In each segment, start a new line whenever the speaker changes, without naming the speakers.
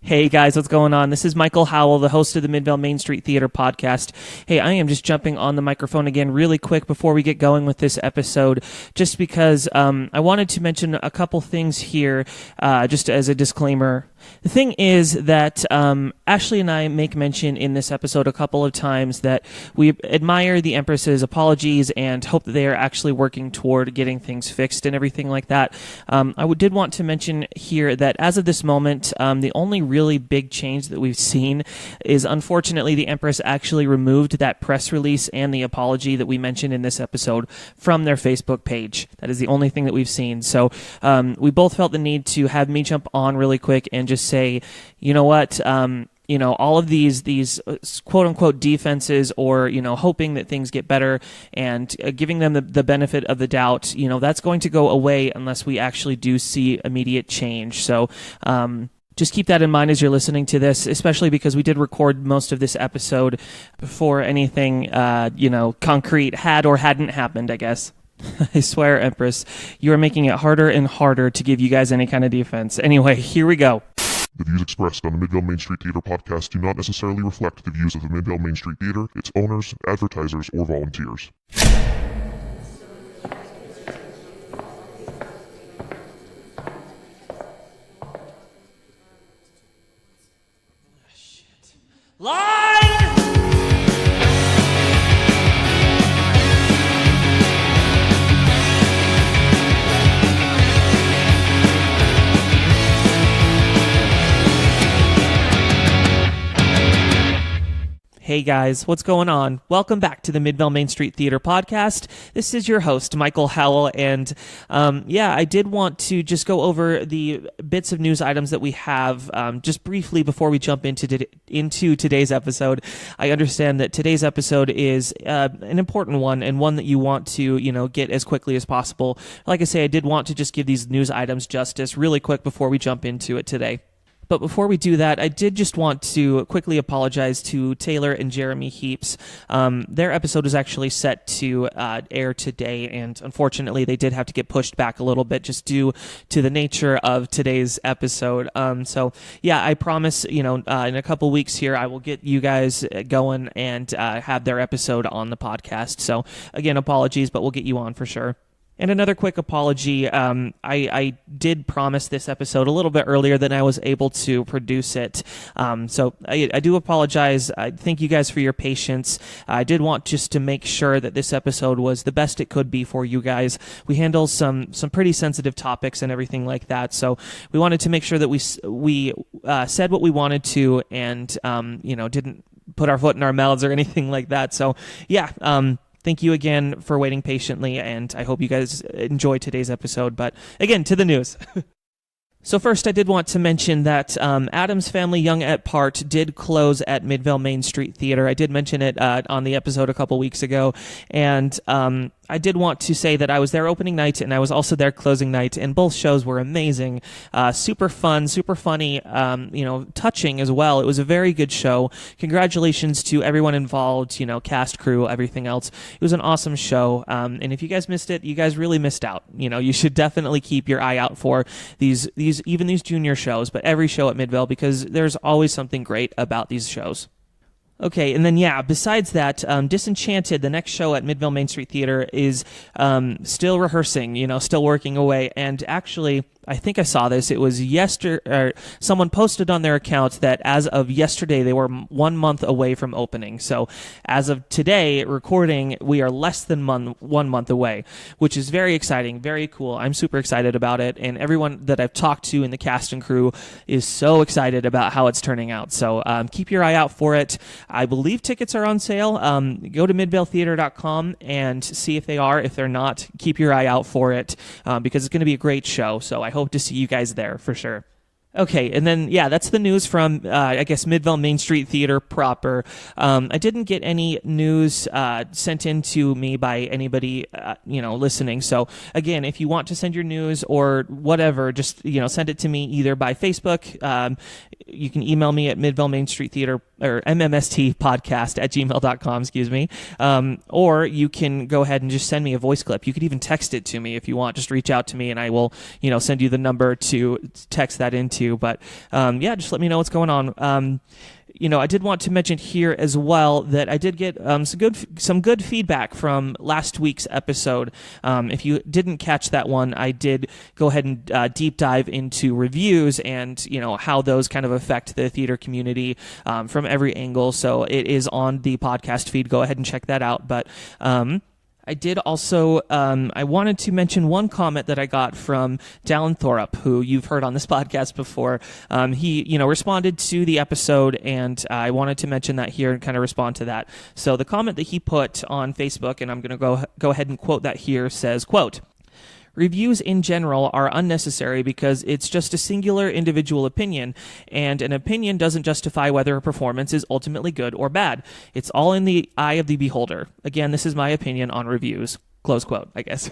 Hey guys, what's going on? This is Michael Howell, the host of the Midvale Main Street Theatre Podcast. Hey, I am just jumping on the microphone again really quick before we get going with this episode, just because I wanted to mention a couple things here, just as a disclaimer. The thing is that Ashlee and I make mention in this episode a couple of times that we admire the Empress's apologies and hope that they are actually working toward getting things fixed and everything like that. I did want to mention here that as of this moment, the only really big change that we've seen is, unfortunately, the Empress actually removed that press release and the apology that we mentioned in this episode from their Facebook page. That is the only thing that we've seen. So we both felt the need to have me jump on really quick and just say, you know what, all of these quote unquote defenses, or, hoping that things get better and giving them the benefit of the doubt, that's going to go away unless we actually do see immediate change. So, just keep that in mind as you're listening to this, especially because we did record most of this episode before anything, concrete had or hadn't happened, I guess. I swear, Empress, you are making it harder and harder to give you guys any kind of defense. Anyway, here we go.
The views expressed on the Midvale Main Street Theatre podcast do not necessarily reflect the views of the Midvale Main Street Theatre, its owners, advertisers, or volunteers.
Line! Hey guys, what's going on? Welcome back to the Midvale Main Street Theatre Podcast. This is your host, Michael Howell, and I did want to just go over the bits of news items that we have just briefly before we jump into today's episode. I understand that today's episode is an important one, and one that you want to, get as quickly as possible. Like I say, I did want to just give these news items justice really quick before we jump into it today. But before we do that, I did just want to quickly apologize to Taylor and Jeremy Heaps. Their episode is actually set to air today, and unfortunately, they did have to get pushed back a little bit just due to the nature of today's episode. I promise, in a couple weeks here, I will get you guys going and have their episode on the podcast. So, again, apologies, but we'll get you on for sure. And another quick apology, I did promise this episode a little bit earlier than I was able to produce it. So I do apologize. I thank you guys for your patience. I did want just to make sure that this episode was the best it could be for you guys. We handle some pretty sensitive topics and everything like that. So we wanted to make sure that we said what we wanted to and, didn't put our foot in our mouths or anything like that. So, thank you again for waiting patiently, and I hope you guys enjoy today's episode. But again, to the news. So first, I did want to mention that Addams Family Young at Part did close at Midvale Main Street Theatre. I did mention it on the episode a couple weeks ago, and I did want to say that I was there opening night, and I was also there closing night, and both shows were amazing, super fun, super funny, touching as well. It was a very good show. Congratulations to everyone involved, cast, crew, everything else. It was an awesome show, and if you guys missed it, you guys really missed out. You should definitely keep your eye out for these junior shows, but every show at Midvale, because there's always something great about these shows. Okay, and then besides that, Disenchanted, the next show at Midvale Main Street Theatre, is still rehearsing, still working away, and actually, I think I saw this. It was someone posted on their account that as of yesterday, they were 1 month away from opening. So as of today, recording, we are less than 1 month away, which is very exciting, very cool. I'm super excited about it, and everyone that I've talked to in the cast and crew is so excited about how it's turning out. So keep your eye out for it. I believe tickets are on sale. Go to midvaletheater.com and see if they are. If they're not, keep your eye out for it because it's going to be a great show. So I hope to see you guys there for sure. Okay, and then, that's the news from, Midvale Main Street Theatre proper. I didn't get any news sent in to me by anybody, listening. So, again, if you want to send your news or whatever, just, send it to me either by Facebook. You can email me at Midvale Main Street Theatre or MMST Podcast at gmail.com, or you can go ahead and just send me a voice clip. You could even text it to me if you want. Just reach out to me and I will, send you the number to text that into. too. But just let me know what's going on. I did want to mention here as well that I did get some good feedback from last week's episode. If you didn't catch that one, I did go ahead and deep dive into reviews and how those kind of affect the theater community from every angle. So it is on the podcast feed. Go ahead and check that out. But I did also, I wanted to mention one comment that I got from Dallin Thorup, who you've heard on this podcast before. He, responded to the episode, and I wanted to mention that here and kind of respond to that. So the comment that he put on Facebook, and I'm going to go ahead and quote that here, says, quote, "Reviews in general are unnecessary because it's just a singular individual opinion, and an opinion doesn't justify whether a performance is ultimately good or bad. It's all in the eye of the beholder. Again, this is my opinion on reviews." Close quote, I guess.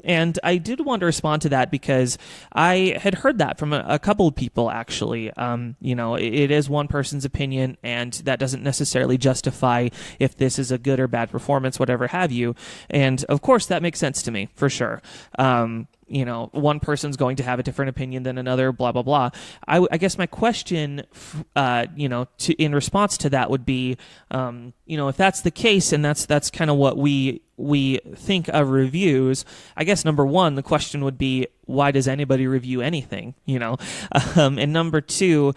And I did want to respond to that because I had heard that from a couple of people, actually. It is one person's opinion, and that doesn't necessarily justify if this is a good or bad performance, whatever have you. And, of course, that makes sense to me, for sure. One person's going to have a different opinion than another, blah, blah, blah. I guess my question, in response to that would be, if that's the case and that's kind of what we think of reviews, I guess number one, the question would be, why does anybody review anything, and number two,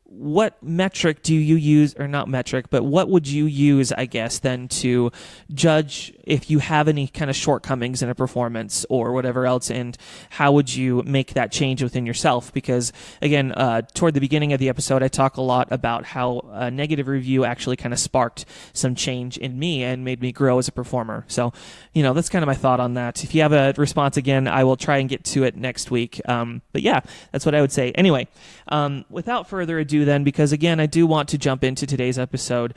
what metric do you use, or not metric, but what would you use, I guess, then to judge if you have any kind of shortcomings in a performance or whatever else, and how would you make that change within yourself? Because, again, toward the beginning of the episode, I talk a lot about how a negative review actually kind of sparked some change in me and made me grow as a performer. So, that's kind of my thought on that. If you have a response, again, I will try and get to it next week. But yeah, that's what I would say. Anyway, without further ado then, because again, I do want to jump into today's episode.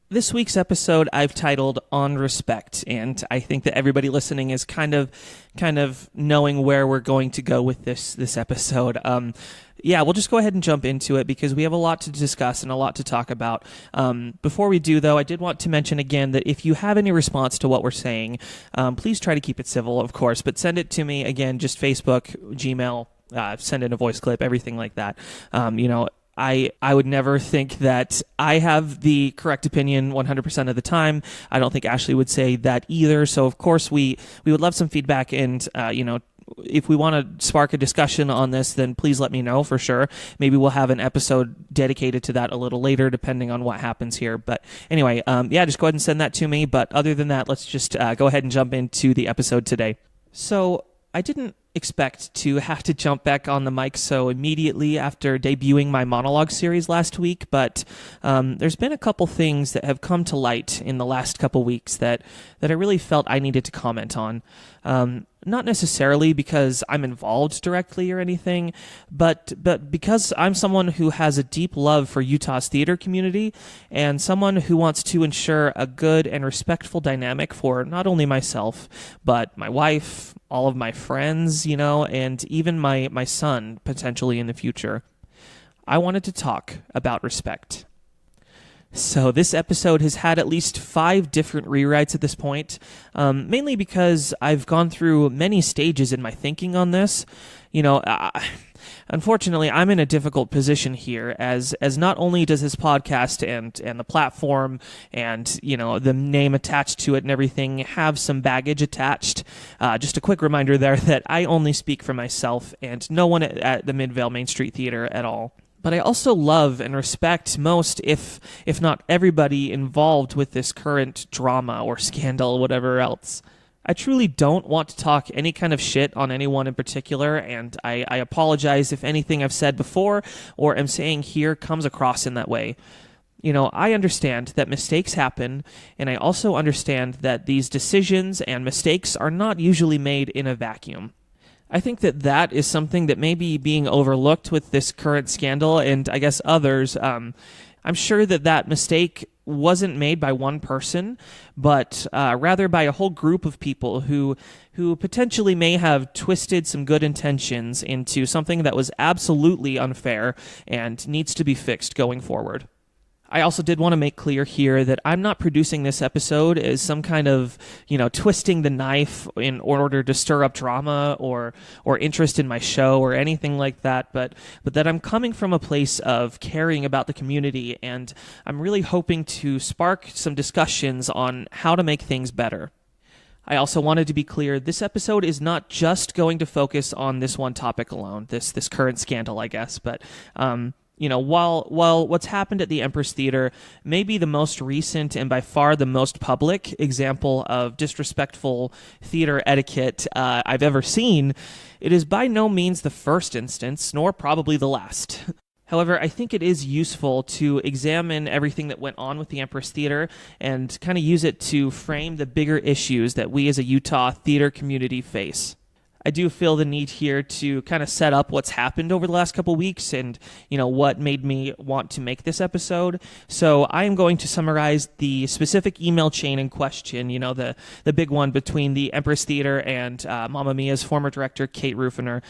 This week's episode I've titled On Respect, and I think that everybody listening is kind of knowing where we're going to go with this episode. We'll just go ahead and jump into it because we have a lot to discuss and a lot to talk about. Before we do, though, I did want to mention again that if you have any response to what we're saying, please try to keep it civil, of course, but send it to me, again, just Facebook, Gmail, send in a voice clip, everything like that. I would never think that I have the correct opinion 100% of the time. I don't think Ashlee would say that either. So, of course, we would love some feedback, and, if we want to spark a discussion on this, then please let me know for sure. Maybe we'll have an episode dedicated to that a little later, depending on what happens here. But anyway, just go ahead and send that to me. But other than that, let's just go ahead and jump into the episode today. So I didn't expect to have to jump back on the mic so immediately after debuting my monologue series last week, but there's been a couple things that have come to light in the last couple weeks that I really felt I needed to comment on. Not necessarily because I'm involved directly or anything, but because I'm someone who has a deep love for Utah's theater community and someone who wants to ensure a good and respectful dynamic for not only myself, but my wife, all of my friends, and even my son potentially in the future. I wanted to talk about respect. So this episode has had at least 5 different rewrites at this point, mainly because I've gone through many stages in my thinking on this. Unfortunately, I'm in a difficult position here, as not only does this podcast and the platform and, the name attached to it and everything have some baggage attached. Just a quick reminder there that I only speak for myself and no one at the Midvale Main Street Theatre at all. But I also love and respect most, if not everybody involved with this current drama or scandal, whatever else. I truly don't want to talk any kind of shit on anyone in particular, and I apologize if anything I've said before or am saying here comes across in that way. I understand that mistakes happen, and I also understand that these decisions and mistakes are not usually made in a vacuum. I think that is something that may be being overlooked with this current scandal, and I guess others. I'm sure that mistake wasn't made by one person, but rather by a whole group of people who potentially may have twisted some good intentions into something that was absolutely unfair and needs to be fixed going forward. I also did want to make clear here that I'm not producing this episode as some kind of, twisting the knife in order to stir up drama or interest in my show or anything like that, but that I'm coming from a place of caring about the community, and I'm really hoping to spark some discussions on how to make things better. I also wanted to be clear, this episode is not just going to focus on this one topic alone, this current scandal, I guess, but while what's happened at the Empress Theatre may be the most recent and by far the most public example of disrespectful theater etiquette I've ever seen, it is by no means the first instance, nor probably the last. However, I think it is useful to examine everything that went on with the Empress Theatre and kind of use it to frame the bigger issues that we as a Utah theater community face. I do feel the need here to kind of set up what's happened over the last couple weeks and, what made me want to make this episode. So I am going to summarize the specific email chain in question, the big one between the Empress Theatre and Mamma Mia's former director, Kate Rufiner.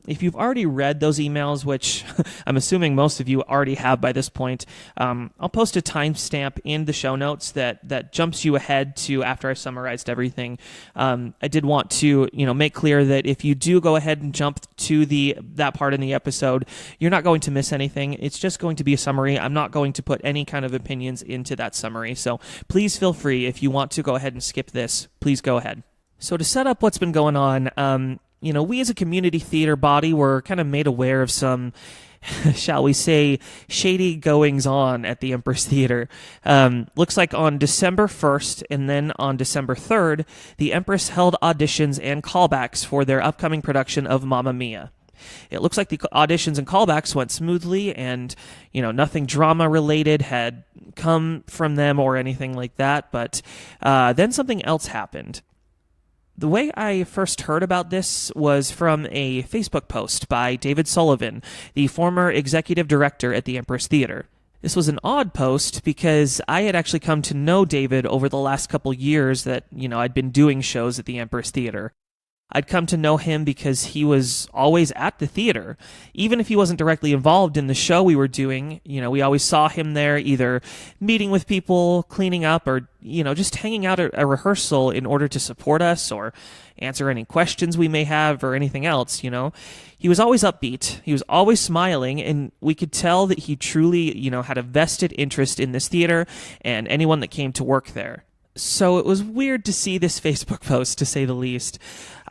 If you've already read those emails, which I'm assuming most of you already have by this point, I'll post a timestamp in the show notes that jumps you ahead to after I summarized everything. I did want to, make clear that if you do go ahead and jump to that part in the episode, you're not going to miss anything. It's just going to be a summary. I'm not going to put any kind of opinions into that summary. So please feel free, if you want to go ahead and skip this, please go ahead. So to set up what's been going on, we as a community theater body were kind of made aware of some, shall we say, shady goings-on at the Empress Theatre. Looks like on December 1st and then on December 3rd, the Empress held auditions and callbacks for their upcoming production of Mamma Mia. It looks like the auditions and callbacks went smoothly and, nothing drama-related had come from them or anything like that, but then something else happened. The way I first heard about this was from a Facebook post by David Sullivan, the former executive director at the Empress Theatre. This was an odd post because I had actually come to know David over the last couple years that, I'd been doing shows at the Empress Theatre. I'd come to know him because he was always at the theater. Even if he wasn't directly involved in the show we were doing, we always saw him there either meeting with people, cleaning up, or, just hanging out at a rehearsal in order to support us or answer any questions we may have or anything else, He was always upbeat. He was always smiling, and we could tell that he truly, had a vested interest in this theater and anyone that came to work there. So it was weird to see this Facebook post, to say the least.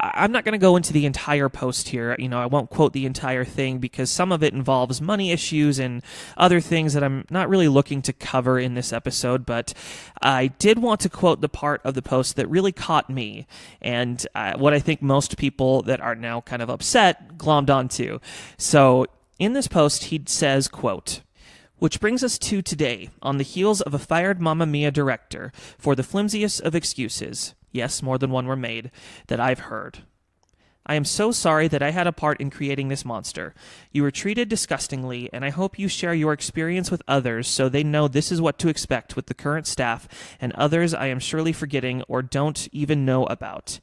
I'm not going to go into the entire post here. I won't quote the entire thing because some of it involves money issues and other things that I'm not really looking to cover in this episode, but I did want to quote the part of the post that really caught me and what I think most people that are now kind of upset glommed onto. So in this post, he says, quote, "Which brings us to today, on the heels of a fired Mamma Mia director, for the flimsiest of excuses, yes, more than one were made, that I've heard. I am so sorry that I had a part in creating this monster. You were treated disgustingly, and I hope you share your experience with others so they know this is what to expect with the current staff and others I am surely forgetting or don't even know about.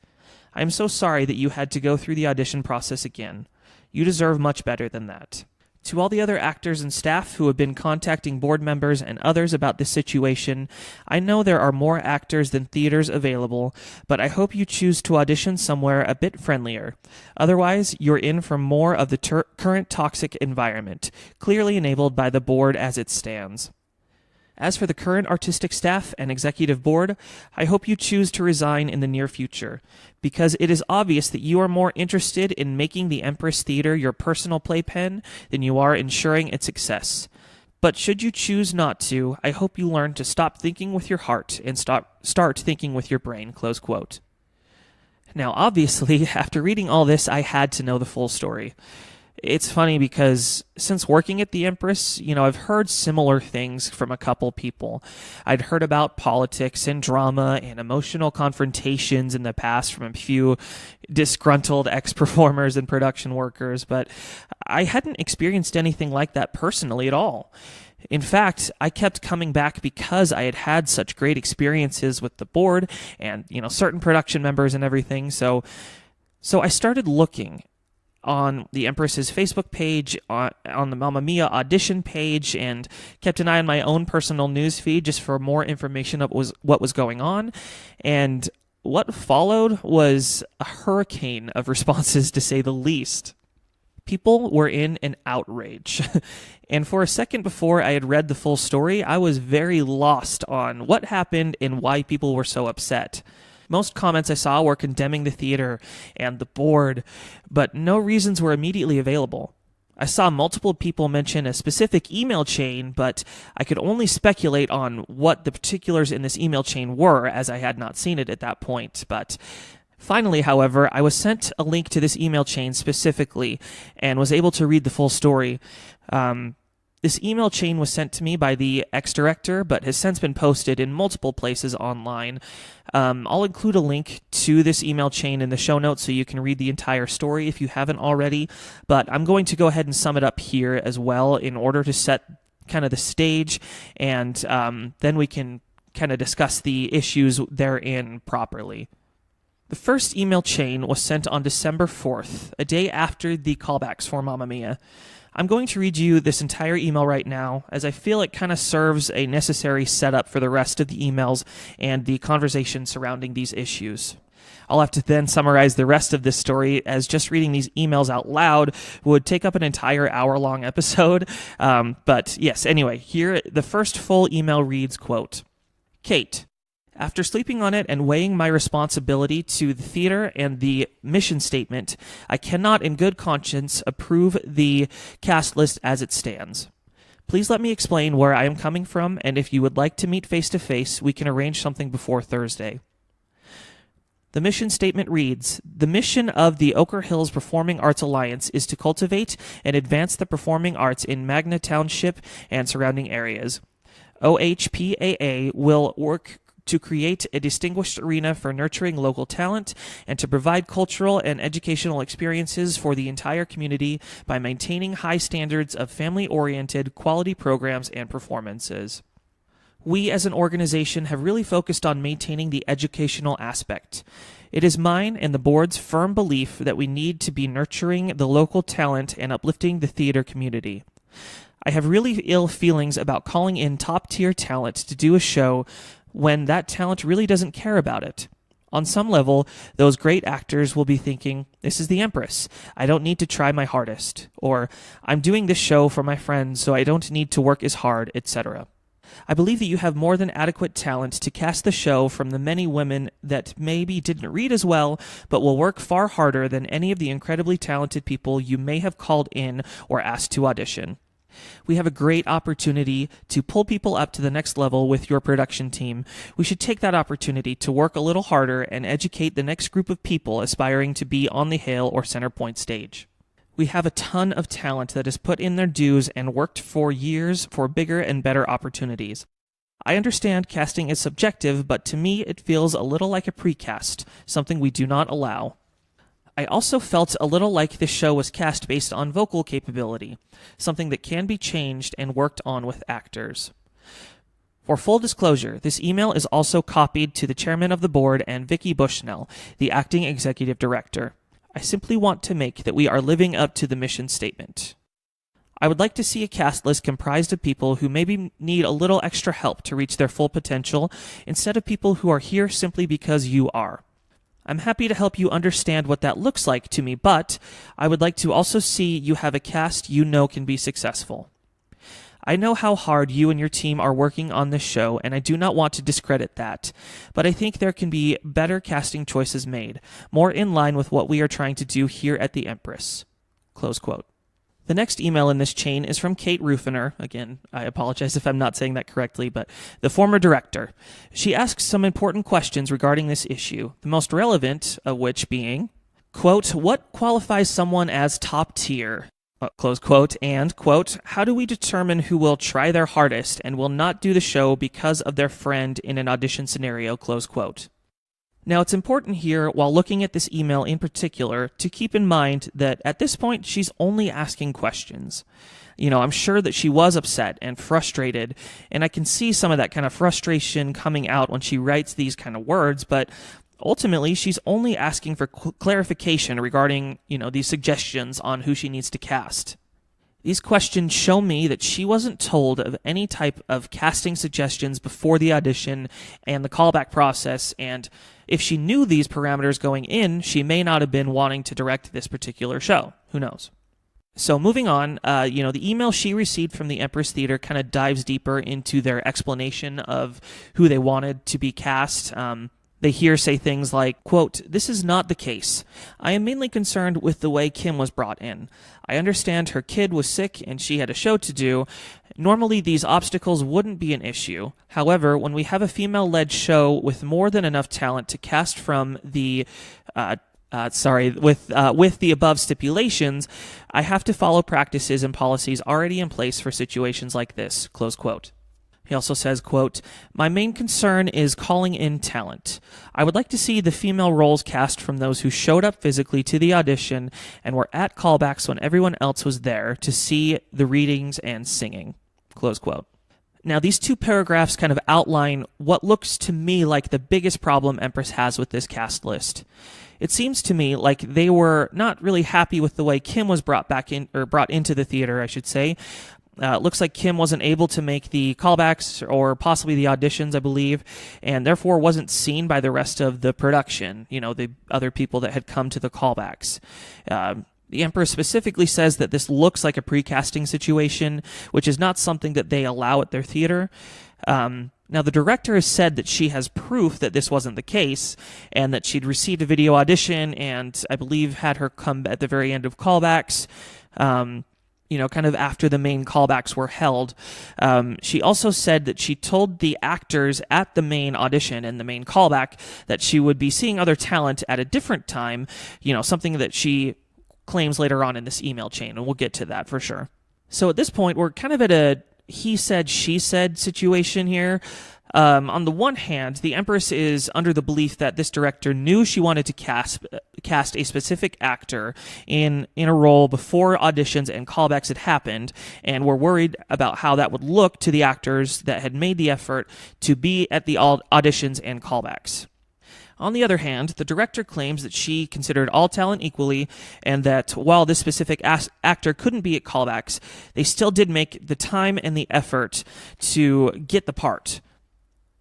I am so sorry that you had to go through the audition process again. You deserve much better than that. To all the other actors and staff who have been contacting board members and others about this situation, I know there are more actors than theaters available, but I hope you choose to audition somewhere a bit friendlier. Otherwise, you're in for more of the current toxic environment, clearly enabled by the board as it stands. As for the current artistic staff and executive board, I hope you choose to resign in the near future, because it is obvious that you are more interested in making the Empress Theatre your personal playpen than you are ensuring its success. But should you choose not to, I hope you learn to stop thinking with your heart and start thinking with your brain." Close quote. Now, obviously, after reading all this, I had to know the full story. It's funny because since working at the Empress, I've heard similar things from a couple people. I'd heard about politics and drama and emotional confrontations in the past from a few disgruntled ex-performers and production workers, but I hadn't experienced anything like that personally at all. In fact, I kept coming back because I had had such great experiences with the board and, certain production members and everything. So I started looking. on the Empress's Facebook page, on the Mamma Mia audition page, and kept an eye on my own personal news feed just for more information of what was going on. And what followed was a hurricane of responses, to say the least. People were in an outrage. And for a second before I had read the full story, I was very lost on what happened and why people were so upset. Most comments I saw were condemning the theater and the board, but no reasons were immediately available. I saw multiple people mention a specific email chain, but I could only speculate on what the particulars in this email chain were, as I had not seen it at that point. But finally, however, I was sent a link to this email chain specifically and was able to read the full story. This email chain was sent to me by the ex-director, but has since been posted in multiple places online. I'll include a link to this email chain in the show notes so you can read the entire story if you haven't already, but I'm going to go ahead and sum it up here as well in order to set kind of the stage, and then we can kind of discuss the issues therein properly. The first email chain was sent on December 4th, a day after the callbacks for Mamma Mia. I'm going to read you this entire email right now, as I feel it kind of serves a necessary setup for the rest of the emails and the conversation surrounding these issues. I'll have to then summarize the rest of this story, as just reading these emails out loud would take up an entire hour-long episode. But yes, anyway, here the first full email reads, quote, "Kate, after sleeping on it and weighing my responsibility to the theater and the mission statement, I cannot in good conscience approve the cast list as it stands. Please let me explain where I am coming from, and if you would like to meet face-to-face, we can arrange something before Thursday." The mission statement reads, "The mission of the Ochre Hills Performing Arts Alliance is to cultivate and advance the performing arts in Magna Township and surrounding areas. OHPAA will work to create a distinguished arena for nurturing local talent and to provide cultural and educational experiences for the entire community by maintaining high standards of family-oriented quality programs and performances. We as an organization have really focused on maintaining the educational aspect. It is mine and the board's firm belief that we need to be nurturing the local talent and uplifting the theater community. I have really ill feelings about calling in top-tier talent to do a show when that talent really doesn't care about it. On some level, those great actors will be thinking, this is the Empress, I don't need to try my hardest, or I'm doing this show for my friends so I don't need to work as hard, etc. I believe that you have more than adequate talent to cast the show from the many women that maybe didn't read as well, but will work far harder than any of the incredibly talented people you may have called in or asked to audition. We have a great opportunity to pull people up to the next level with your production team. We should take that opportunity to work a little harder and educate the next group of people aspiring to be on the Hale or Centerpoint stage. We have a ton of talent that has put in their dues and worked for years for bigger and better opportunities. I understand casting is subjective, but to me it feels a little like a precast, something we do not allow. I also felt a little like this show was cast based on vocal capability, something that can be changed and worked on with actors. For full disclosure, this email is also copied to the chairman of the board and Vicki Bushnell, the acting executive director. I simply want to make that we are living up to the mission statement. I would like to see a cast list comprised of people who maybe need a little extra help to reach their full potential, instead of people who are here simply because you are. I'm happy to help you understand what that looks like to me, but I would like to also see you have a cast you know can be successful. I know how hard you and your team are working on this show, and I do not want to discredit that, but I think there can be better casting choices made, more in line with what we are trying to do here at the Empress." Close quote. The next email in this chain is from Kate Rufiner. Again, I apologize if I'm not saying that correctly, but the former director. She asks some important questions regarding this issue, the most relevant of which being, quote, "What qualifies someone as top tier?" Close quote, and, quote, "How do we determine who will try their hardest and will not do the show because of their friend in an audition scenario?" Close quote. Now, it's important here, while looking at this email in particular, to keep in mind that at this point, she's only asking questions. I'm sure that she was upset and frustrated, and I can see some of that kind of frustration coming out when she writes these kind of words, but Ultimately, she's only asking for clarification regarding, these suggestions on who she needs to cast. These questions show me that she wasn't told of any type of casting suggestions before the audition and the callback process, and if she knew these parameters going in, she may not have been wanting to direct this particular show. Who knows? So moving on, the email she received from the Empress Theater kind of dives deeper into their explanation of who they wanted to be cast. They here say things like, quote, "This is not the case. I am mainly concerned with the way Kim was brought in. I understand her kid was sick and she had a show to do. Normally these obstacles wouldn't be an issue. However, when we have a female-led show with more than enough talent to cast from the with the above stipulations, I have to follow practices and policies already in place for situations like this," close quote. He also says, quote, "My main concern is calling in talent. I would like to see the female roles cast from those who showed up physically to the audition and were at callbacks when everyone else was there to see the readings and singing," close quote. Now, these two paragraphs kind of outline what looks to me like the biggest problem Empress has with this cast list. It seems to me like they were not really happy with the way Kim was brought into the theater, I should say. It looks like Kim wasn't able to make the callbacks or possibly the auditions, I believe, and therefore wasn't seen by the rest of the production, the other people that had come to the callbacks. The Empress specifically says that this looks like a pre-casting situation, which is not something that they allow at their theater. Now, the director has said that she has proof that this wasn't the case and that she'd received a video audition and I believe had her come at the very end of callbacks, kind of after the main callbacks were held. She also said that she told the actors at the main audition and the main callback that she would be seeing other talent at a different time, something that she claims later on in this email chain, and we'll get to that for sure. So at this point, we're kind of at a he said, she said situation here. On the one hand, the Empress is under the belief that this director knew she wanted to cast a specific actor in a role before auditions and callbacks had happened, and were worried about how that would look to the actors that had made the effort to be at the auditions and callbacks. On the other hand, the director claims that she considered all talent equally, and that while this specific actor couldn't be at callbacks, they still did make the time and the effort to get the part.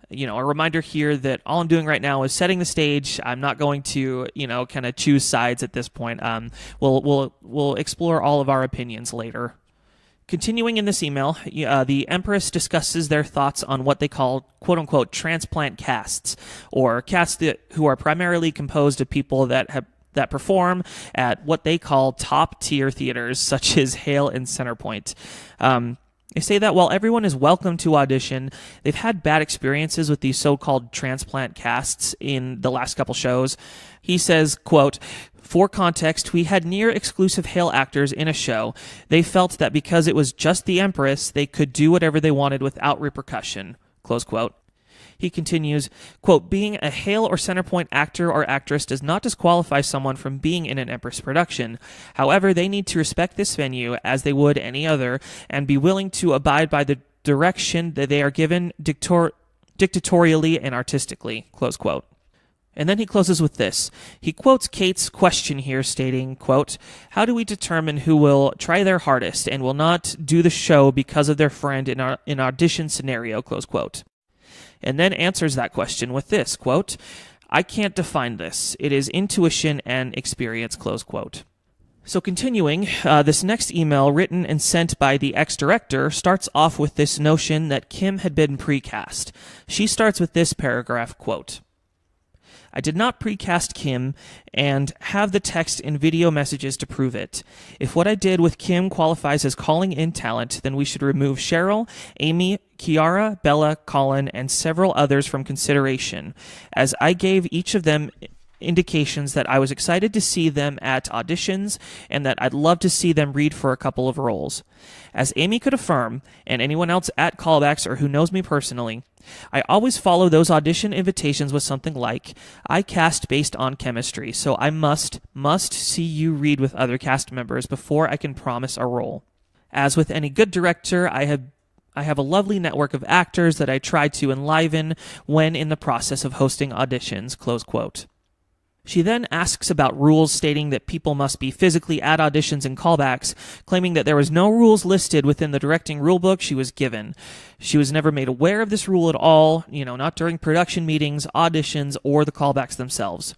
A reminder here that all I'm doing right now is setting the stage. I'm not going to, kind of choose sides at this point. We'll explore all of our opinions later. Continuing in this email, the Empress discusses their thoughts on what they call quote-unquote transplant casts, or casts who are primarily composed of people that perform at what they call top-tier theaters, such as Hale and Centerpoint. They say that while everyone is welcome to audition, they've had bad experiences with these so-called transplant casts in the last couple shows. He says, quote, "For context, we had near-exclusive Hale actors in a show. They felt that because it was just the Empress, they could do whatever they wanted without repercussion," close quote. He continues, quote, "Being a Hale or Centerpoint actor or actress does not disqualify someone from being in an Empress production. However, they need to respect this venue as they would any other and be willing to abide by the direction that they are given dictatorially and artistically," close quote. And then he closes with this. He quotes Kate's question here, stating, quote, "How do we determine who will try their hardest and will not do the show because of their friend in an audition scenario," close quote. And then answers that question with this, quote, "I can't define this. It is intuition and experience," close quote. So continuing, this next email written and sent by the ex-director starts off with this notion that Kim had been precast. She starts with this paragraph, quote, "I did not precast Kim and have the text and video messages to prove it. If what I did with Kim qualifies as calling in talent, then we should remove Cheryl, Amy, Kiara, Bella, Colin, and several others from consideration, as I gave each of them indications that I was excited to see them at auditions and that I'd love to see them read for a couple of roles. As Amy could affirm, and anyone else at callbacks or who knows me personally, I always follow those audition invitations with something like, I cast based on chemistry, so I must see you read with other cast members before I can promise a role. As with any good director, I I have a lovely network of actors that I try to enliven when in the process of hosting auditions, close quote. She then asks about rules stating that people must be physically at auditions and callbacks, claiming that there was no rules listed within the directing rulebook she was given. She was never made aware of this rule at all, not during production meetings, auditions, or the callbacks themselves.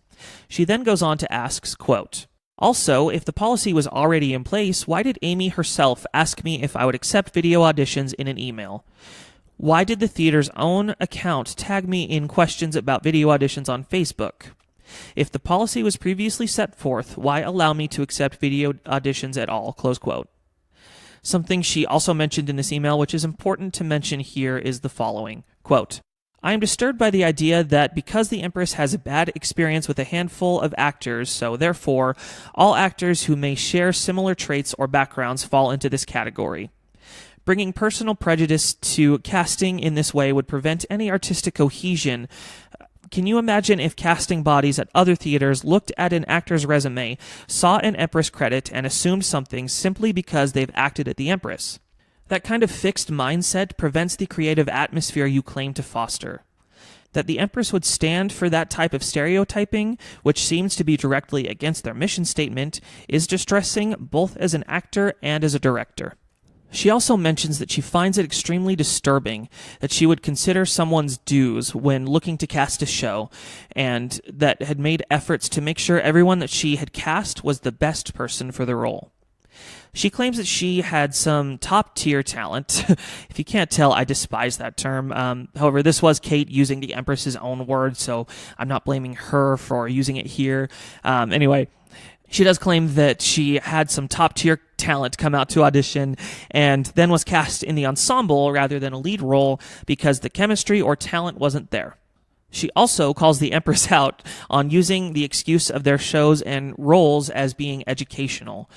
She then goes on to ask, quote, also, if the policy was already in place, why did Amy herself ask me if I would accept video auditions in an email? Why did the theater's own account tag me in questions about video auditions on Facebook? If the policy was previously set forth, why allow me to accept video auditions at all? Close quote. Something she also mentioned in this email, which is important to mention here, is the following. Quote, I am disturbed by the idea that because the Empress has a bad experience with a handful of actors, so therefore, all actors who may share similar traits or backgrounds fall into this category. Bringing personal prejudice to casting in this way would prevent any artistic cohesion. Can you imagine if casting bodies at other theaters looked at an actor's resume, saw an Empress credit, and assumed something simply because they've acted at the Empress? That kind of fixed mindset prevents the creative atmosphere you claim to foster. That the Empress would stand for that type of stereotyping, which seems to be directly against their mission statement, is distressing both as an actor and as a director. She also mentions that she finds it extremely disturbing that she would consider someone's dues when looking to cast a show, and that had made efforts to make sure everyone that she had cast was the best person for the role. She claims that she had some top-tier talent. If you can't tell, I despise that term. However, this was Kate using the Empress's own word, so I'm not blaming her for using it here. Anyway, she does claim that she had some top-tier talent come out to audition and then was cast in the ensemble rather than a lead role because the chemistry or talent wasn't there. She also calls the Empress out on using the excuse of their shows and roles as being educational.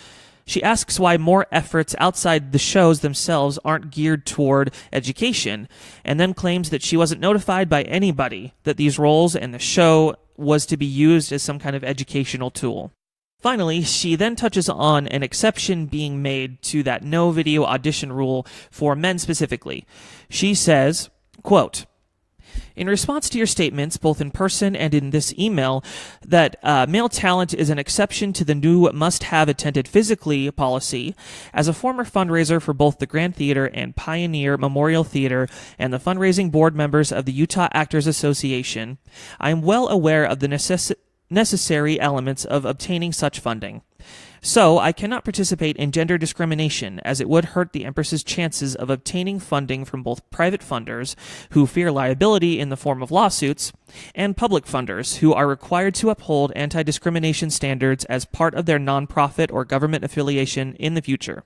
She asks why more efforts outside the shows themselves aren't geared toward education, and then claims that she wasn't notified by anybody that these roles and the show was to be used as some kind of educational tool. Finally, she then touches on an exception being made to that no video audition rule for men specifically. She says, quote, in response to your statements, both in person and in this email, that male talent is an exception to the new must-have attended physically policy, as a former fundraiser for both the Grand Theater and Pioneer Memorial Theater and the fundraising board members of the Utah Actors Association, I am well aware of the necessary elements of obtaining such funding. So, I cannot participate in gender discrimination, as it would hurt the Empress's chances of obtaining funding from both private funders, who fear liability in the form of lawsuits, and public funders, who are required to uphold anti-discrimination standards as part of their nonprofit or government affiliation in the future.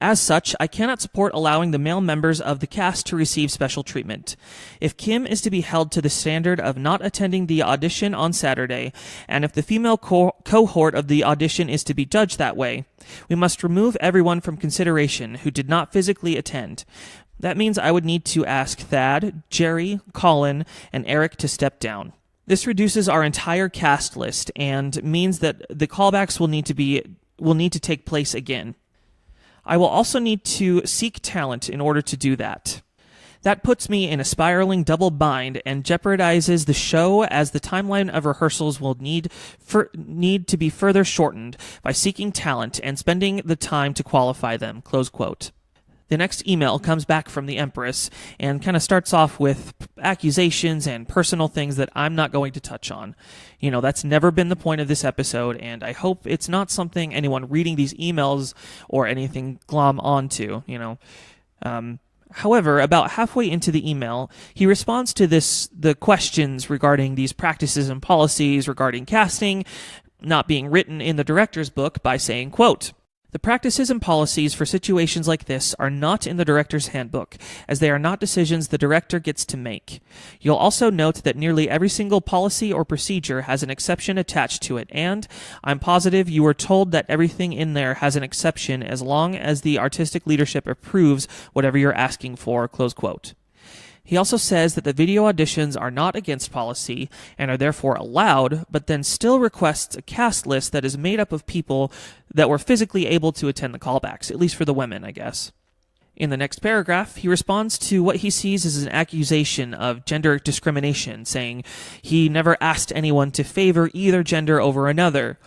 As such, I cannot support allowing the male members of the cast to receive special treatment. If Kim is to be held to the standard of not attending the audition on Saturday, and if the female cohort of the audition is to be judged that way, we must remove everyone from consideration who did not physically attend. That means I would need to ask Thad, Jerry, Colin, and Eric to step down. This reduces our entire cast list and means that the callbacks will need to take place again. I will also need to seek talent in order to do that. That puts me in a spiraling double bind and jeopardizes the show, as the timeline of rehearsals will need to be further shortened by seeking talent and spending the time to qualify them, close quote. The next email comes back from the Empress and kind of starts off with accusations and personal things that I'm not going to touch on. That's never been the point of this episode, and I hope it's not something anyone reading these emails or anything glom onto, However, about halfway into the email, he responds to the questions regarding these practices and policies regarding casting not being written in the director's book by saying, quote, the practices and policies for situations like this are not in the director's handbook, as they are not decisions the director gets to make. You'll also note that nearly every single policy or procedure has an exception attached to it, and I'm positive you were told that everything in there has an exception as long as the artistic leadership approves whatever you're asking for, close quote. He also says that the video auditions are not against policy and are therefore allowed, but then still requests a cast list that is made up of people that were physically able to attend the callbacks, at least for the women, I guess. In the next paragraph, he responds to what he sees as an accusation of gender discrimination, saying he never asked anyone to favor either gender over another.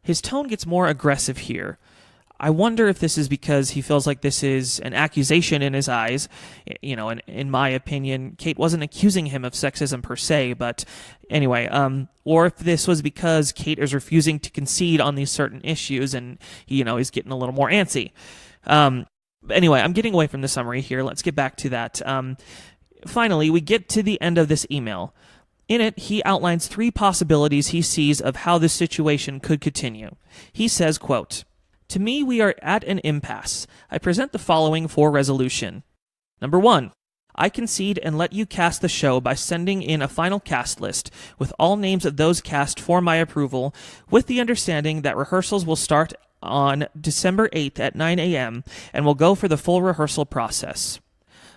His tone gets more aggressive here. I wonder if this is because he feels like this is an accusation in his eyes. In my opinion, Kate wasn't accusing him of sexism per se, but anyway, or if this was because Kate is refusing to concede on these certain issues and, he's getting a little more antsy. Anyway, I'm getting away from the summary here. Let's get back to that. Finally, we get to the end of this email. In it, he outlines 3 possibilities he sees of how this situation could continue. He says, quote, "To me, we are at an impasse. I present the following for resolution. Number 1, I concede and let you cast the show by sending in a final cast list with all names of those cast for my approval, with the understanding that rehearsals will start on December 8th at 9 a.m. and will go for the full rehearsal process.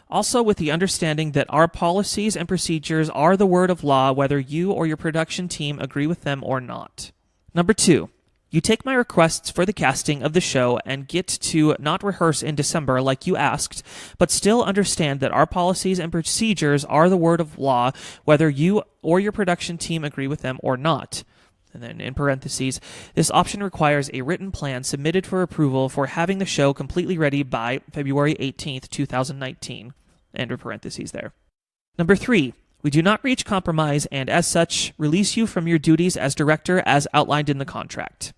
Also with the understanding that our policies and procedures are the word of law whether you or your production team agree with them or not. Number 2, you take my requests for the casting of the show and get to not rehearse in December like you asked, but still understand that our policies and procedures are the word of law whether you or your production team agree with them or not. And then in parentheses, this option requires a written plan submitted for approval for having the show completely ready by February 18th, 2019. End of parentheses there. Number 3, we do not reach compromise and as such release you from your duties as director as outlined in the contract.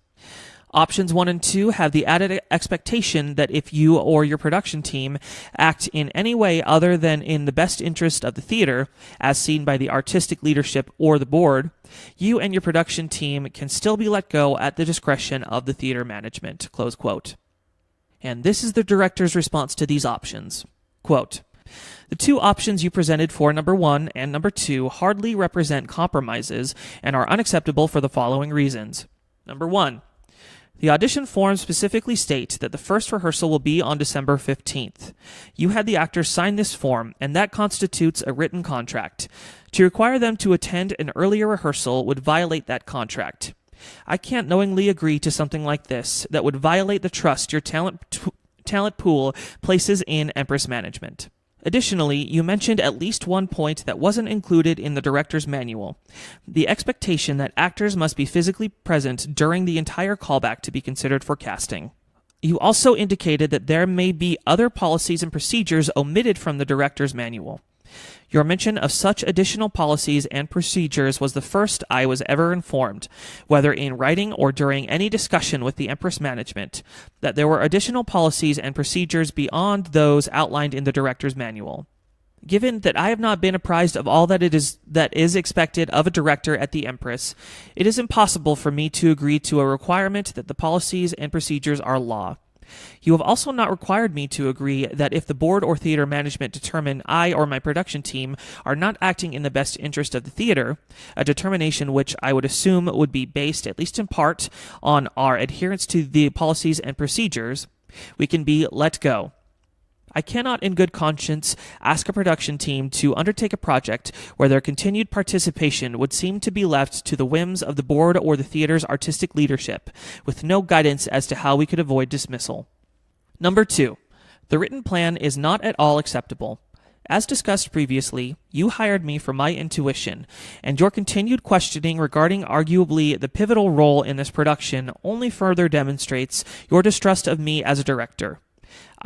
Options 1 and 2 have the added expectation that if you or your production team act in any way other than in the best interest of the theater, as seen by the artistic leadership or the board, you and your production team can still be let go at the discretion of the theater management." Close quote. And this is the director's response to these options. Quote, "The 2 options you presented for number 1 and number 2 hardly represent compromises and are unacceptable for the following reasons. Number 1, the audition forms specifically state that the first rehearsal will be on December 15th. You had the actors sign this form, and that constitutes a written contract. To require them to attend an earlier rehearsal would violate that contract. I can't knowingly agree to something like this that would violate the trust your talent pool places in Empress management. Additionally, you mentioned at least one point that wasn't included in the director's manual: the expectation that actors must be physically present during the entire callback to be considered for casting. You also indicated that there may be other policies and procedures omitted from the director's manual. Your mention of such additional policies and procedures was the first I was ever informed, whether in writing or during any discussion with the Empress management, that there were additional policies and procedures beyond those outlined in the director's manual. Given that I have not been apprised of all that is expected of a director at the Empress, it is impossible for me to agree to a requirement that the policies and procedures are law. You have also not required me to agree that if the board or theater management determine I or my production team are not acting in the best interest of the theater, a determination which I would assume would be based, at least in part, on our adherence to the policies and procedures, we can be let go. I cannot in good conscience ask a production team to undertake a project where their continued participation would seem to be left to the whims of the board or the theater's artistic leadership, with no guidance as to how we could avoid dismissal. Number 2, the written plan is not at all acceptable. As discussed previously, you hired me for my intuition, and your continued questioning regarding arguably the pivotal role in this production only further demonstrates your distrust of me as a director.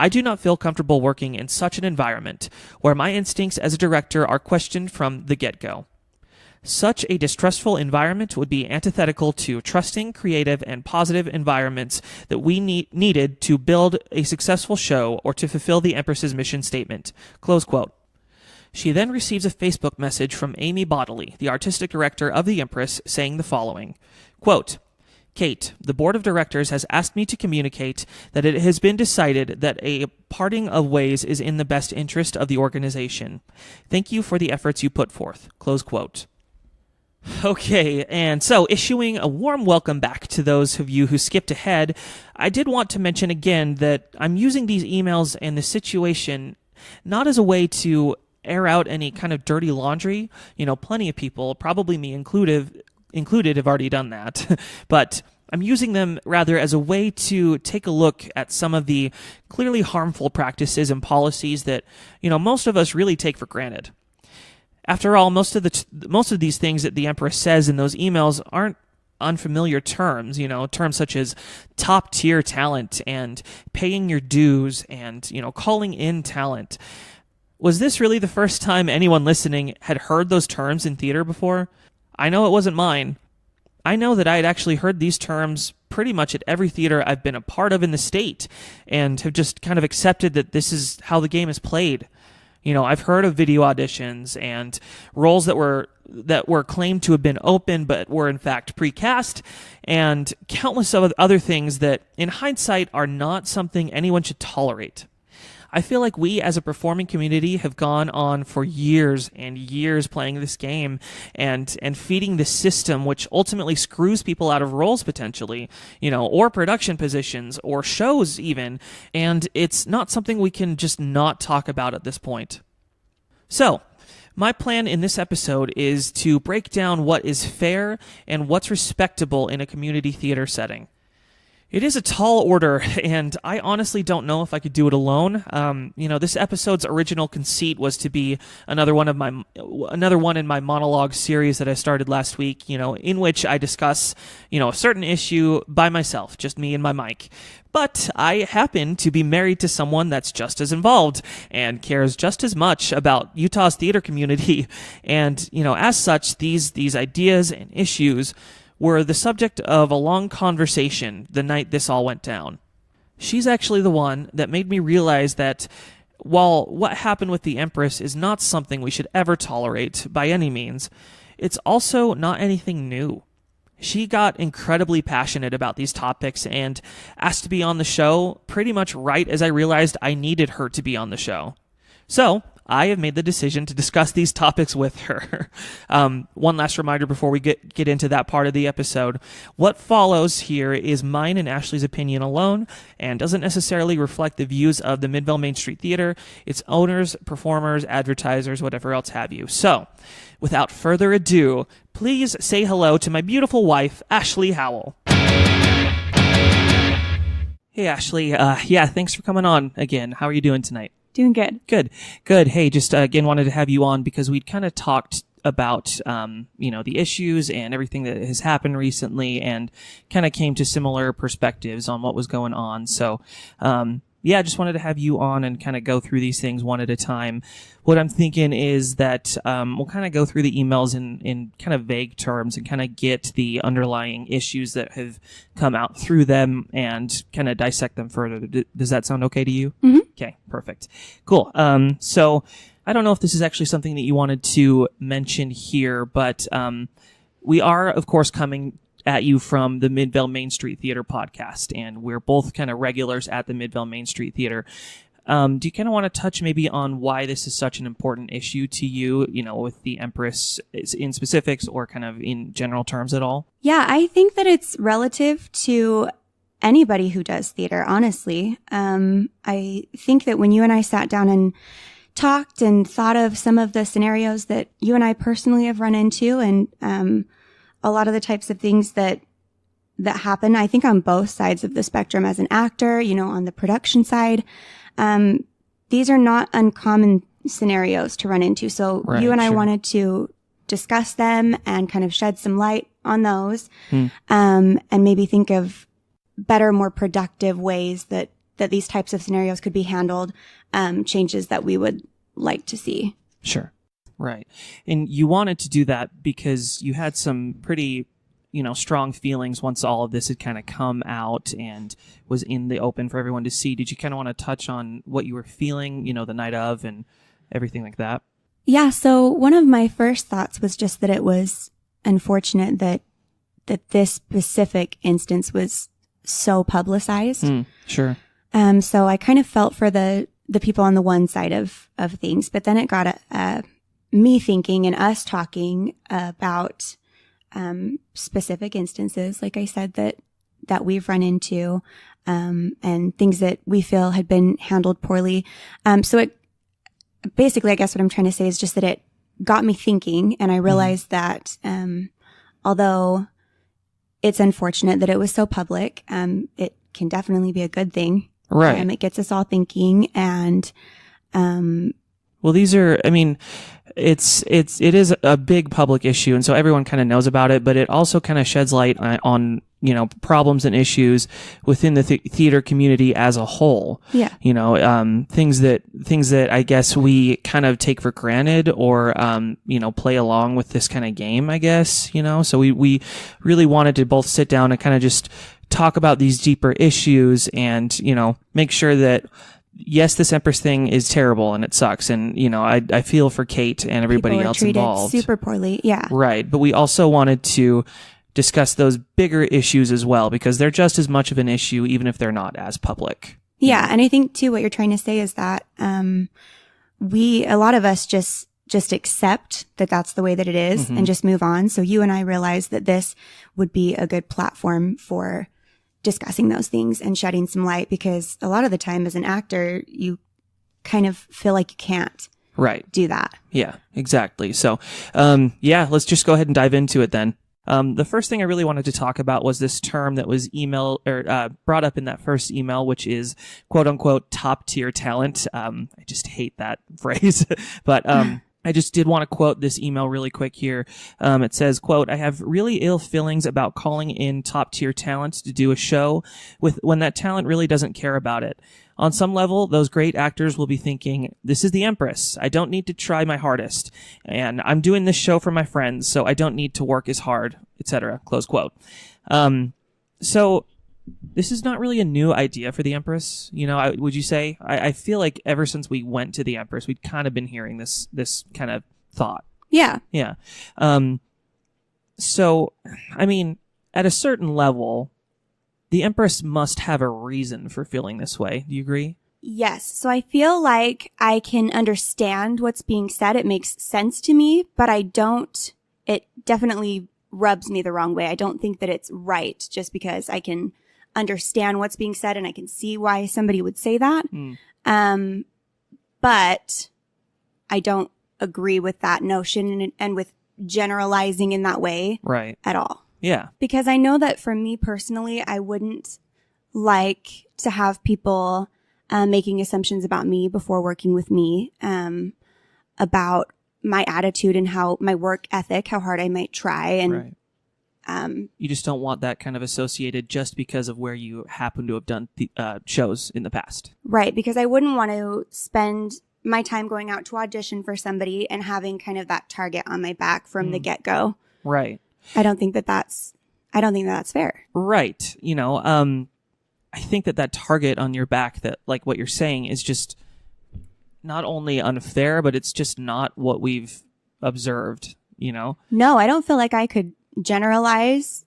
I do not feel comfortable working in such an environment, where my instincts as a director are questioned from the get-go. Such a distrustful environment would be antithetical to trusting, creative, and positive environments that we needed to build a successful show or to fulfill the Empress's mission statement." Close quote. She then receives a Facebook message from Amy Bodley, the artistic director of the Empress, saying the following, quote, "Kate, the board of directors has asked me to communicate that it has been decided that a parting of ways is in the best interest of the organization. Thank you for the efforts you put forth." Close quote. Okay, and so issuing a warm welcome back to those of you who skipped ahead, I did want to mention again that I'm using these emails and the situation not as a way to air out any kind of dirty laundry. Plenty of people, probably me included, have already done that. But I'm using them rather as a way to take a look at some of the clearly harmful practices and policies that, most of us really take for granted. After all, most of these things that the Empress says in those emails aren't unfamiliar terms, terms such as top tier talent and paying your dues and, calling in talent. Was this really the first time anyone listening had heard those terms in theater before? I know it wasn't mine. I know that I had actually heard these terms pretty much at every theater I've been a part of in the state and have just kind of accepted that this is how the game is played. I've heard of video auditions and roles that were claimed to have been open but were in fact precast, and countless of other things that in hindsight are not something anyone should tolerate. I feel like we as a performing community have gone on for years and years playing this game and feeding this system, which ultimately screws people out of roles potentially, or production positions or shows even. And it's not something we can just not talk about at this point. So, my plan in this episode is to break down what is fair and what's respectable in a community theater setting. It is a tall order, and I honestly don't know if I could do it alone. This episode's original conceit was to be another one in my monologue series that I started last week, in which I discuss, a certain issue by myself, just me and my mic. But I happen to be married to someone that's just as involved and cares just as much about Utah's theater community. And, as such, these ideas and issues were the subject of a long conversation the night this all went down. She's actually the one that made me realize that while what happened with the Empress is not something we should ever tolerate by any means, it's also not anything new. She got incredibly passionate about these topics and asked to be on the show pretty much right as I realized I needed her to be on the show. So, I have made the decision to discuss these topics with her. One last reminder before we get into that part of the episode. What follows here is mine and Ashlee's opinion alone and doesn't necessarily reflect the views of the Midvale Main Street Theatre, its owners, performers, advertisers, whatever else have you. So, without further ado, please say hello to my beautiful wife, Ashlee Howell. Hey, Ashlee. Thanks for coming on again. How are you doing tonight?
Doing good.
Good. Hey, just again wanted to have you on because we'd kind of talked about the issues and everything that has happened recently, and kind of came to similar perspectives on what was going on. So, just wanted to have you on and kind of go through these things one at a time. What I'm thinking is that we'll kind of go through the emails in kind of vague terms and kind of get the underlying issues that have come out through them and kind of dissect them further. Does that sound okay to you?
Mm-hmm.
Okay, perfect. Cool. So I don't know if this is actually something that you wanted to mention here, but we are, of course, coming at you from the Midvale Main Street Theatre podcast, and we're both kind of regulars at the Midvale Main Street Theatre. Do you kind of want to touch maybe on why this is such an important issue to you, with the Empress in specifics or kind of in general terms at all?
Yeah, I think that it's relative to anybody who does theater, honestly. I think that when you and I sat down and talked and thought of some of the scenarios that you and I personally have run into, and a lot of the types of things that happen, I think on both sides of the spectrum as an actor, on the production side, these are not uncommon scenarios to run into. So
right,
you and I
sure.
wanted to discuss them and kind of shed some light on those, and maybe think of better, more productive ways that these types of scenarios could be handled, changes that we would like to see.
Sure. Right. And you wanted to do that because you had some pretty, strong feelings once all of this had kind of come out and was in the open for everyone to see. Did you kind of want to touch on what you were feeling, the night of and everything like that?
Yeah. So one of my first thoughts was just that it was unfortunate that this specific instance was so publicized.
Sure.
So I kind of felt for the people on the one side of things, but then it got me thinking and us talking about specific instances, like I said, that we've run into, and things that we feel had been handled poorly. So it basically, I guess what I'm trying to say is just that it got me thinking, and I realized that although it's unfortunate that it was so public. It can definitely be a good thing.
Right.
It gets us all thinking, and
well, these are, I mean, it is a big public issue, and so everyone kind of knows about it, but it also kind of sheds light on, you know, problems and issues within the theater community as a whole.
Yeah.
You know, things that I guess we kind of take for granted, or, you know, play along with this kind of game, I guess, you know, so we really wanted to both sit down and kind of just talk about these deeper issues and, you know, make sure that, yes, this Empress thing is terrible and it sucks. And, you know, I feel for Kate and everybody else involved.
Super poorly. Yeah.
Right. But we also wanted to discuss those bigger issues as well, because they're just as much of an issue, even if they're not as public.
Yeah. And I think too, what you're trying to say is that, a lot of us just accept that that's the way that it is and just move on. So you and I realized that this would be a good platform for discussing those things and shedding some light, because a lot of the time as an actor, you kind of feel like you can't do that.
Yeah, exactly. So, let's just go ahead and dive into it then. The first thing I really wanted to talk about was this term that was brought up in that first email, which is quote unquote top tier talent. I just hate that phrase, but, I just did want to quote this email really quick here. It says, quote, "I have really ill feelings about calling in top tier talent to do a show when that talent really doesn't care about it. On some level, those great actors will be thinking, this is the Empress. I don't need to try my hardest. And I'm doing this show for my friends, so I don't need to work as hard, etc." Close quote. So this is not really a new idea for the Empress. You know, would you say? I feel like ever since we went to the Empress, we'd kind of been hearing this kind of thought.
Yeah.
Yeah. So, I mean, at a certain level, the Empress must have a reason for feeling this way. Do you agree?
Yes. So I feel like I can understand what's being said. It makes sense to me, but it definitely rubs me the wrong way. I don't think that it's right, just because I can understand what's being said and I can see why somebody would say that. But I don't agree with that notion and with generalizing in that way at all.
Yeah.
Because I know that for me personally, I wouldn't like to have people making assumptions about me before working with me, about my attitude and how my work ethic, how hard I might try. And
you just don't want that kind of associated just because of where you happen to have done shows in the past.
Right. Because I wouldn't want to spend my time going out to audition for somebody and having kind of that target on my back from the get-go.
Right.
I don't think that's fair.
Right. You know, I think that target on your back, that like what you're saying, is just not only unfair, but it's just not what we've observed, you know?
No, I don't feel like I could generalize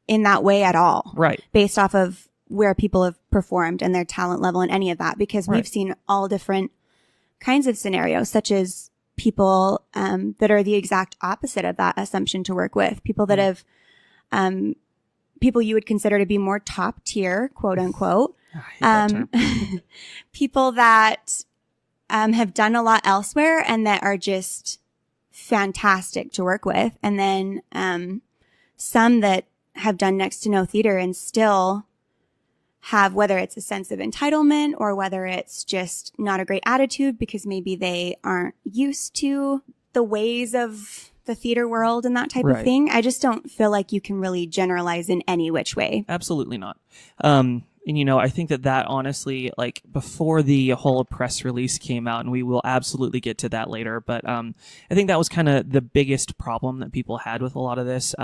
in that way at all.
Right.
Based off of where people have performed and their talent level and any of that, because we've seen all different kinds of scenarios, such as people that are the exact opposite of that assumption to work with. People that have, people you would consider to be more top tier, quote unquote.
I hate that term.
People that have done a lot elsewhere and that are just fantastic to work with. And then some that have done next to no theater and still have, whether it's a sense of entitlement or whether it's just not a great attitude because maybe they aren't used to the ways of the theater world and that type of thing. I just don't feel like you can really generalize in any which way.
Absolutely not. And, you know, I think that honestly, like before the whole press release came out, and we will absolutely get to that later, but I think that was kind of the biggest problem that people had with a lot of this.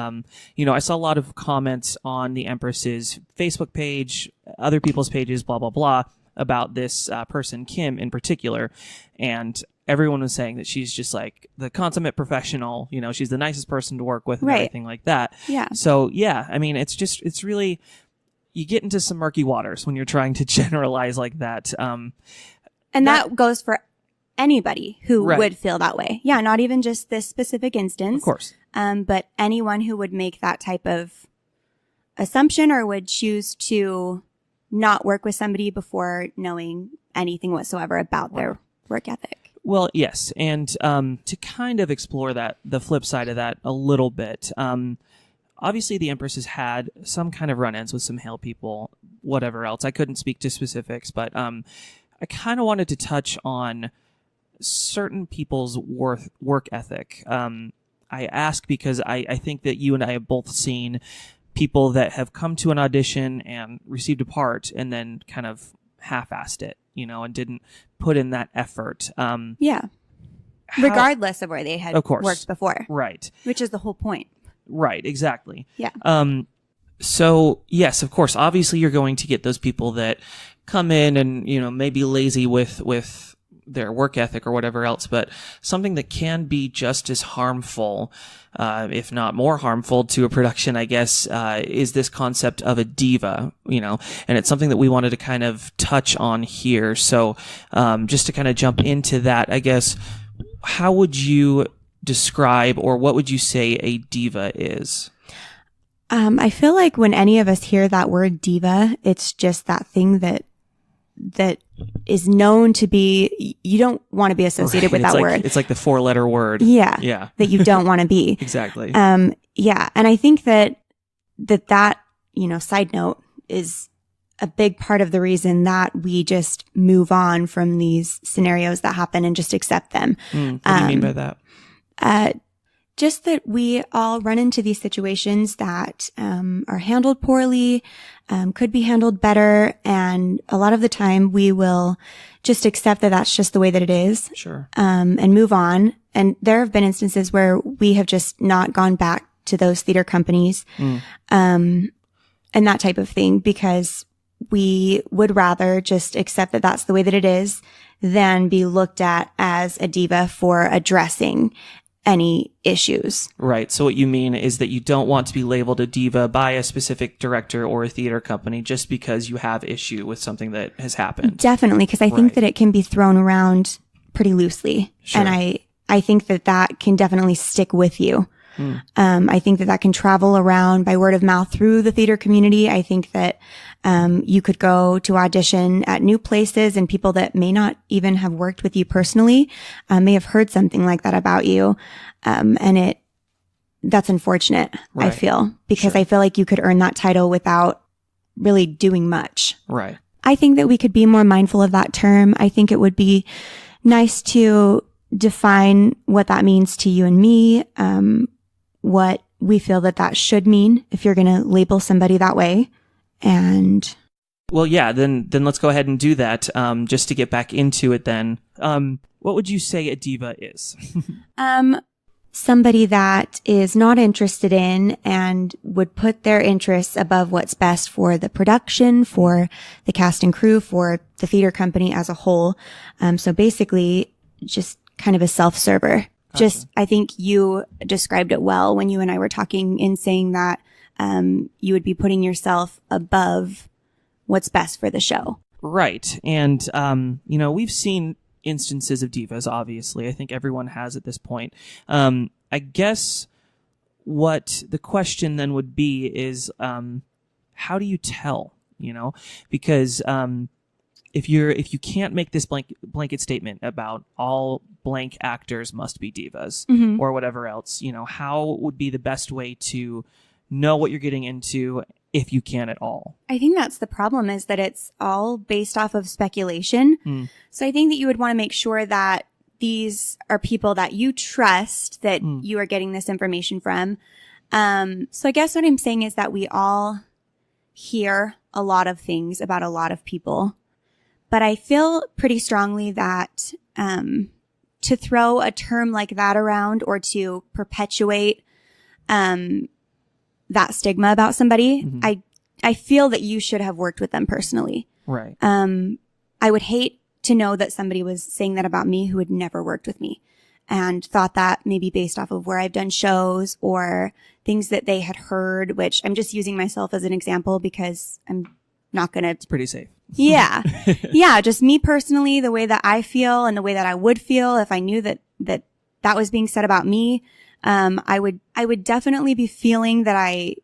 You know, I saw a lot of comments on the Empress's Facebook page, other people's pages, blah, blah, blah, about this person, Kim, in particular. And everyone was saying that she's just like the consummate professional, you know, she's the nicest person to work with and everything like that.
Yeah.
So, yeah, I mean, it's really... you get into some murky waters when you're trying to generalize like that.
And that goes for anybody who would feel that way. Yeah, not even just this specific instance.
Of course.
But anyone who would make that type of assumption or would choose to not work with somebody before knowing anything whatsoever about their work ethic.
Well, yes. And to kind of explore that, the flip side of that a little bit, obviously the Empress has had some kind of run-ins with some Hale people, whatever else. I couldn't speak to specifics, but I kind of wanted to touch on certain people's work ethic. I ask because I think that you and I have both seen people that have come to an audition and received a part and then kind of half-assed it, and didn't put in that effort.
Regardless of where they had worked before.
Right.
Which is the whole point.
Right, exactly.
Yeah.
So, yes, of course, obviously you're going to get those people that come in and, may be lazy with their work ethic or whatever else, but something that can be just as harmful, if not more harmful to a production, I guess, is this concept of a diva, and it's something that we wanted to kind of touch on here. So, just to kind of jump into that, I guess, how would you describe or what would you say a diva is?
I feel like when any of us hear that word diva, it's just that thing that is known to be, you don't want to be associated with that word.
It's like the 4-letter word.
Yeah. That you don't want to be.
Exactly.
Yeah. And I think that, side note is a big part of the reason that we just move on from these scenarios that happen and just accept them.
What do you mean by that?
Just that we all run into these situations that are handled poorly, could be handled better. And a lot of the time we will just accept that that's just the way that it is.
Sure.
And move on. And there have been instances where we have just not gone back to those theater companies, and that type of thing, because we would rather just accept that that's the way that it is than be looked at as a diva for addressing any issues.
Right. So what you mean is that you don't want to be labeled a diva by a specific director or a theater company just because you have issue with something that has happened.
Definitely, because I think that it can be thrown around pretty loosely.
Sure.
And I think that can definitely stick with you. I think that can travel around by word of mouth through the theater community. I think that you could go to audition at new places and people that may not even have worked with you personally may have heard something like that about you. And that's unfortunate,
right.
I feel, because I feel like you could earn that title without really doing much.
Right.
I think that we could be more mindful of that term. I think it would be nice to define what that means to you and me, what we feel that should mean if you're going to label somebody that way. And
well, yeah, then let's go ahead and do that. Just to get back into it then. What would you say a diva is?
Somebody that is not interested in and would put their interests above what's best for the production, for the cast and crew, for the theater company as a whole. So basically just kind of a self-server. Gotcha. I think you described it well when you and I were talking in saying that you would be putting yourself above what's best for the show.
Right. And, we've seen instances of divas, obviously. I think everyone has at this point. I guess what the question then would be is, how do you tell, because, if you can't make this blanket statement about all blank actors must be divas or whatever else, how would be the best way to know what you're getting into if you can at all?
I think that's the problem, is that it's all based off of speculation. So I think that you would want to make sure that these are people that you trust, that you are getting this information from. So I guess what I'm saying is that we all hear a lot of things about a lot of people. But I feel pretty strongly that to throw a term like that around or to perpetuate that stigma about somebody, I feel that you should have worked with them personally.
Right.
I would hate to know that somebody was saying that about me who had never worked with me and thought that maybe based off of where I've done shows or things that they had heard, which I'm just using myself as an example because I'm not going to. It's
pretty safe.
Yeah. Yeah. Just me personally, the way that I feel and the way that I would feel if I knew that was being said about me. I would definitely be feeling that I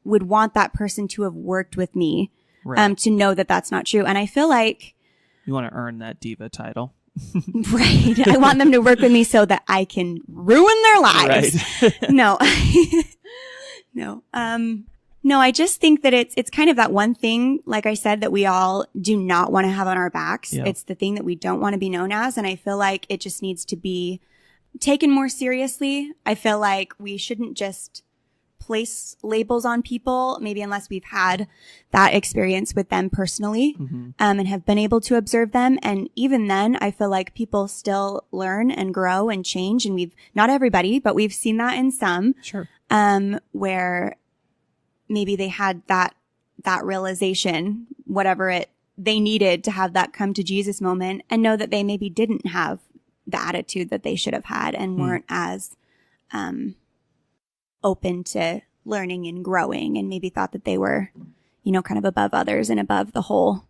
would want that person to have worked with me,
right.
To know that that's not true. And I feel like
you want to earn that diva title.
Right. I want them to work with me so that I can ruin their lives.
Right.
No. No. No, I just think that it's kind of that one thing, like I said, that we all do not want to have on our backs.
Yeah.
It's the thing that we don't want to be known as. And I feel like it just needs to be taken more seriously. I feel like we shouldn't just place labels on people, maybe unless we've had that experience with them personally, and have been able to observe them. And even then, I feel like people still learn and grow and change. And not everybody, but we've seen that in some,
Sure.
Where maybe they had that realization, whatever they needed to have that come to Jesus moment, and know that they maybe didn't have the attitude that they should have had and weren't as open to learning and growing, and maybe thought that they were, kind of above others and above the whole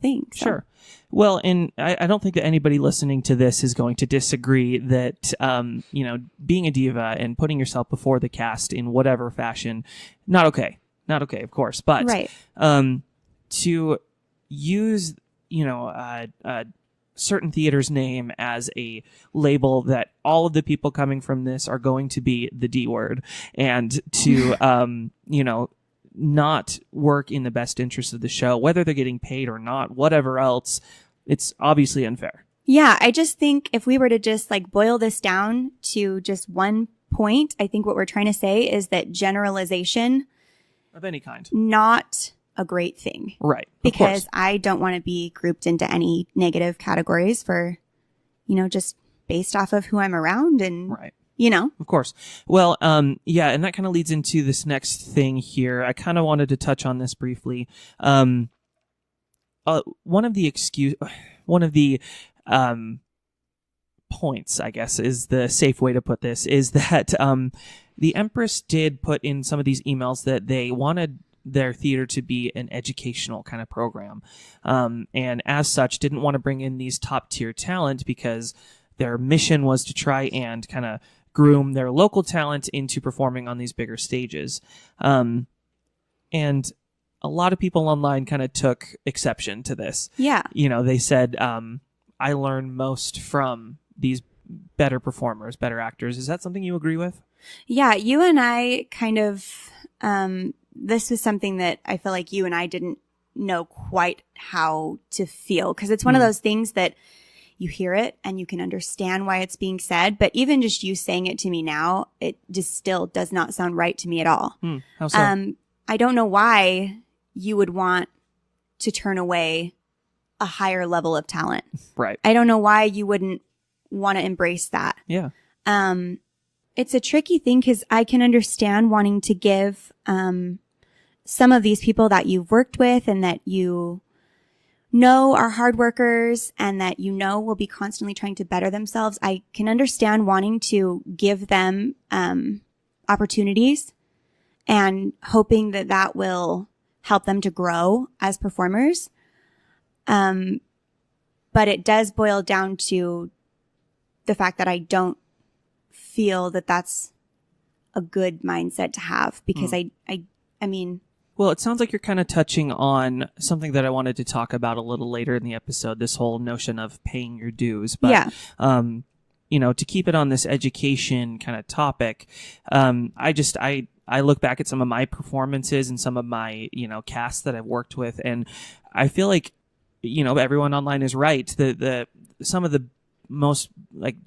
thing. So.
Sure. Well, and I don't think that anybody listening to this is going to disagree that, being a diva and putting yourself before the cast in whatever fashion, not okay, of course. But to use, certain theater's name as a label that all of the people coming from this are going to be the D word, and to, not work in the best interest of the show, whether they're getting paid or not, whatever else, it's obviously unfair.
Yeah, I just think if we were to just boil this down to just one point, I think what we're trying to say is that generalization
Of any kind.
Not a great thing.
Right.
Because I don't want to be grouped into any negative categories for, just based off of who I'm around and,
right.
Of
course. Well, yeah, and that kind of leads into this next thing here. I kind of wanted to touch on this briefly. One of the points, I guess, is the safe way to put this, is that the Empress did put in some of these emails that they wanted their theater to be an educational kind of program. And as such, didn't want to bring in these top tier talent because their mission was to try and kind of groom their local talent into performing on these bigger stages. And a lot of people online kind of took exception to this.
Yeah.
They said, I learn most from these better performers, better actors. Is that something you agree with?
Yeah, you and I kind of, this was something that I feel like you and I didn't know quite how to feel, because it's one of those things that you hear it and you can understand why it's being said, but even just you saying it to me now, it just still does not sound right to me at all.
How so?
I don't know why you would want to turn away a higher level of talent.
Right.
I don't know why you wouldn't want to embrace that.
Yeah.
It's a tricky thing because I can understand wanting to give some of these people that you've worked with and that you know are hard workers and that will be constantly trying to better themselves. I can understand wanting to give them opportunities and hoping that will help them to grow as performers. But it does boil down to the fact that I don't feel that that's a good mindset to have, because I mean,
well, it sounds like you're kind of touching on something that I wanted to talk about a little later in the episode, this whole notion of paying your dues. But,
yeah.
To keep it on this education kind of topic, I look back at some of my performances and some of my, casts that I've worked with, and I feel like, everyone online is right. Some of the most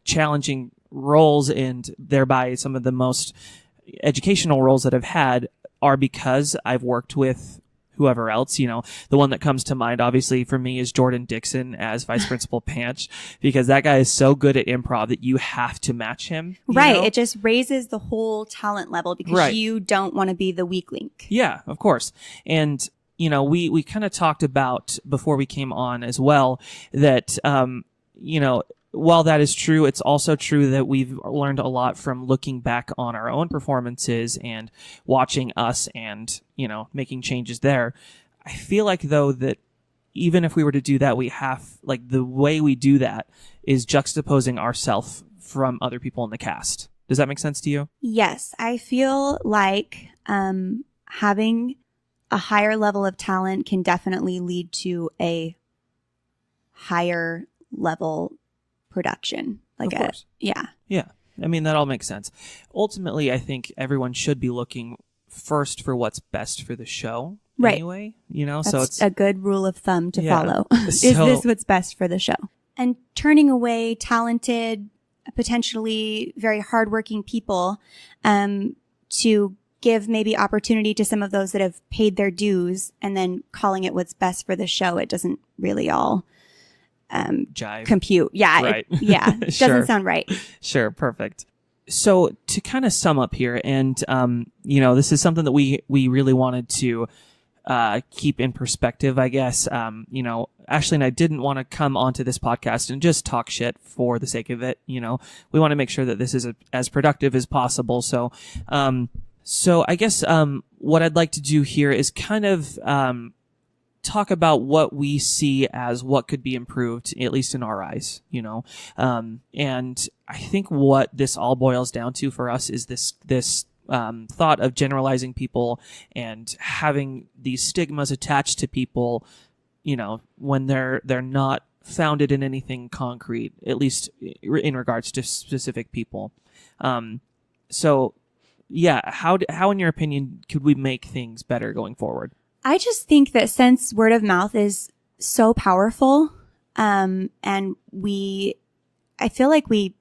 challenging roles and thereby some of the most educational roles that I've had are because I've worked with whoever else. The one that comes to mind obviously for me is Jordan Dixon as Vice Principal Panch, because that guy is so good at improv that you have to match him.
Right. It just raises the whole talent level because you don't want to be the weak link.
Yeah, of course. And we kind of talked about before we came on as well that, while that is true, it's also true that we've learned a lot from looking back on our own performances and watching us and, making changes there. I feel like, though, that even if we were to do that, we have, the way we do that is juxtaposing ourselves from other people in the cast. Does that make sense to you?
Yes. I feel like having a higher level of talent can definitely lead to a higher level production.
Of course.
Yeah.
Yeah. I mean, that all makes sense. Ultimately, I think everyone should be looking first for what's best for the show.
Right.
Anyway, you know,
That's
so it's
a good rule of thumb to follow. Is
So-
this what's best for the show? And turning away talented, potentially very hardworking people, to give maybe opportunity to some of those that have paid their dues, and then calling it what's best for the show. It doesn't really all
jive.
compute. Yeah.
Right.
It
Sure.
doesn't sound right.
Sure. Perfect. So to kind of sum up here, and, you know, this is something that we really wanted to keep in perspective, I guess. You know, Ashlee and I didn't want to come onto this podcast and just talk shit for the sake of it. You know, we want to make sure that this is as productive as possible. So, I guess, what I'd like to do here is kind of, talk about what we see as what could be improved, at least in our eyes, you know. And I think what this all boils down to for us is this thought of generalizing people and having these stigmas attached to people, you know, when they're not founded in anything concrete, at least in regards to specific people. So yeah, how in your opinion could we make things better going forward?
I just think that since word of mouth is so powerful, and I feel like we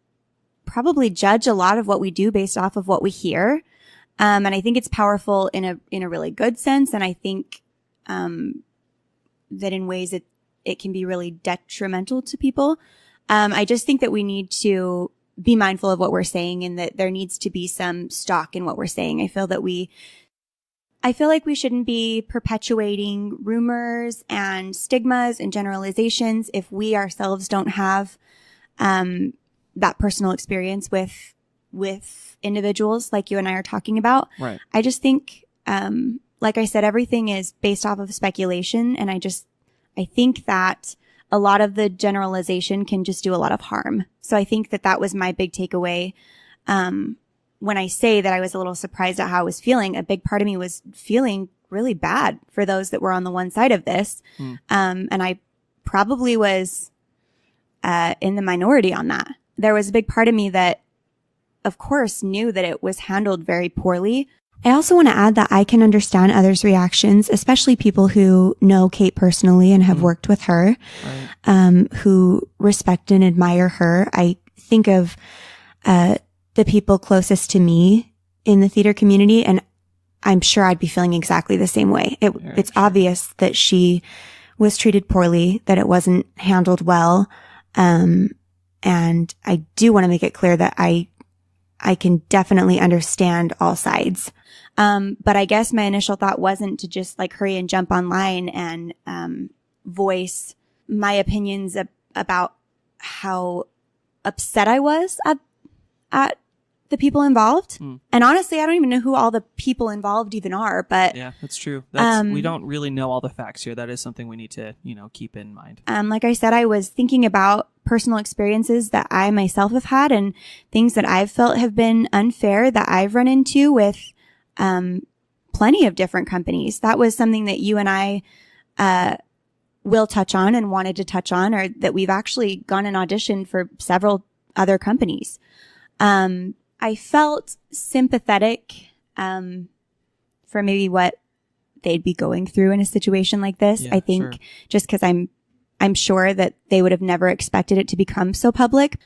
probably judge a lot of what we do based off of what we hear. And I think it's powerful in a really good sense. And I think, that in ways it can be really detrimental to people. I just think that we need to be mindful of what we're saying, and that there needs to be some stock in what we're saying. I feel like we shouldn't be perpetuating rumors and stigmas and generalizations if we ourselves don't have that personal experience with individuals like you and I are talking about.
Right.
I just think, like I said, everything is based off of speculation, and I think that a lot of the generalization can just do a lot of harm. So I think that was my big takeaway. When I say that I was a little surprised at how I was feeling, a big part of me was feeling really bad for those that were on the one side of this. And I probably was in the minority on that. There was a big part of me that, of course, knew that it was handled very poorly. I also want to add that I can understand others' reactions, especially people who know Kate personally and have worked with her, who respect and admire her. I think of the people closest to me in the theater community, and I'm sure I'd be feeling exactly the same way. It's obvious that she was treated poorly, that it wasn't handled well. And I do want to make it clear that I can definitely understand all sides. But I guess my initial thought wasn't to just like hurry and jump online and, voice my opinions about how upset I was at the people involved. And honestly, I don't even know who all the people involved even are, but
yeah, that's true. We don't really know all the facts here. That is something we need to, you know, keep in mind. Like
I said, I was thinking about personal experiences that I myself have had and things that I've felt have been unfair that I've run into with, plenty of different companies. That was something that you and I, will touch on and wanted to touch on, or that we've actually gone and auditioned for several other companies. I felt sympathetic, for maybe what they'd be going through in a situation like this.
Yeah,
I think just because I'm sure that they would have never expected it to become so public.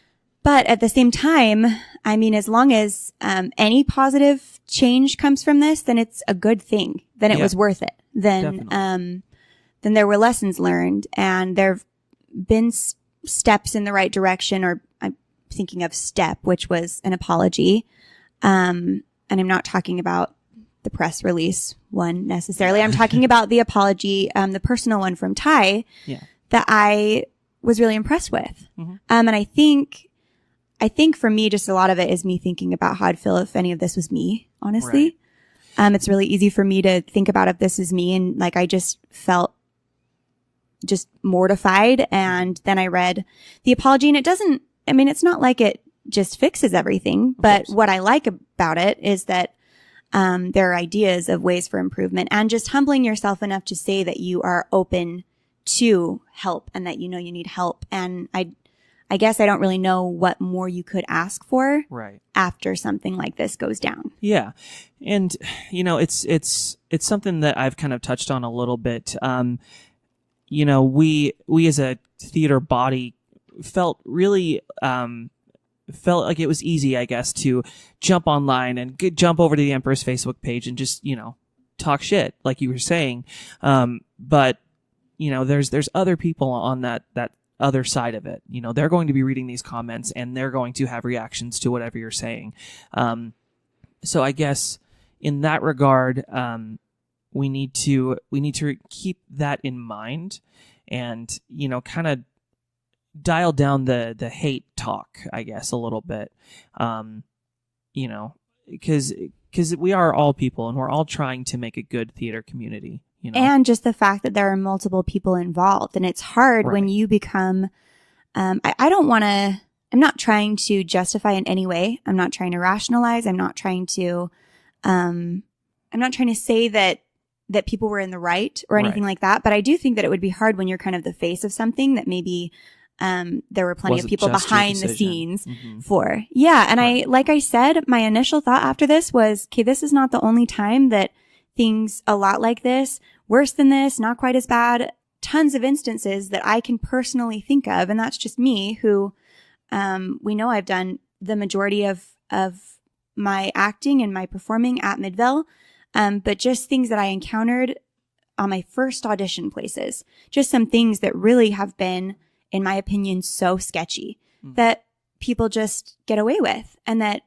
But at the same time, I mean, as long as, any positive change comes from this, then it's a good thing. Then it was worth it. Then there were lessons learned, and there've been steps in the right direction, or I'm thinking of STEP, which was an apology. And I'm not talking about the press release one necessarily. I'm talking about the apology, the personal one from Ty that I was really impressed with. And I think for me, just a lot of it is me thinking about how I'd feel if any of this was me, honestly. Right. It's really easy for me to think about if this is me, and like, I just felt just mortified. And then I read the apology, and it's not like it just fixes everything, but what I like about it is that, there are ideas of ways for improvement, and just humbling yourself enough to say that you are open to help and that you know you need help. And I guess I don't really know what more you could ask for
Right.
after something like this goes down.
Yeah. And, it's something that I've kind of touched on a little bit. We as a theater body felt really, felt like it was easy, I guess, to jump online and jump over to the Emperor's Facebook page and just, talk shit, like you were saying. But, there's other people on that other side of it. They're going to be reading these comments and they're going to have reactions to whatever you're saying. So I guess in that regard, we need to keep that in mind and, kind of dial down the hate talk, I guess, a little bit. Because we are all people and we're all trying to make a good theater community.
And just the fact that there are multiple people involved. And it's hard when you become, I'm not trying to justify in any way. I'm not trying to rationalize. I'm not trying to say that people were in the right or anything like that. But I do think that it would be hard when you're kind of the face of something that maybe there were plenty of people behind the scenes for. Yeah. And like I said, my initial thought after this was, okay, this is not the only time that things a lot like this, worse than this, not quite as bad, tons of instances that I can personally think of. And that's just me who, we know I've done the majority of my acting and my performing at Midvale. But just things that I encountered on my first audition places, just some things that really have been, in my opinion, so sketchy that people just get away with and that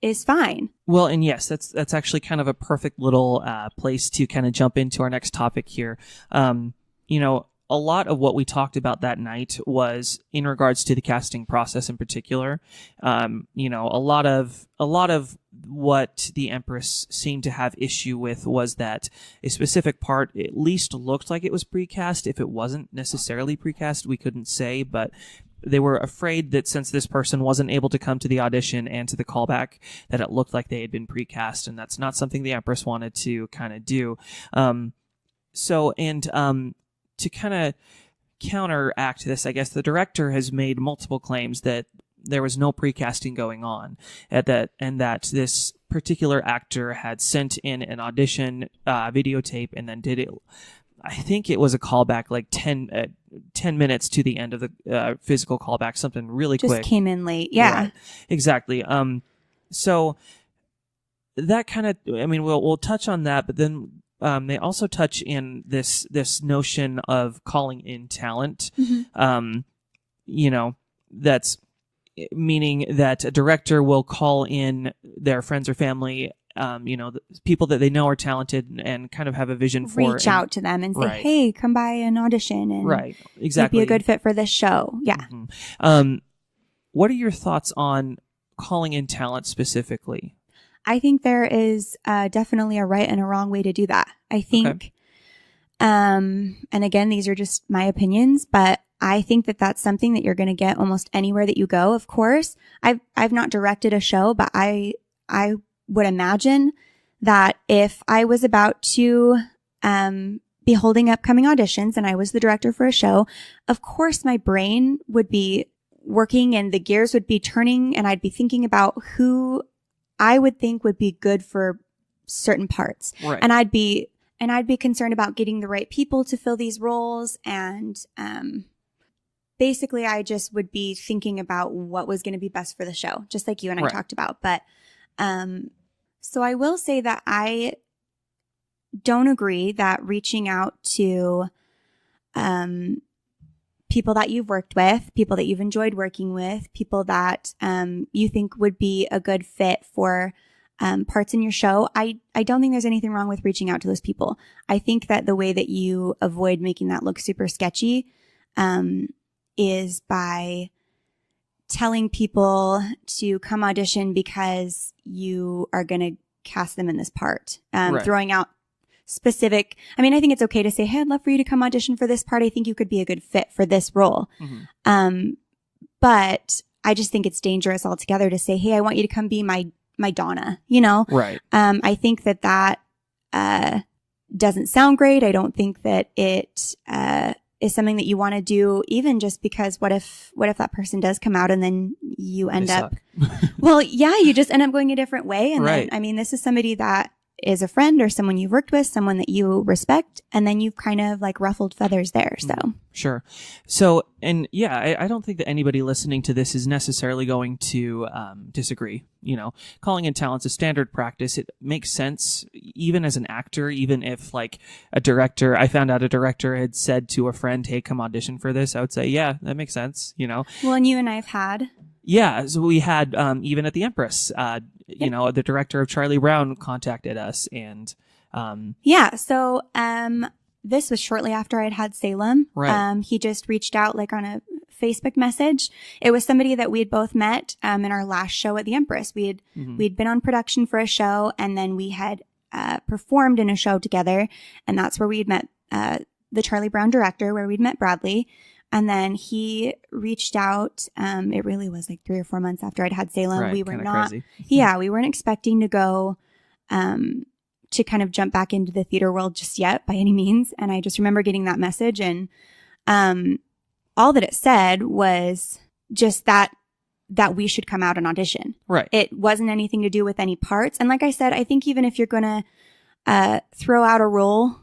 is fine.
Well, and yes, that's actually kind of a perfect little place to kind of jump into our next topic here. A lot of what we talked about that night was in regards to the casting process in particular. A lot of what the Empress seemed to have issue with was that a specific part at least looked like it was precast. If it wasn't necessarily precast, we couldn't say, but they were afraid that since this person wasn't able to come to the audition and to the callback, that it looked like they had been precast, and that's not something the Empress wanted to kind of do. To kind of counteract this, I guess the director has made multiple claims that there was no precasting going on, and that this particular actor had sent in an audition videotape and then did it. I think it was a callback, like 10 minutes to the end of the physical callback, something really quick.
Just came in late. Yeah.
Right. Exactly. So that kind of, we'll touch on that, but then they also touch in this notion of calling in talent. That's meaning that a director will call in their friends or family, the people that they know are talented and kind of have a vision for.
Reach out to them and say, hey, come by and audition and
exactly.
be a good fit for this show. Yeah.
What are your thoughts on calling in talent specifically?
I think there is definitely a right and a wrong way to do that. I think, and again, these are just my opinions, but I think that that's something that you're going to get almost anywhere that you go. Of course, I've not directed a show, but I would imagine that if I was about to be holding upcoming auditions and I was the director for a show, of course my brain would be working and the gears would be turning and I'd be thinking about who I would think would be good for certain parts.
Right.
And I'd be concerned about getting the right people to fill these roles. And, basically I just would be thinking about what was going to be best for the show, just like you and I talked about. But, so I will say that I don't agree that reaching out to, people that you've worked with, people that you've enjoyed working with, people that you think would be a good fit for parts in your show. I don't think there's anything wrong with reaching out to those people. I think that the way that you avoid making that look super sketchy is by telling people to come audition because you are going to cast them in this part, throwing out specific. I think it's okay to say, hey, I'd love for you to come audition for this part. I think you could be a good fit for this role. But I just think it's dangerous altogether to say, hey, I want you to come be my Donna,
Right.
I think that doesn't sound great. I don't think that is something that you want to do, even just because what if that person does come out and then you end up, well, yeah, you just end up going a different way. And
right.
then, I mean, this is somebody that is a friend or someone you've worked with, someone that you respect, and then you've kind of like ruffled feathers there. So
sure. So, and yeah, I don't think that anybody listening to this is necessarily going to disagree. You know, calling in talent's a standard practice. It makes sense, even as an actor, even if like a director, I found out a director had said to a friend, hey, come audition for this. I would say, yeah, that makes sense, you know.
Well, and you and I have had.
Yeah, so we had, even at the Empress, you know, the director of Charlie Brown contacted us and,
yeah. So, this was shortly after I'd had Salem.
Right.
He just reached out like on a Facebook message. It was somebody that we had both met, in our last show at the Empress. We'd been on production for a show, and then we had, performed in a show together. And that's where we'd met, the Charlie Brown director, where we'd met Bradley. And then he reached out. It really was like 3 or 4 months after I'd had Salem.
Right,
we were
not, crazy.
Yeah, we weren't expecting to go, to kind of jump back into the theater world just yet by any means. And I just remember getting that message, and, all that it said was just that we should come out and audition.
Right.
It wasn't anything to do with any parts. And like I said, I think even if you're going to, throw out a role,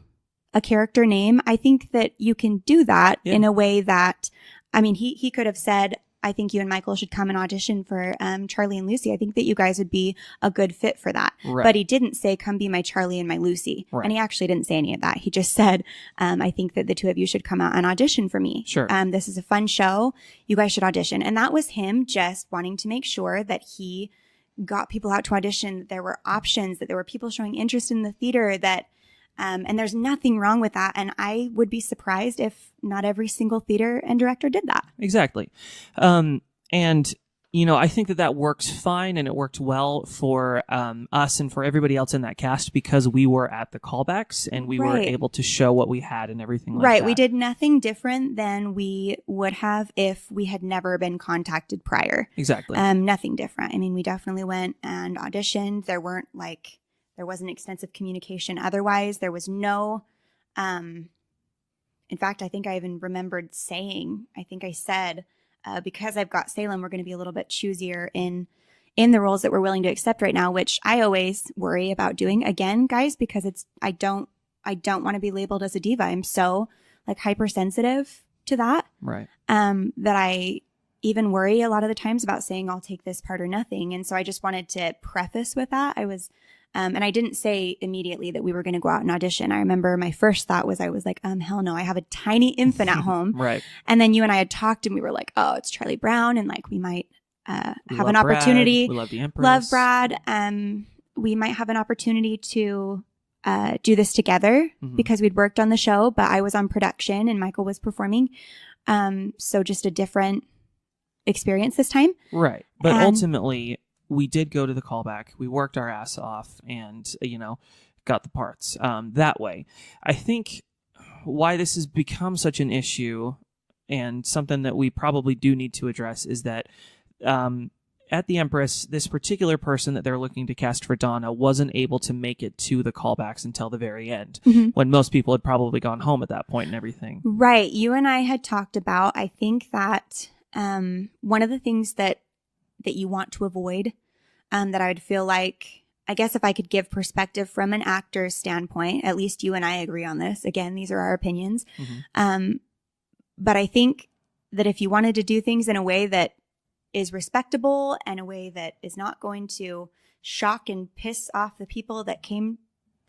a character name, I think that you can do that in a way that, I mean, he could have said, I think you and Michael should come and audition for Charlie and Lucy. I think that you guys would be a good fit for that.
Right.
But he didn't say, come be my Charlie and my Lucy.
Right.
And he actually didn't say any of that. He just said, I think that the two of you should come out and audition for me.
Sure.
This is a fun show. You guys should audition. And that was him just wanting to make sure that he got people out to audition, that there were options, that there were people showing interest in the theater, that and there's nothing wrong with that. And I would be surprised if not every single theater and director did that.
Exactly. And, you know, I think that works fine, and it worked well for us and for everybody else in that cast, because we were at the callbacks and we were able to show what we had and everything like that.
Right. We did nothing different than we would have if we had never been contacted prior.
Exactly.
Nothing different. I mean, we definitely went and auditioned. There wasn't extensive communication. Otherwise, there was no, in fact, I think I even remembered saying, I think I said, because I've got Salem, we're going to be a little bit choosier in the roles that we're willing to accept right now, which I always worry about doing again, guys, because I don't want to be labeled as a diva. I'm so like hypersensitive to that.
Right.
That I even worry a lot of the times about saying I'll take this part or nothing. And so I just wanted to preface with that. I was, and I didn't say immediately that we were going to go out and audition. I remember my first thought was, I was like, hell no, I have a tiny infant at home.
Right.
And then you and I had talked, and we were like, oh, it's Charlie Brown. And like, we might, have an opportunity.
We love the Empress.
Love Brad. We might have an opportunity to, do this together because we'd worked on the show, but I was on production and Michael was performing. So just a different experience this time.
Right. But ultimately, we did go to the callback. We worked our ass off and, you know, got the parts that way. I think why this has become such an issue, and something that we probably do need to address, is that at the Empress, this particular person that they're looking to cast for Donna wasn't able to make it to the callbacks until the very end, when most people had probably gone home at that point and everything.
Right. You and I had talked about, I think that one of the things that you want to avoid, that I would feel like, I guess if I could give perspective from an actor's standpoint, at least you and I agree on this. Again, these are our opinions. But I think that if you wanted to do things in a way that is respectable and a way that is not going to shock and piss off the people that came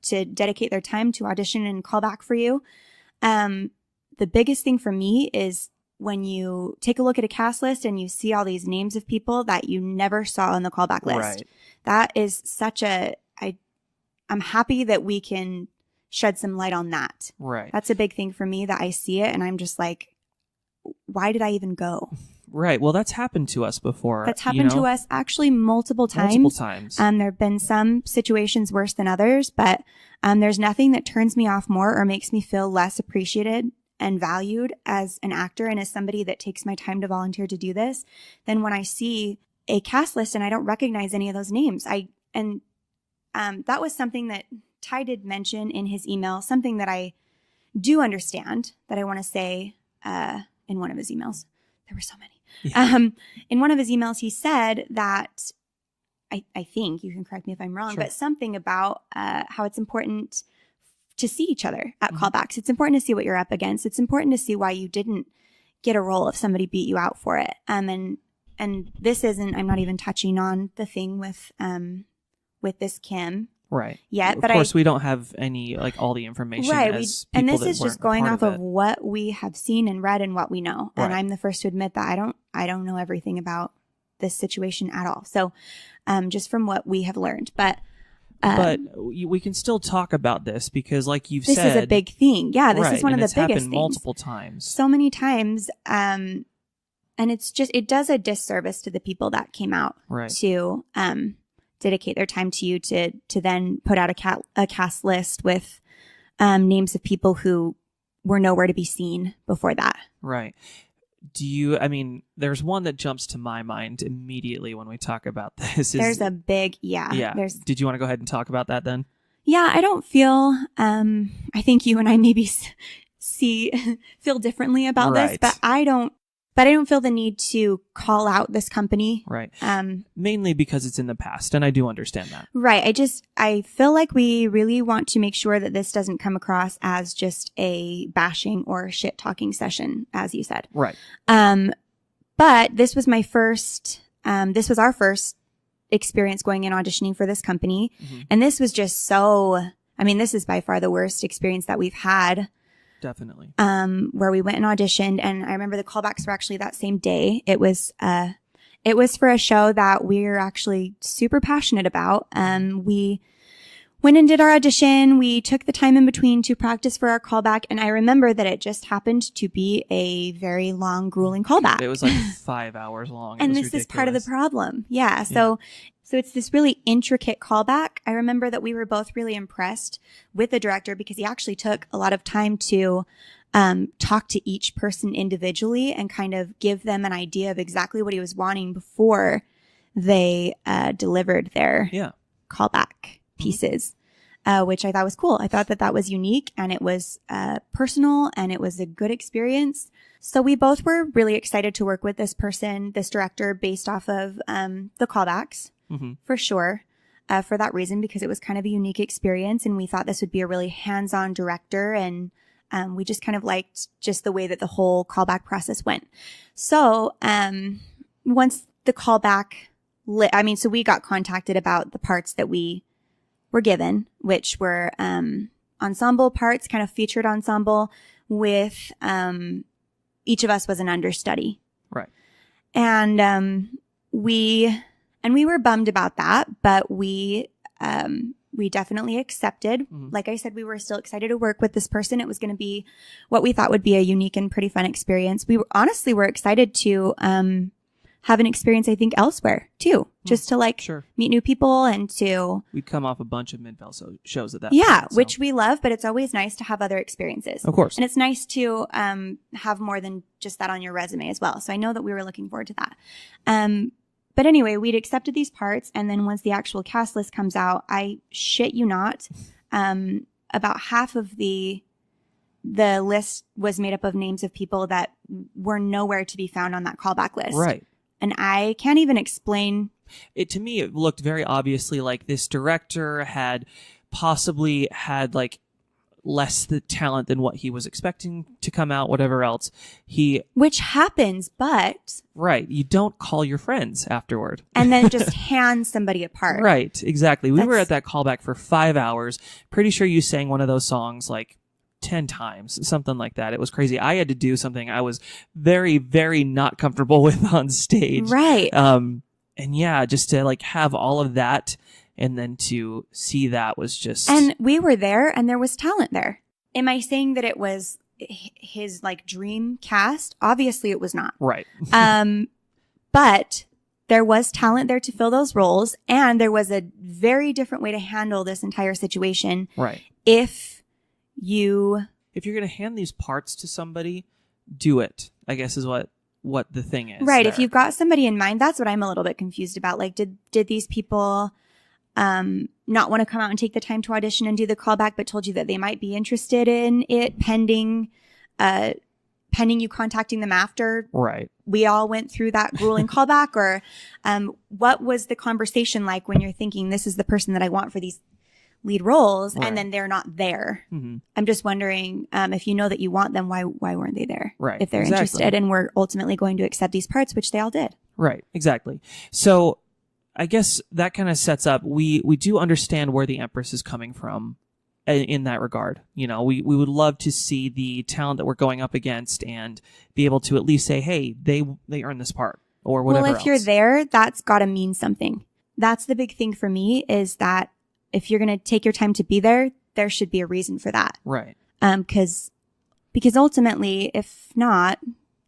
to dedicate their time to audition and call back for you, the biggest thing for me is when you take a look at a cast list and you see all these names of people that you never saw on the callback list.
Right.
That is such I'm happy that we can shed some light on that.
Right.
That's a big thing for me, that I see it and I'm just like, why did I even go?
Right. Well, that's happened to us before.
That's happened to us actually multiple times. There have been some situations worse than others, but there's nothing that turns me off more or makes me feel less appreciated and valued as an actor and as somebody that takes my time to volunteer to do this than when I see a cast list and I don't recognize any of those names. That was something that Ty did mention in his email, something that I do understand, that I want to say in one of his emails. There were so many.
Yeah.
In one of his emails, he said that, I think, you can correct me if I'm wrong,
Sure.
but something about how it's important to see each other at callbacks. It's important to see what you're up against. It's important to see why you didn't get a role if somebody beat you out for it. And this isn't, I'm not even touching on the thing with this Kim.
Right.
Yet,
Of
but
course, we don't have any, like, all the information.
Right.
As
And
people
this
that
is just
weren't
going
part
off of
it.
what we have seen and read and what we know.
Right.
And I'm the first to admit that I don't know everything about this situation at all. So, just from what we have learned, but
we can still talk about this because, like you've
this
said,
is a big thing. Yeah. This
right,
is one of
and
the
it's
biggest
happened
things.
multiple times.
So many times. And it's just, it does a disservice to the people that came out
Right.
to, dedicate their time to you to then put out a cast list with, names of people who were nowhere to be seen before that.
Right. There's one that jumps to my mind immediately when we talk about this.
There's a big,
Yeah.
There's,
Did you want to go ahead and talk about that then?
yeah, I don't feel, I think you and I maybe feel differently about this,
Right.
but I don't feel the need to call out this company.
Right. Mainly because it's in the past, and I do understand that.
Right. I feel like we really want to make sure that this doesn't come across as just a bashing or shit talking session, as you said.
Right.
But this was this was our first experience going in auditioning for this company.
Mhm.
And this was just this is by far the worst experience that we've had.
Definitely.
Where we went and auditioned, and I remember the callbacks were actually that same day. It was for a show that we're actually super passionate about. We went and did our audition. We took the time in between to practice for our callback, and I remember that it just happened to be a very long, grueling callback.
It was like 5 hours long.
And this is part of the problem. Yeah. So it's this really intricate callback. I remember that we were both really impressed with the director because he actually took a lot of time to talk to each person individually and kind of give them an idea of exactly what he was wanting before they delivered their callback pieces, which I thought was cool. I thought that was unique, and it was personal, and it was a good experience. So we both were really excited to work with this director, based off of the callbacks.
Mm-hmm.
For sure, for that reason, because it was kind of a unique experience, and we thought this would be a really hands-on director, and we just kind of liked just the way that the whole callback process went. So once the callback so we got contacted about the parts that we were given, which were ensemble parts, kind of featured ensemble with each of us was an understudy.
Right.
And we were bummed about that, but we definitely accepted.
Mm-hmm.
Like I said, we were still excited to work with this person. It was going to be what we thought would be a unique and pretty fun experience. We were excited to have an experience, I think, elsewhere too, just to meet new people and to.
We'd come off a bunch of Midvale shows at that
Yeah,
point, so.
which we love, but it's always nice to have other experiences.
Of course.
And it's nice to have more than just that on your resume as well. So I know that we were looking forward to that. But anyway, we'd accepted these parts, and then once the actual cast list comes out, I shit you not, about half of the list was made up of names of people that were nowhere to be found on that callback list.
Right.
And I can't even explain.
To me, it looked very obviously like this director had possibly had like less the talent than what he was expecting to come out, whatever else.
Which happens, but.
Right. You don't call your friends afterward.
And then just hand somebody a part.
Right. Exactly. We were at that callback for 5 hours. Pretty sure you sang one of those songs like 10 times, something like that. It was crazy. I had to do something I was very, very not comfortable with on stage.
Right.
And yeah, just to like have all of that and then to see that was just.
And we were there and there was talent there. Am I saying that it was his like dream cast? Obviously it was not.
Right.
But there was talent there to fill those roles, and there was a very different way to handle this entire situation.
Right.
If you're
going to hand these parts to somebody, do it, I guess is what the thing is.
Right.
There.
If you've got somebody in mind, that's what I'm a little bit confused about. Like, did these people not want to come out and take the time to audition and do the callback, but told you that they might be interested in it pending pending you contacting them after
Right.
we all went through that grueling callback? Or what was the conversation like when you're thinking, this is the person that I want for these lead roles,
Right.
and then they're not there?
Mm-hmm.
I'm just wondering, if you know that you want them, why weren't they there?
Right.
If they're
Exactly.
interested and were ultimately going to accept these parts, which they all did.
Right. Exactly. So I guess that kind of sets up, we do understand where the Empress is coming from in that regard. You know, we would love to see the talent that we're going up against and be able to at least say, hey, they earned this part or whatever.
Well, if you're
else.
there, that's got to mean something. That's the big thing for me, is that if you're going to take your time to be there, there should be a reason for that.
Right.
Because ultimately, if not,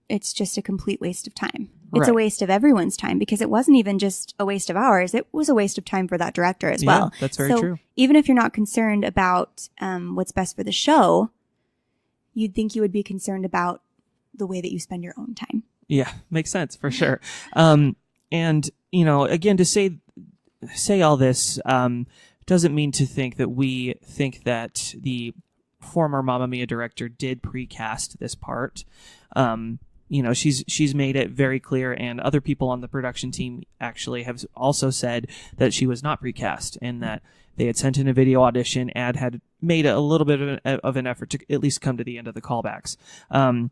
it's just a complete waste of time. It's a
Right.
waste of everyone's time, because it wasn't even just a waste of ours. It was a waste of time for that director as well.
Yeah, that's very
So
true.
even if you're not concerned about what's best for the show, you'd think you would be concerned about the way that you spend your own time.
Yeah, makes sense for sure. And you know, again, to say all this doesn't mean to think that we think that the former Mamma Mia director did precast this part. You know, she's made it very clear, and other people on the production team actually have also said that she was not precast, and that they had sent in a video audition and had made a little bit of an effort to at least come to the end of the callbacks.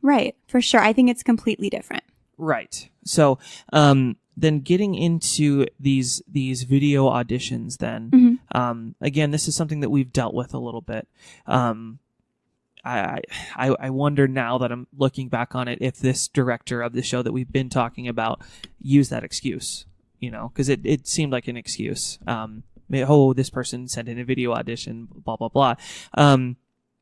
Right, for sure. I think it's completely different.
Right. So, then getting into these video auditions, then, again, this is something that we've dealt with a little bit. I wonder now that I'm looking back on it, if this director of the show that we've been talking about used that excuse, you know, because it seemed like an excuse. This person sent in a video audition, blah, blah, blah.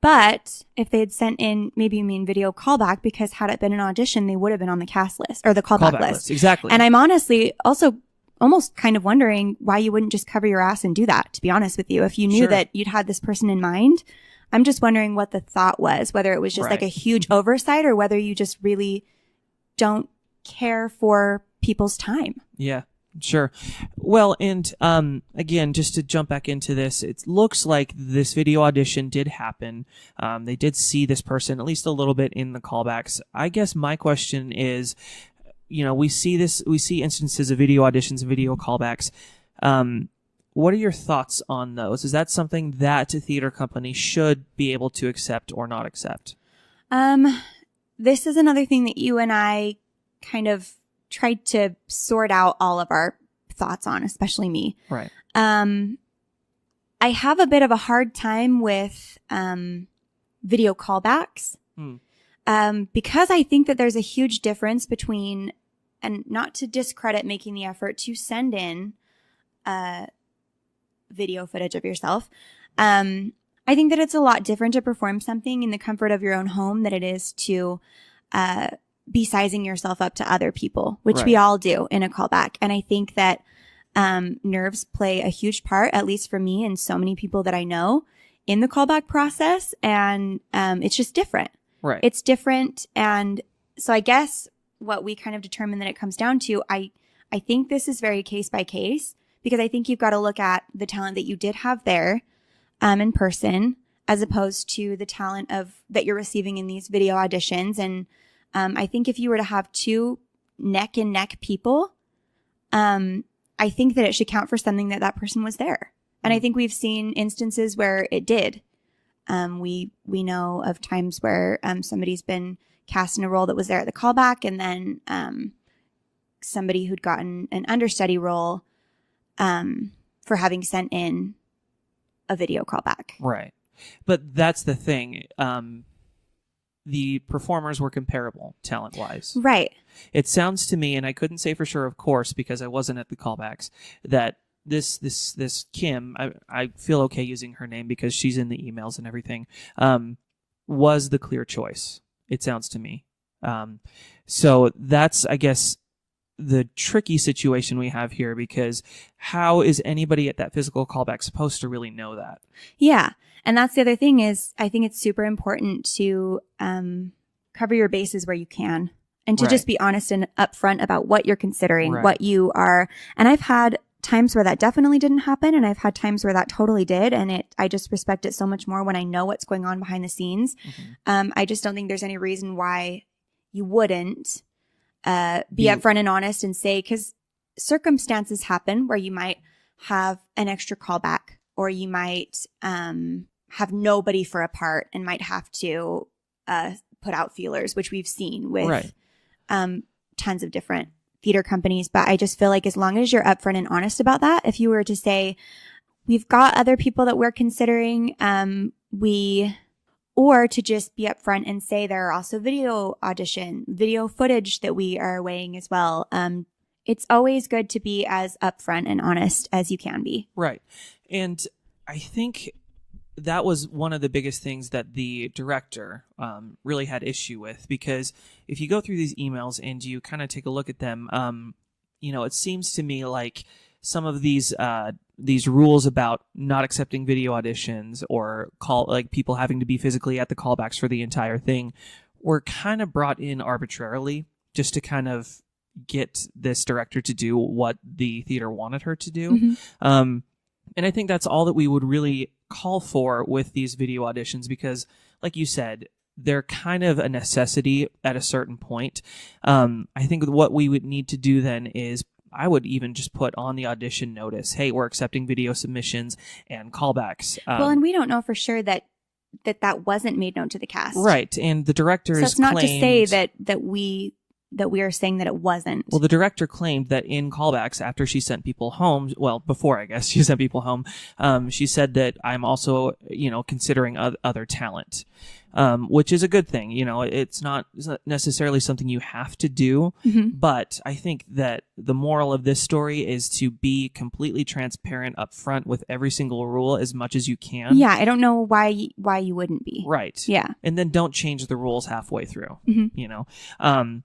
But if they had sent in, maybe you mean video callback, because had it been an audition, they would have been on the cast list or the callback list.
Exactly.
And I'm honestly also almost kind of wondering why you wouldn't just cover your ass and do that, to be honest with you. If you knew
Sure.
that you'd had this person in mind, I'm just wondering what the thought was, whether it was just like
Right.
a huge oversight, or whether you just really don't care for people's time.
Yeah, sure. Well, and again, just to jump back into this, it looks like this video audition did happen. They did see this person at least a little bit in the callbacks. I guess my question is, you know, we see instances of video auditions and video callbacks. What are your thoughts on those? Is that something that a theater company should be able to accept or not accept?
This is another thing that you and I kind of tried to sort out all of our thoughts on, especially me.
Right.
I have a bit of a hard time with video callbacks because I think that there's a huge difference between, and not to discredit making the effort to send in video footage of yourself. I think that it's a lot different to perform something in the comfort of your own home than it is to be sizing yourself up to other people, which we
Right.
all do in a callback. And I think that nerves play a huge part, at least for me and so many people that I know, in the callback process. And it's just different.
Right.
It's different. And so I guess what we kind of determine that it comes down to, I think this is very case by case, because I think you've got to look at the talent that you did have there in person, as opposed to the talent that you're receiving in these video auditions. And I think if you were to have two neck and neck people, I think that it should count for something that person was there. And I think we've seen instances where it did. We know of times where somebody's been cast in a role that was there at the callback, and then somebody who'd gotten an understudy role for having sent in a video callback.
Right. But that's the thing. The performers were comparable talent-wise.
Right.
It sounds to me, and I couldn't say for sure, of course, because I wasn't at the callbacks, that this Kim, I feel okay using her name because she's in the emails and everything, was the clear choice. It sounds to me. So that's, I guess, the tricky situation we have here, because how is anybody at that physical callback supposed to really know that?
Yeah. And that's the other thing is, I think it's super important to cover your bases where you can, and to just be honest and upfront about what you're considering, what you are. And I've had times where that definitely didn't happen, and I've had times where that totally did. And I just respect it so much more when I know what's going on behind the scenes. I just don't think there's any reason why you wouldn't be upfront and honest and say, because circumstances happen where you might have an extra callback, or you might have nobody for a part and might have to put out feelers, which we've seen with tons of different theater companies. But I just feel like as long as you're upfront and honest about that, if you were to say, we've got other people that we're considering, or to just be upfront and say there are also video footage that we are weighing as well. It's always good to be as upfront and honest as you can be.
Right. And I think that was one of the biggest things that the director really had issue with, because if you go through these emails and you kind of take a look at them, it seems to me like some of these rules about not accepting video auditions or people having to be physically at the callbacks for the entire thing were kind of brought in arbitrarily just to kind of get this director to do what the theater wanted her to do. Mm-hmm. And I think that's all that we would really call for with these video auditions, because like you said, they're kind of a necessity at a certain point. I think what we would need to do then is, I would even just put on the audition notice, hey, we're accepting video submissions and callbacks.
And we don't know for sure that wasn't made known to the cast.
Right. And the directors
So it's not to say that we are saying that it wasn't.
Well, the director claimed that in callbacks after she sent people home, before I guess she sent people home, she said that I'm also, considering other talent, which is a good thing. It's not necessarily something you have to do, mm-hmm. but I think that the moral of this story is to be completely transparent up front with every single rule as much as you can.
Yeah, I don't know why you wouldn't be.
Right.
Yeah.
And then don't change the rules halfway through,
mm-hmm.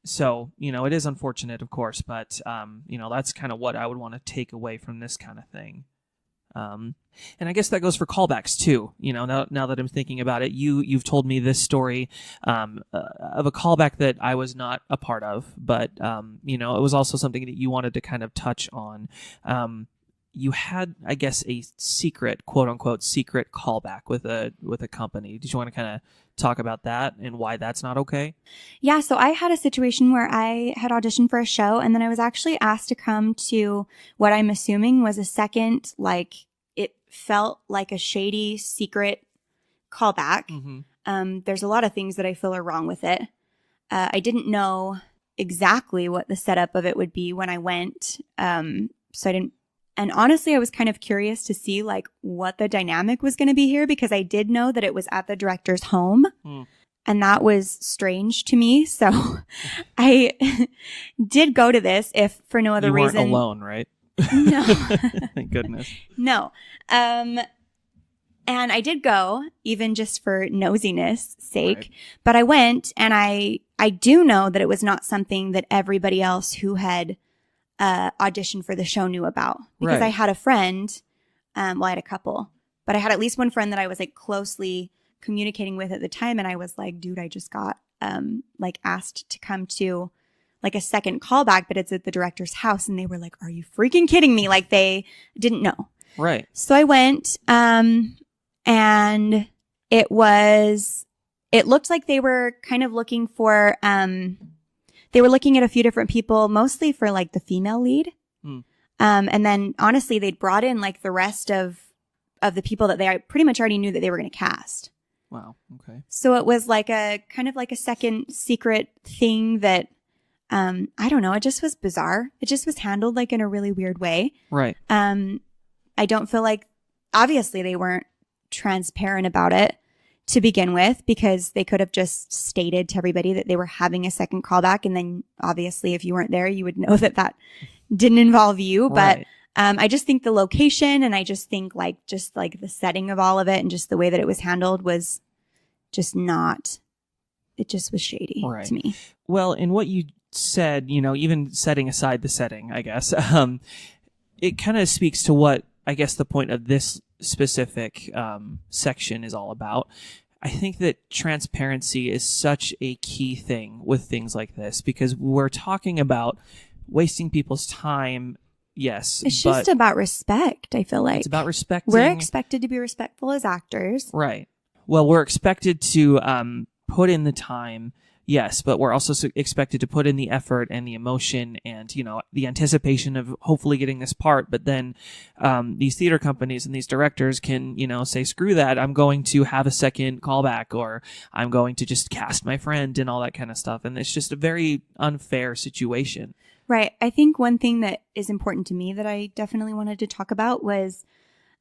So, it is unfortunate, of course, but, that's kind of what I would want to take away from this kind of thing. And I guess that goes for callbacks too. Now that I'm thinking about it, you've told me this story, of a callback that I was not a part of, but, it was also something that you wanted to kind of touch on. You had, I guess, a secret, quote unquote, secret callback with a company. Did you want to kind of talk about that and why that's not okay?
Yeah. So I had a situation where I had auditioned for a show, and then I was actually asked to come to what I'm assuming was a second, it felt like a shady secret callback. Mm-hmm. There's a lot of things that I feel are wrong with it. I didn't know exactly what the setup of it would be when I went. So I didn't. And honestly, I was kind of curious to see what the dynamic was going to be here, because I did know that it was at the director's home. And that was strange to me. So I did go to this, if for no other reason.
You weren't alone, right?
No.
Thank goodness.
No. And I did go, even just for nosiness sake. Right. But I went, and I do know that it was not something that everybody else who had audition for the show knew about, because I had a friend, I had a couple, but I had at least one friend that I was closely communicating with at the time. And I was like, dude, I just got asked to come to a second callback, but it's at the director's house. And they were like, are you freaking kidding me? They didn't know.
Right.
So I went, and it looked like they were kind of looking for, they were looking at a few different people, mostly for the female lead. And then honestly, they'd brought in the rest of the people that they pretty much already knew that they were going to cast.
Wow. Okay.
So it was a kind of a second secret thing that, I don't know. It just was bizarre. It just was handled in a really weird way.
Right.
I don't feel obviously they weren't transparent about it to begin with, because they could have just stated to everybody that they were having a second callback. And then obviously if you weren't there, you would know that didn't involve you. Right. But I just think the location, and I just think the setting of all of it, and just the way that it was handled was just not, it just was shady to me.
Well, in what you said, even setting aside the setting, I guess, it kind of speaks to what I guess the point of this specific section is all about. I think that transparency is such a key thing with things like this, because we're talking about wasting people's time. Yes.
It's just about respect, I feel like.
It's about respecting.
We're expected to be respectful as actors.
Right. Well, we're expected to put in the time, yes, but we're also expected to put in the effort and the emotion and, you know, the anticipation of hopefully getting this part. But then these theater companies and these directors can, you know, say, screw that, I'm going to have a second callback, or I'm going to just cast my friend and all that kind of stuff. And it's just a very unfair situation.
Right. I think one thing that is important to me that I definitely wanted to talk about was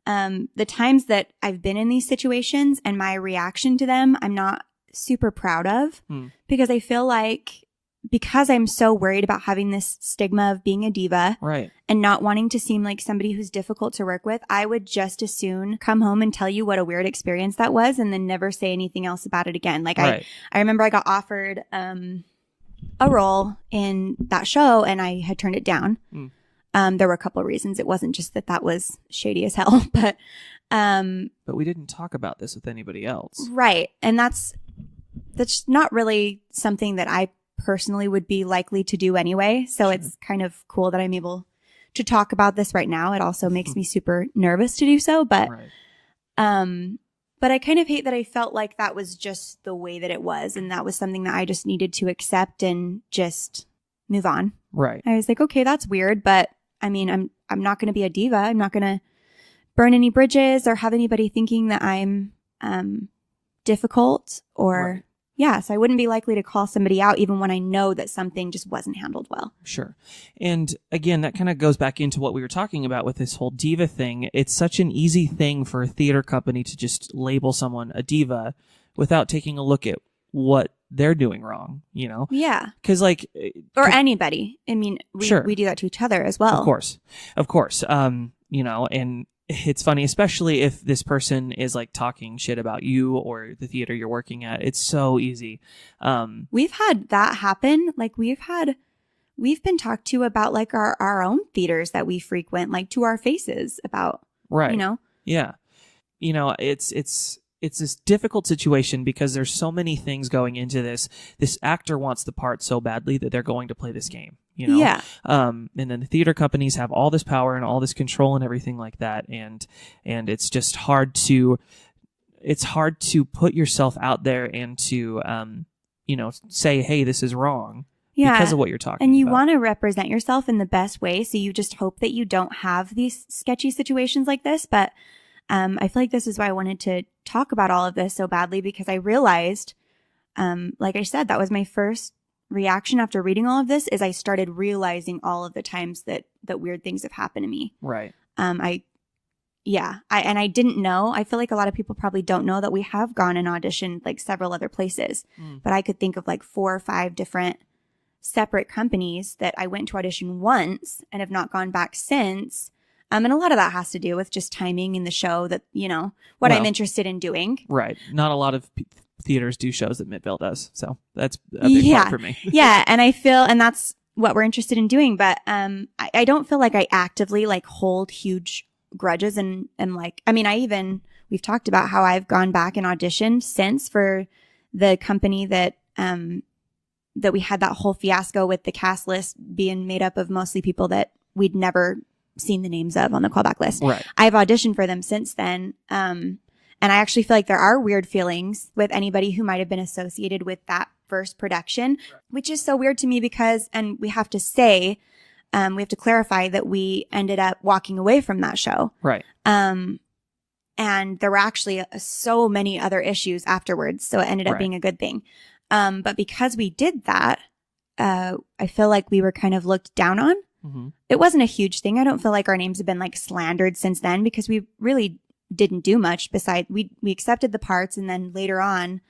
the times that I've been in these situations and my reaction to them, I'm not super proud of, because I feel like because I'm so worried about having this stigma of being a diva,
right,
and not wanting to seem like somebody who's difficult to work with, I would just as soon come home and tell you what a weird experience that was and then never say anything else about it again. Like right. I remember I got offered a role in that show and I had turned it down. There were a couple of reasons. It wasn't just that was shady as hell, but
we didn't talk about this with anybody else.
Right. And that's not really something that I personally would be likely to do anyway. So sure. It's kind of cool that I'm able to talk about this right now. It also makes me super nervous to do so, but right. But I kind of hate that I felt like that was just the way that it was. And that was something that I just needed to accept and just move on.
Right.
I was like, okay, that's weird. But I mean, I'm not going to be a diva. I'm not going to burn any bridges or have anybody thinking that I'm difficult or... Right. Yeah, so I wouldn't be likely to call somebody out even when I know that something just wasn't handled well.
Sure. And again, that kind of goes back into what we were talking about with this whole diva thing. It's such an easy thing for a theater company to just label someone a diva without taking a look at what they're doing wrong, you know?
Yeah.
Because like...
Or anybody. I mean,
sure.
We do that to each other as well.
Of course. You know, and... It's funny, especially if this person is like talking shit about you or the theater you're working at. It's so easy.
We've had that happen. Like we've been talked to about like our own theaters that we frequent, like to our faces about,
right.
You know?
Yeah. You know, it's this difficult situation because there's so many things going into this. This actor wants the part so badly that they're going to play this game. You know?
Yeah.
And then the theater companies have all this power and all this control and everything like that. And it's just hard to put yourself out there and to, you know, say, hey, this is wrong. Yeah. Because of what you're talking about.
And you want to represent yourself in the best way. So you just hope that you don't have these sketchy situations like this. But, I feel like this is why I wanted to talk about all of this so badly, because I realized, like I said, that was my first reaction after reading all of this is I started realizing all of the times that weird things have happened to me.
Right.
I didn't know. I feel like a lot of people probably don't know that we have gone and auditioned like several other places, but I could think of like 4 or 5 different separate companies that I went to audition once and have not gone back since. And a lot of that has to do with just timing in the show that, you know, what I'm interested in doing.
Right. Not a lot of theaters do shows that Midvale does. So that's a big part for me.
Yeah. And I feel, and that's what we're interested in doing. But I don't feel like I actively like hold huge grudges and like, I mean, we've talked about how I've gone back and auditioned since for the company that we had that whole fiasco with the cast list being made up of mostly people that we'd never seen the names of on the callback list.
Right.
I've auditioned for them since then. And I actually feel like there are weird feelings with anybody who might have been associated with that first production, which is so weird to me because, and we have to say, we have to clarify that we ended up walking away from that show.
Right.
And there were actually so many other issues afterwards. So it ended up being a good thing. But because we did that, I feel like we were kind of looked down on. Mm-hmm. It wasn't a huge thing. I don't feel like our names have been like slandered since then because we really didn't do much besides we accepted the parts. And then later on,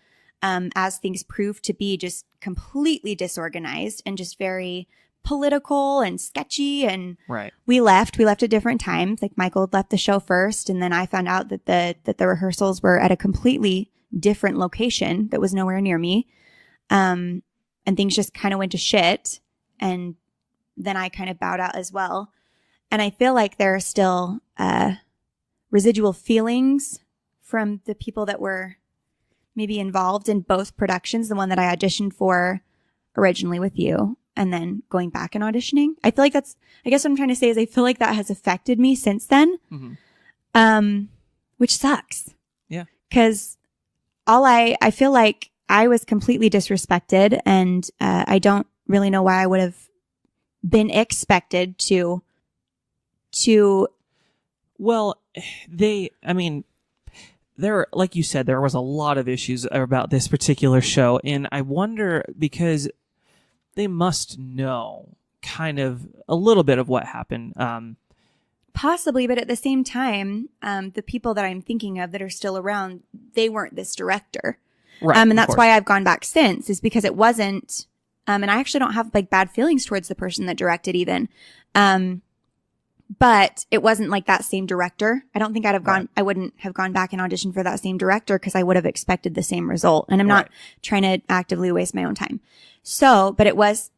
as things proved to be just completely disorganized and just very political and sketchy. And we left at different times. Like Michael left the show first. And then I found out that the rehearsals were at a completely different location that was nowhere near me. And things just kind of went to shit. And then I kind of bowed out as well. And I feel like there are still residual feelings from the people that were maybe involved in both productions, the one that I auditioned for originally with you, and then going back and auditioning. I feel like I guess what I'm trying to say is I feel like that has affected me since then, which sucks.
Yeah.
Because I feel like I was completely disrespected, and I don't really know why I would have been expected to.
Well, there, like you said, there was a lot of issues about this particular show, and I wonder, because they must know kind of a little bit of what happened.
Possibly, but at the same time, the people that I'm thinking of that are still around, they weren't this director.
Right.
And that's why I've gone back since, is because it wasn't, and I actually don't have like bad feelings towards the person that directed even. But it wasn't like that same director. I don't think I wouldn't have gone back and auditioned for that same director because I would have expected the same result. And I'm not trying to actively waste my own time. So, but it was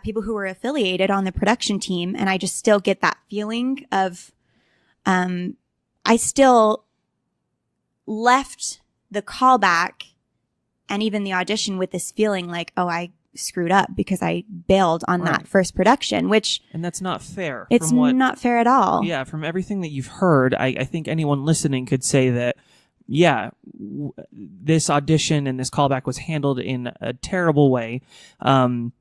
people who were affiliated on the production team. And I just still get that feeling of, I still left the callback and even the audition with this feeling like, oh, I screwed up because I bailed on that first production,
and that's not fair.
It's not fair at all.
Yeah, from everything that you've heard, I think anyone listening could say that, this audition and this callback was handled in a terrible way. And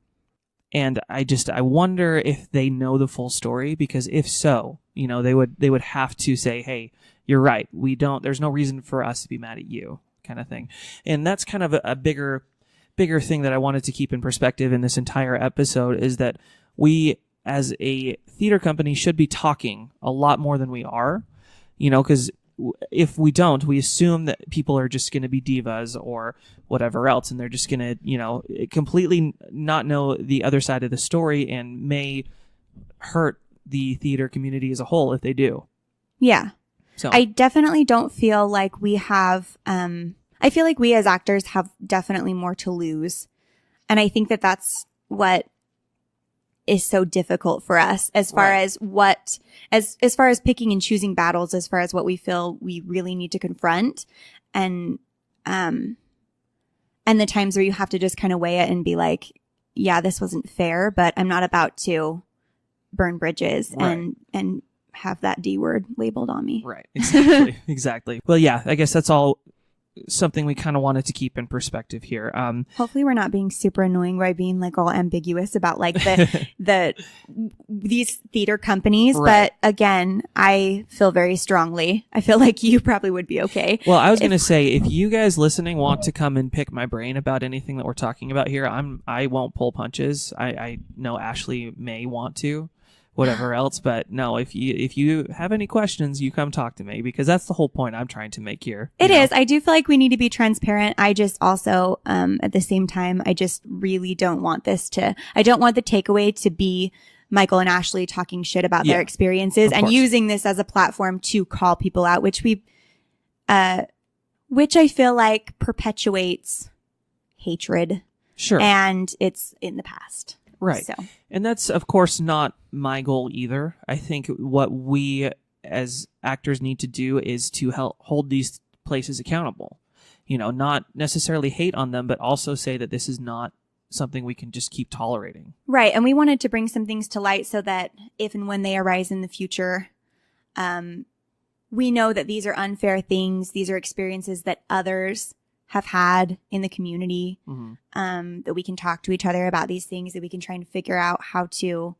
I wonder if they know the full story, because if so, they would have to say, hey, you're right. There's no reason for us to be mad at you, kind of thing. And that's kind of a bigger thing that I wanted to keep in perspective in this entire episode, is that we as a theater company should be talking a lot more than we are, because if we don't, we assume that people are just going to be divas or whatever else, and they're just going to, completely not know the other side of the story, and may hurt the theater community as a whole if they do.
Yeah.
So
I definitely don't feel like we have, I feel like we as actors have definitely more to lose. And I think that that's what is so difficult for us as far as as far as picking and choosing battles, as far as what we feel we really need to confront. And the times where you have to just kind of weigh it and be like, yeah, this wasn't fair, but I'm not about to burn bridges and have that D word labeled on me.
Right. Exactly. Exactly. Well, yeah, I guess that's all something we kind of wanted to keep in perspective here.
Hopefully we're not being super annoying by being like all ambiguous about like these theater companies.
Right.
But again, I feel very strongly. I feel like you probably would be okay.
Well, I was going to say, if you guys listening want to come and pick my brain about anything that we're talking about here, I won't pull punches. I know Ashlee may want to, whatever else, but no, if you have any questions, you come talk to me, because that's the whole point I'm trying to make here.
It is. I do feel like we need to be transparent. I just also, at the same time, I just really don't want I don't want the takeaway to be Michael and Ashlee talking shit about their experiences and using this as a platform to call people out, which I feel like perpetuates hatred.
Sure.
And it's in the past.
Right.
So.
And that's, of course, not my goal either. I think what we as actors need to do is to help hold these places accountable. Not necessarily hate on them, but also say that this is not something we can just keep tolerating.
Right. And we wanted to bring some things to light so that if and when they arise in the future, we know that these are unfair things. These are experiences that others have had in the community, that we can talk to each other about these things, that we can try and figure out how to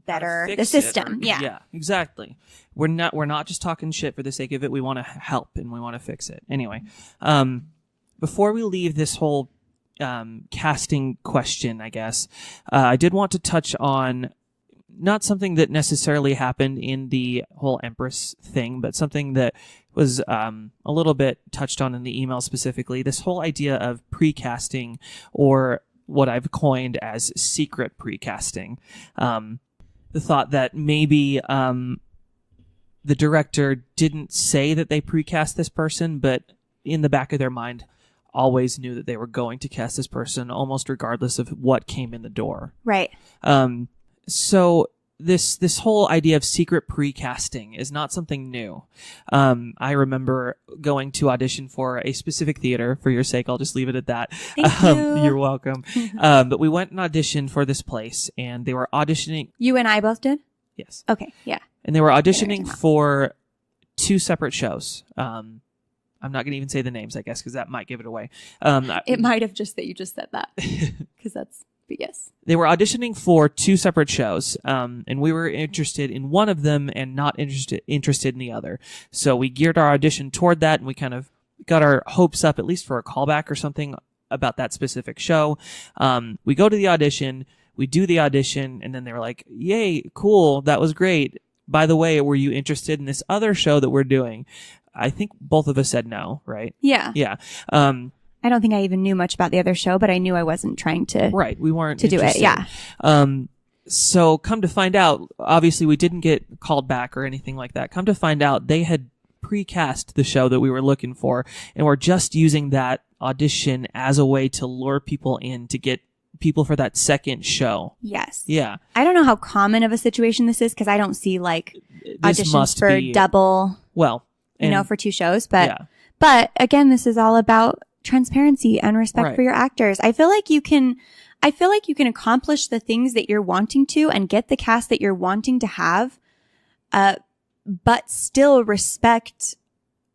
better the system.
Yeah, exactly. We're not just talking shit for the sake of it. We want to help and we want to fix it. Anyway, before we leave this whole casting question, I guess, I did want to touch on not something that necessarily happened in the whole Empress thing, but something that was a little bit touched on in the email specifically. This whole idea of pre-casting, or what I've coined as secret pre-casting. The thought that maybe the director didn't say that they pre-cast this person, but in the back of their mind always knew that they were going to cast this person, almost regardless of what came in the door.
Right.
So this whole idea of secret pre-casting is not something new. I remember going to audition for a specific theater. For your sake, I'll just leave it at that.
Thank you.
You're welcome. But we went and auditioned for this place, and they were auditioning.
You and I both did?
Yes.
Okay, yeah.
And they were auditioning for two separate shows. I'm not going to even say the names, I guess, because that might give it away.
It might have just that you just said that, because but yes.
They were auditioning for 2 separate shows, and we were interested in one of them and not interested in the other. So we geared our audition toward that, and we kind of got our hopes up, at least for a callback or something about that specific show. We go to the audition, we do the audition, and then they were like, yay, cool, that was great. By the way, were you interested in this other show that we're doing? I think both of us said no, right?
Yeah.
Yeah.
I don't think I even knew much about the other show, but I knew I wasn't trying to.
Right. We weren't
to
interested.
do it. Yeah.
So come to find out, obviously we didn't get called back or anything like that. Come to find out, they had precast the show that we were looking for, and we're just using that audition as a way to lure people in to get people for that second show.
Yes.
Yeah.
I don't know how common of a situation this is, because I don't see like
This
auditions
must
for
be,
double,
well, and,
for 2 shows. But
yeah.
but again, this is all about transparency and respect
Right.
for your actors. I feel like you can accomplish the things that you're wanting to and get the cast that you're wanting to have, but still respect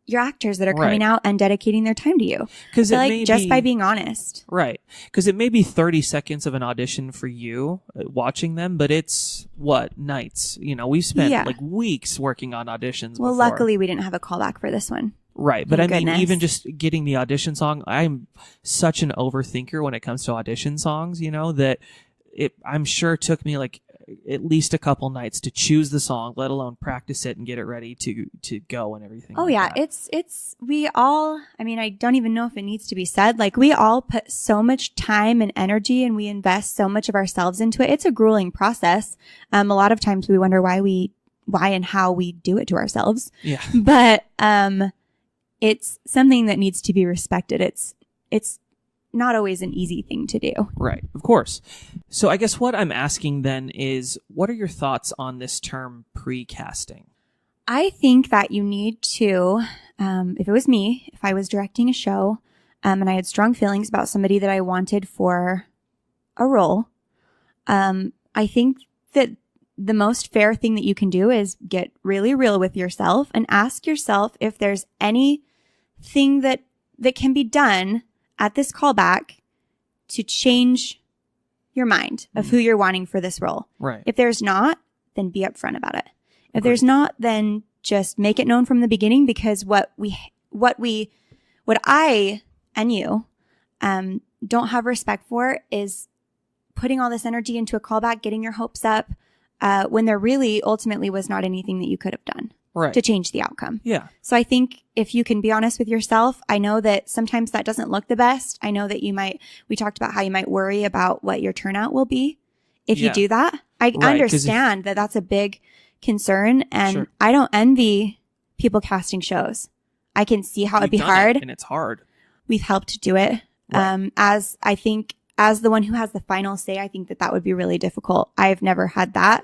your actors that are coming
Right.
out and dedicating their time to you.
Because
Just by being honest.
Right. Because it may be 30 seconds of an audition for you watching them, but it's nights. We spent like weeks working on auditions.
Well,
before.
luckily we didn't have a callback for this one.
Right. But
Thank
I mean,
goodness.
even just getting the audition song, I'm such an overthinker when it comes to audition songs, that I'm sure it took me like at least a couple nights to choose the song, let alone practice it and get it ready to go and everything.
Oh,
like
yeah.
that.
We all, I mean, I don't even know if it needs to be said. Like, we all put so much time and energy, and we invest so much of ourselves into it. It's a grueling process. A lot of times we wonder why and how we do it to ourselves.
Yeah.
But, it's something that needs to be respected. It's not always an easy thing to do.
Right, of course. So I guess what I'm asking then is, what are your thoughts on this term precasting?
I think that you need to, if it was me, if I was directing a show, and I had strong feelings about somebody that I wanted for a role, I think that the most fair thing that you can do is get really real with yourself and ask yourself if there's anything that can be done at this callback to change your mind of who you're wanting for this role.
Right.
If there's not, then be upfront about it. If there's not, then just make it known from the beginning, because what I and you don't have respect for is putting all this energy into a callback, getting your hopes up, when there really ultimately was not anything that you could have done to change the outcome.
Yeah.
So I think if you can be honest with yourself, I know that sometimes that doesn't look the best. I know that we talked about how you might worry about what your turnout will be if you do that. I understand that that's a big concern, and I don't envy people casting shows. I can see how it'd be hard.
And it's hard.
We've helped do it.
Right.
As the one who has the final say, I think that would be really difficult. I've never had that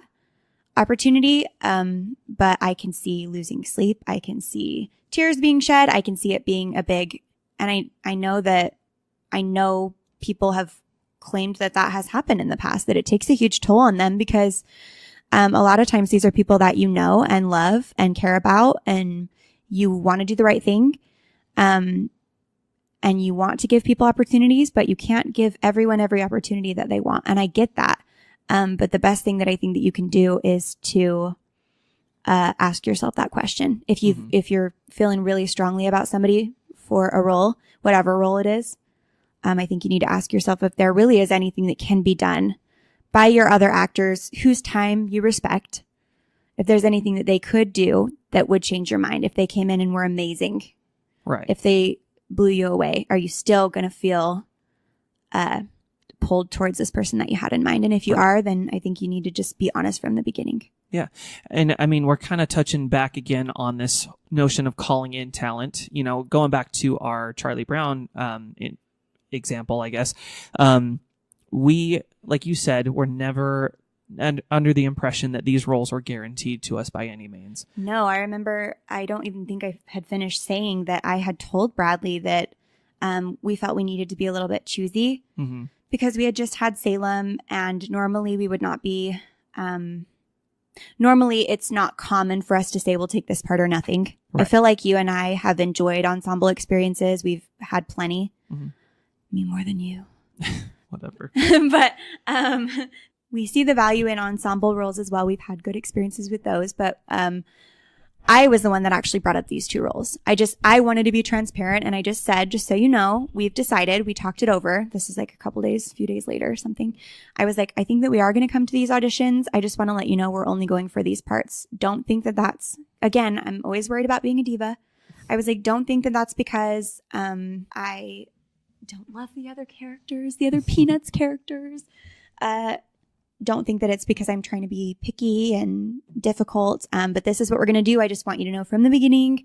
opportunity. But I can see losing sleep. I can see tears being shed. I can see it being a big, and I know people have claimed that has happened in the past, that it takes a huge toll on them, because a lot of times these are people that you know and love and care about, and you want to do the right thing. And you want to give people opportunities, but you can't give everyone every opportunity that they want. And I get that. But the best thing that I think that you can do is to ask yourself that question. If you're feeling really strongly about somebody for a role, whatever role it is, I think you need to ask yourself if there really is anything that can be done by your other actors whose time you respect. If there's anything that they could do that would change your mind, if they came in and were amazing,
right?
If they blew you away, are you still going to feel pulled towards this person that you had in mind? And if you are, then I think you need to just be honest from the beginning.
Yeah. And I mean, we're kind of touching back again on this notion of calling in talent, going back to our Charlie Brown example, I guess. We, like you said, were never under the impression that these roles were guaranteed to us by any means.
No, I remember, I don't even think I had finished saying that I had told Bradley that we felt we needed to be a little bit choosy, because we had just had Salem, and normally we would not be normally it's not common for us to say we'll take this part or nothing.
Right.
I feel like you and I have enjoyed ensemble experiences. We've had plenty.
Mm-hmm.
Me more than you.
Whatever.
But we see the value in ensemble roles as well. We've had good experiences with those. But I was the one that actually brought up these two roles. I wanted to be transparent, and I just said, just so you know, we've decided, we talked it over. This is like a few days later or something. I was like, I think that we are going to come to these auditions. I just want to let you know we're only going for these parts. Don't think that that's, again, I'm always worried about being a diva. I was like, don't think that that's because I don't love the other characters, the other Peanuts characters. Don't think that it's because I'm trying to be picky and difficult. But this is what we're going to do. I just want you to know from the beginning.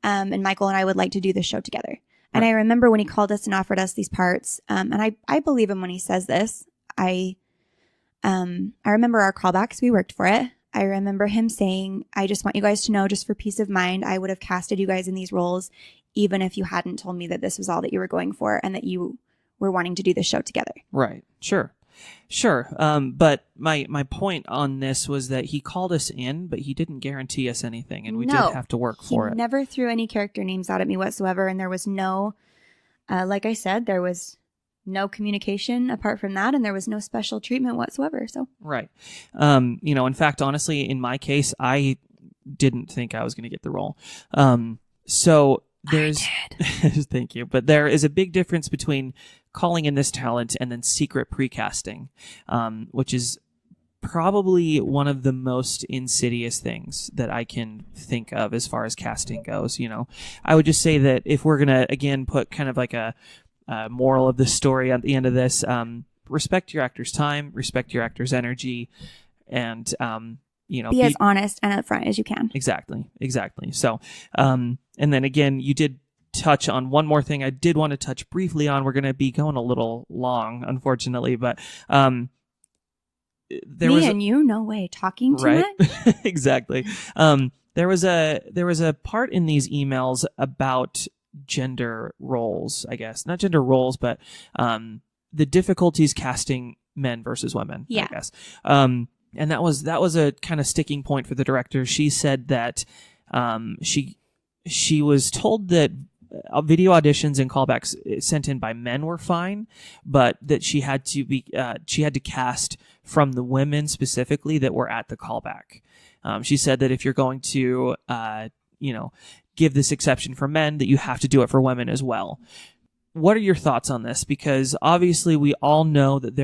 And Michael and I would like to do this show together. Right. And I remember when he called us and offered us these parts. And I believe him when he says this. I remember our callbacks. We worked for it. I remember him saying, I just want you guys to know, just for peace of mind, I would have casted you guys in these roles, even if you hadn't told me that this was all that you were going for and that you were wanting to do this show together.
Right. Sure. But my point on this was that he called us in, but he didn't guarantee us anything, and we did have to work for it.
He never threw any character names out at me whatsoever, and there was no, like I said, there was no communication apart from that, and there was no special treatment whatsoever. So
right. In fact, honestly, in my case, I didn't think I was going to get the role. So there's thank you, but there is a big difference between calling in this talent and then secret precasting, which is probably one of the most insidious things that I can think of as far as casting goes. I would just say that if we're going to, again, put kind of like a moral of the story at the end of this, respect your actor's time, respect your actor's energy, and,
be as honest and upfront as you can.
Exactly. So, and then again, you did touch on one more thing I did want to touch briefly on. We're going to be going a little long, unfortunately, but no way talking too much. Exactly. There was a part in these emails about gender roles, I guess. Not gender roles, but the difficulties casting men versus women, I guess. And that was a kind of sticking point for the director. She said that she was told that video auditions and callbacks sent in by men were fine, but that she had to cast from the women specifically that were at the callback. She said that if you're going to give this exception for men, that you have to do it for women as well. What are your thoughts on this? Because obviously we all know that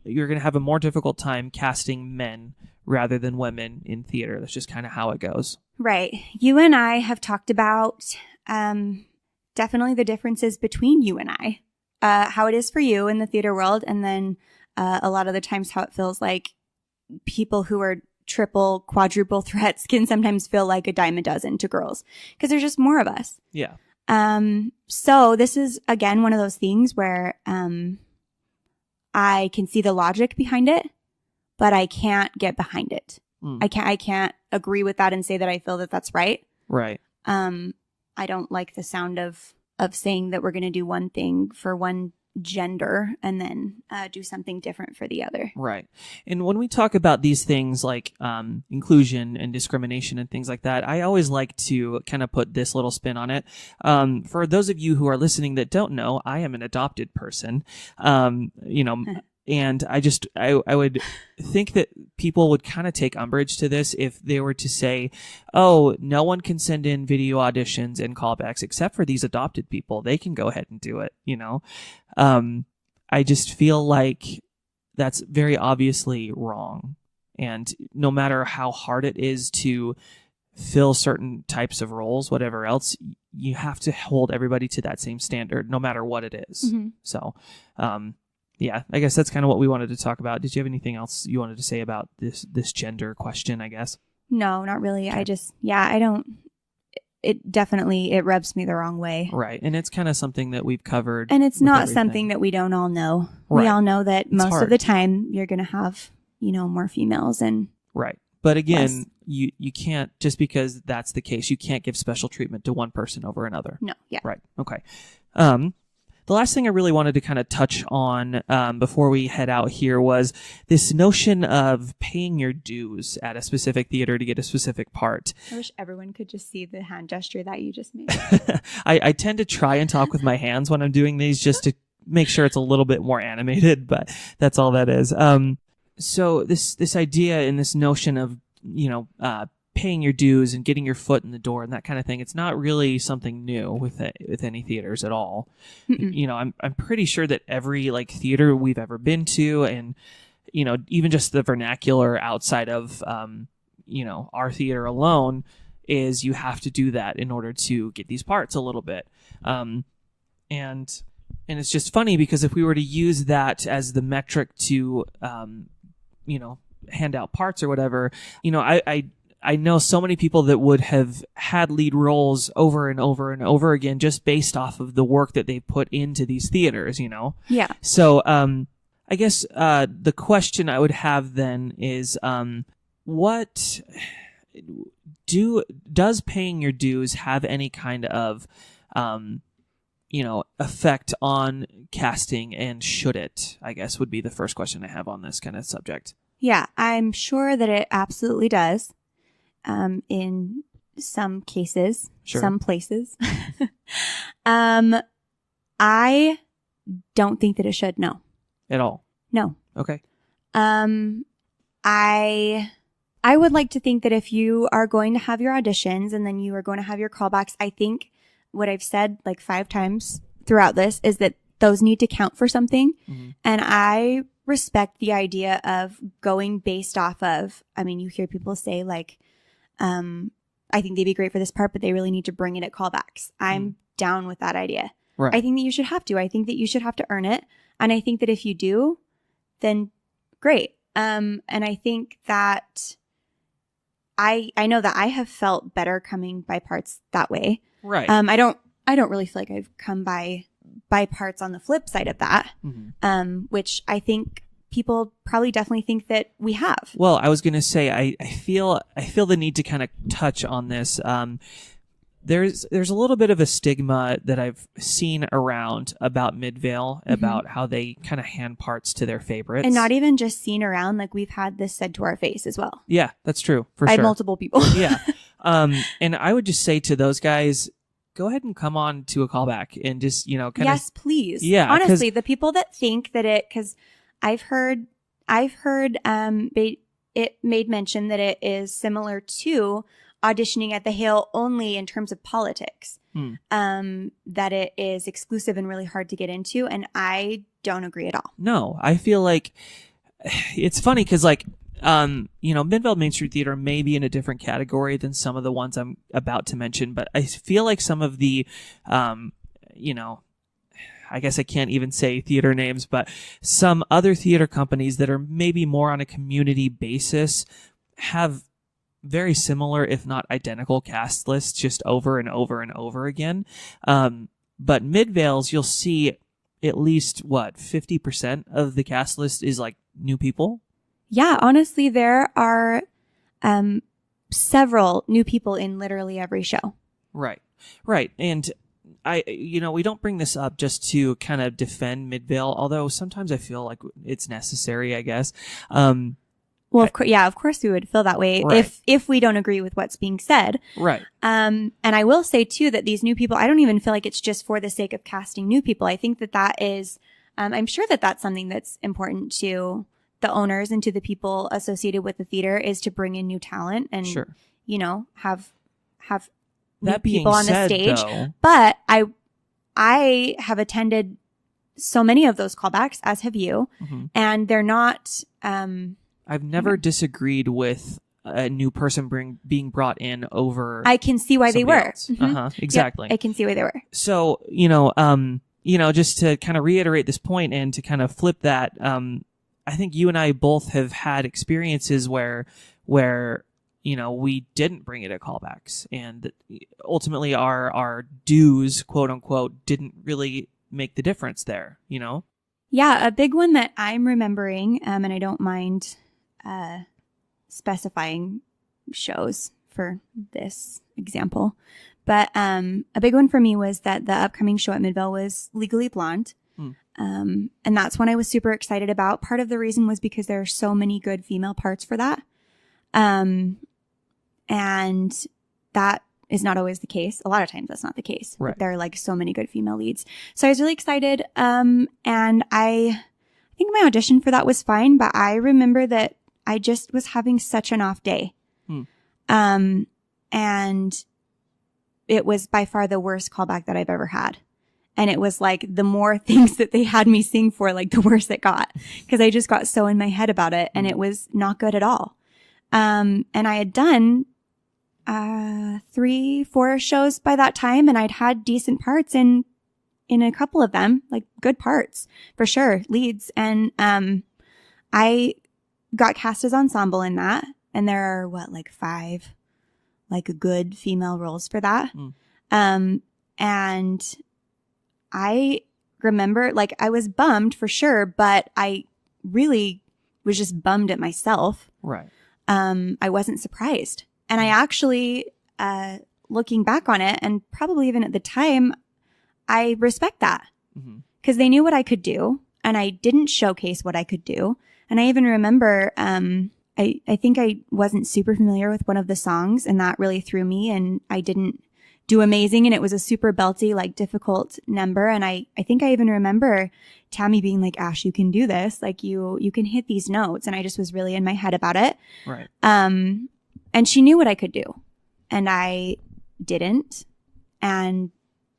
you're going to have a more difficult time casting men rather than women in theater. That's just kind of how it goes.
Right. You and I have talked about definitely the differences between you and I, how it is for you in the theater world, and then a lot of the times how it feels like people who are triple, quadruple threats can sometimes feel like a dime a dozen to girls because there's just more of us.
Yeah.
So this is, again, one of those things where I can see the logic behind it, but I can't get behind it. I can't agree with that and say that I feel that that's right.
Right.
I don't like the sound of saying that we're going to do one thing for one gender and then do something different for the other.
Right. And when we talk about these things like inclusion and discrimination and things like that, I always like to kind of put this little spin on it. For those of you who are listening that don't know, I am an adopted person. And I would think that people would kind of take umbrage to this if they were to say, oh, no one can send in video auditions and callbacks except for these adopted people. They can go ahead and do it, I just feel like that's very obviously wrong. And no matter how hard it is to fill certain types of roles, whatever else, you have to hold everybody to that same standard, no matter what it is. Mm-hmm. So, yeah, I guess that's kind of what we wanted to talk about. Did you have anything else you wanted to say about this gender question, I guess?
No, not really. Okay. It rubs me the wrong way.
Right. And it's kind of something that we've covered.
And it's not something that we don't all know. Right. We all know that most of the time you're going to have, more females and.
Right. But again, you can't, just because that's the case, you can't give special treatment to one person over another.
No. Yeah.
Right. Okay. the last thing I really wanted to kind of touch on before we head out here was this notion of paying your dues at a specific theater to get a specific part.
I wish everyone could just see the hand gesture that you just made.
I tend to try and talk with my hands when I'm doing these just to make sure it's a little bit more animated, but that's all that is. So this idea and this notion of, paying your dues and getting your foot in the door and that kind of thing, it's not really something new with any theaters at all. Mm-mm. I'm pretty sure that every theater we've ever been to, and even just the vernacular outside of our theater alone, is you have to do that in order to get these parts a little bit. And it's just funny because if we were to use that as the metric to hand out parts or whatever, I know so many people that would have had lead roles over and over and over again just based off of the work that they put into these theaters,
Yeah.
So, I guess, the question I would have then is, what does paying your dues have any kind of, effect on casting, and should it, I guess, would be the first question I have on this kind of subject.
Yeah, I'm sure that it absolutely does. In some cases,
sure.
Some places. I don't think that it should, no.
At all?
No.
Okay.
I would like to think that if you are going to have your auditions and then you are going to have your callbacks, I think what I've said 5 times throughout this is that those need to count for something. Mm-hmm. And I respect the idea of going based off of, you hear people say I think they'd be great for this part, but they really need to bring it at callbacks. I'm down with that idea.
Right.
I think that you should have to. I think that you should have to earn it. And I think that if you do, then great. And I think that I know that I have felt better coming by parts that way.
Right.
I don't really feel like I've come by parts on the flip side of that. Mm-hmm. Which I think people probably definitely think that we have.
Well, I was going to say, I feel the need to kind of touch on this. There's a little bit of a stigma that I've seen around about Midvale, mm-hmm. about how they kind of hand parts to their favorites.
And not even just seen around, we've had this said to our face as well.
Yeah, that's true.
I had multiple people.
Yeah. And I would just say to those guys, go ahead and come on to a callback and just,
yes, please.
Yeah.
Honestly, the people that think that because I've heard it made mention that it is similar to auditioning at the Hale only in terms of politics, that it is exclusive and really hard to get into. And I don't agree at all.
No, I feel like it's funny because Midvale Main Street Theater may be in a different category than some of the ones I'm about to mention, but I feel like some of the, I guess I can't even say theater names, but some other theater companies that are maybe more on a community basis have very similar, if not identical, cast lists just over and over and over again. But Midvale's, you'll see at least 50% of the cast list is new people.
Yeah, honestly, there are several new people in literally every show.
Right. And we don't bring this up just to kind of defend Midvale, although sometimes I feel like it's necessary, I guess.
Well, of course we would feel that way, right, if we don't agree with what's being said.
Right.
And I will say too that these new people, I don't even feel like it's just for the sake of casting new people. I think that is, I'm sure that that's something that's important to the owners and to the people associated with the theater, is to bring in new talent and,
sure,
have
that
people on
said,
the stage.
though,
but I have attended so many of those callbacks, as have you, mm-hmm, and they're not,
I've never disagreed with a new person being brought in over.
I can see why they were.
Mm-hmm. Exactly.
Yep, I can see why they were.
So, just to kind of reiterate this point and to kind of flip that, I think you and I both have had experiences where we didn't bring it at callbacks, and ultimately our dues, quote unquote, didn't really make the difference there,
Yeah, a big one that I'm remembering, and I don't mind specifying shows for this example, But a big one for me was that the upcoming show at Midvale was Legally Blonde. And that's one I was super excited about. Part of the reason was because there are so many good female parts for that. And that is not always the case. A lot of times that's not the case.
Right.
But there are like so many good female leads. So I was really excited. And I think my audition for that was fine, but I remember that I just was having such an off day. And it was by far the worst callback that I've ever had. And it was like the more things that they had me sing for, like the worse it got, because I just got so in my head about it, and it was not good at all. And I had done 3-4 shows by that time, and I'd had decent parts in a couple of them, like good parts for sure, leads. And I got cast as ensemble in that, and there are like 5 like good female roles for that. And I remember, like, I was bummed for sure, but I really was just bummed at myself.
Right.
I wasn't surprised. And I actually, looking back on it, and probably even at the time, I respect that. Because they knew what I could do, and I didn't showcase what I could do. And I even remember, I think I wasn't super familiar with one of the songs, and that really threw me, and I didn't do amazing, and it was a super belty, like difficult number. And I think I even remember Tammy being like, Ash, you can do this. Like you can hit these notes. And I just was really in my head about it.
Right.
And she knew what I could do, and I didn't. And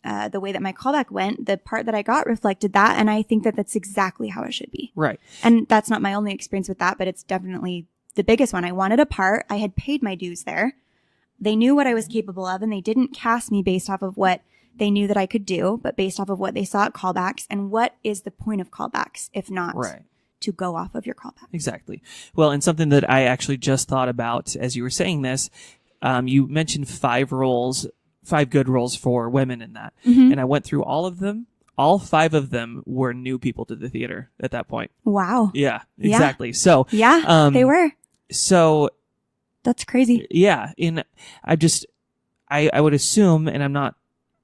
the way that my callback went, the part that I got reflected that. And I think that that's exactly how it should be.
Right.
And that's not my only experience with that, but it's definitely the biggest one. I wanted a part. I had paid my dues there. They knew what I was capable of, and they didn't cast me based off of what they knew that I could do, but based off of what they saw at callbacks. And what is the point of callbacks if not to go off of your callback?
Exactly. Well, and something that I actually just thought about as you were saying this, you mentioned 5 good roles for women in that. And I went through all of them. All 5 of them were new people to the theater at that point.
Wow.
Yeah, exactly. So,
they were.
So
that's crazy.
Yeah. I would assume, and I'm not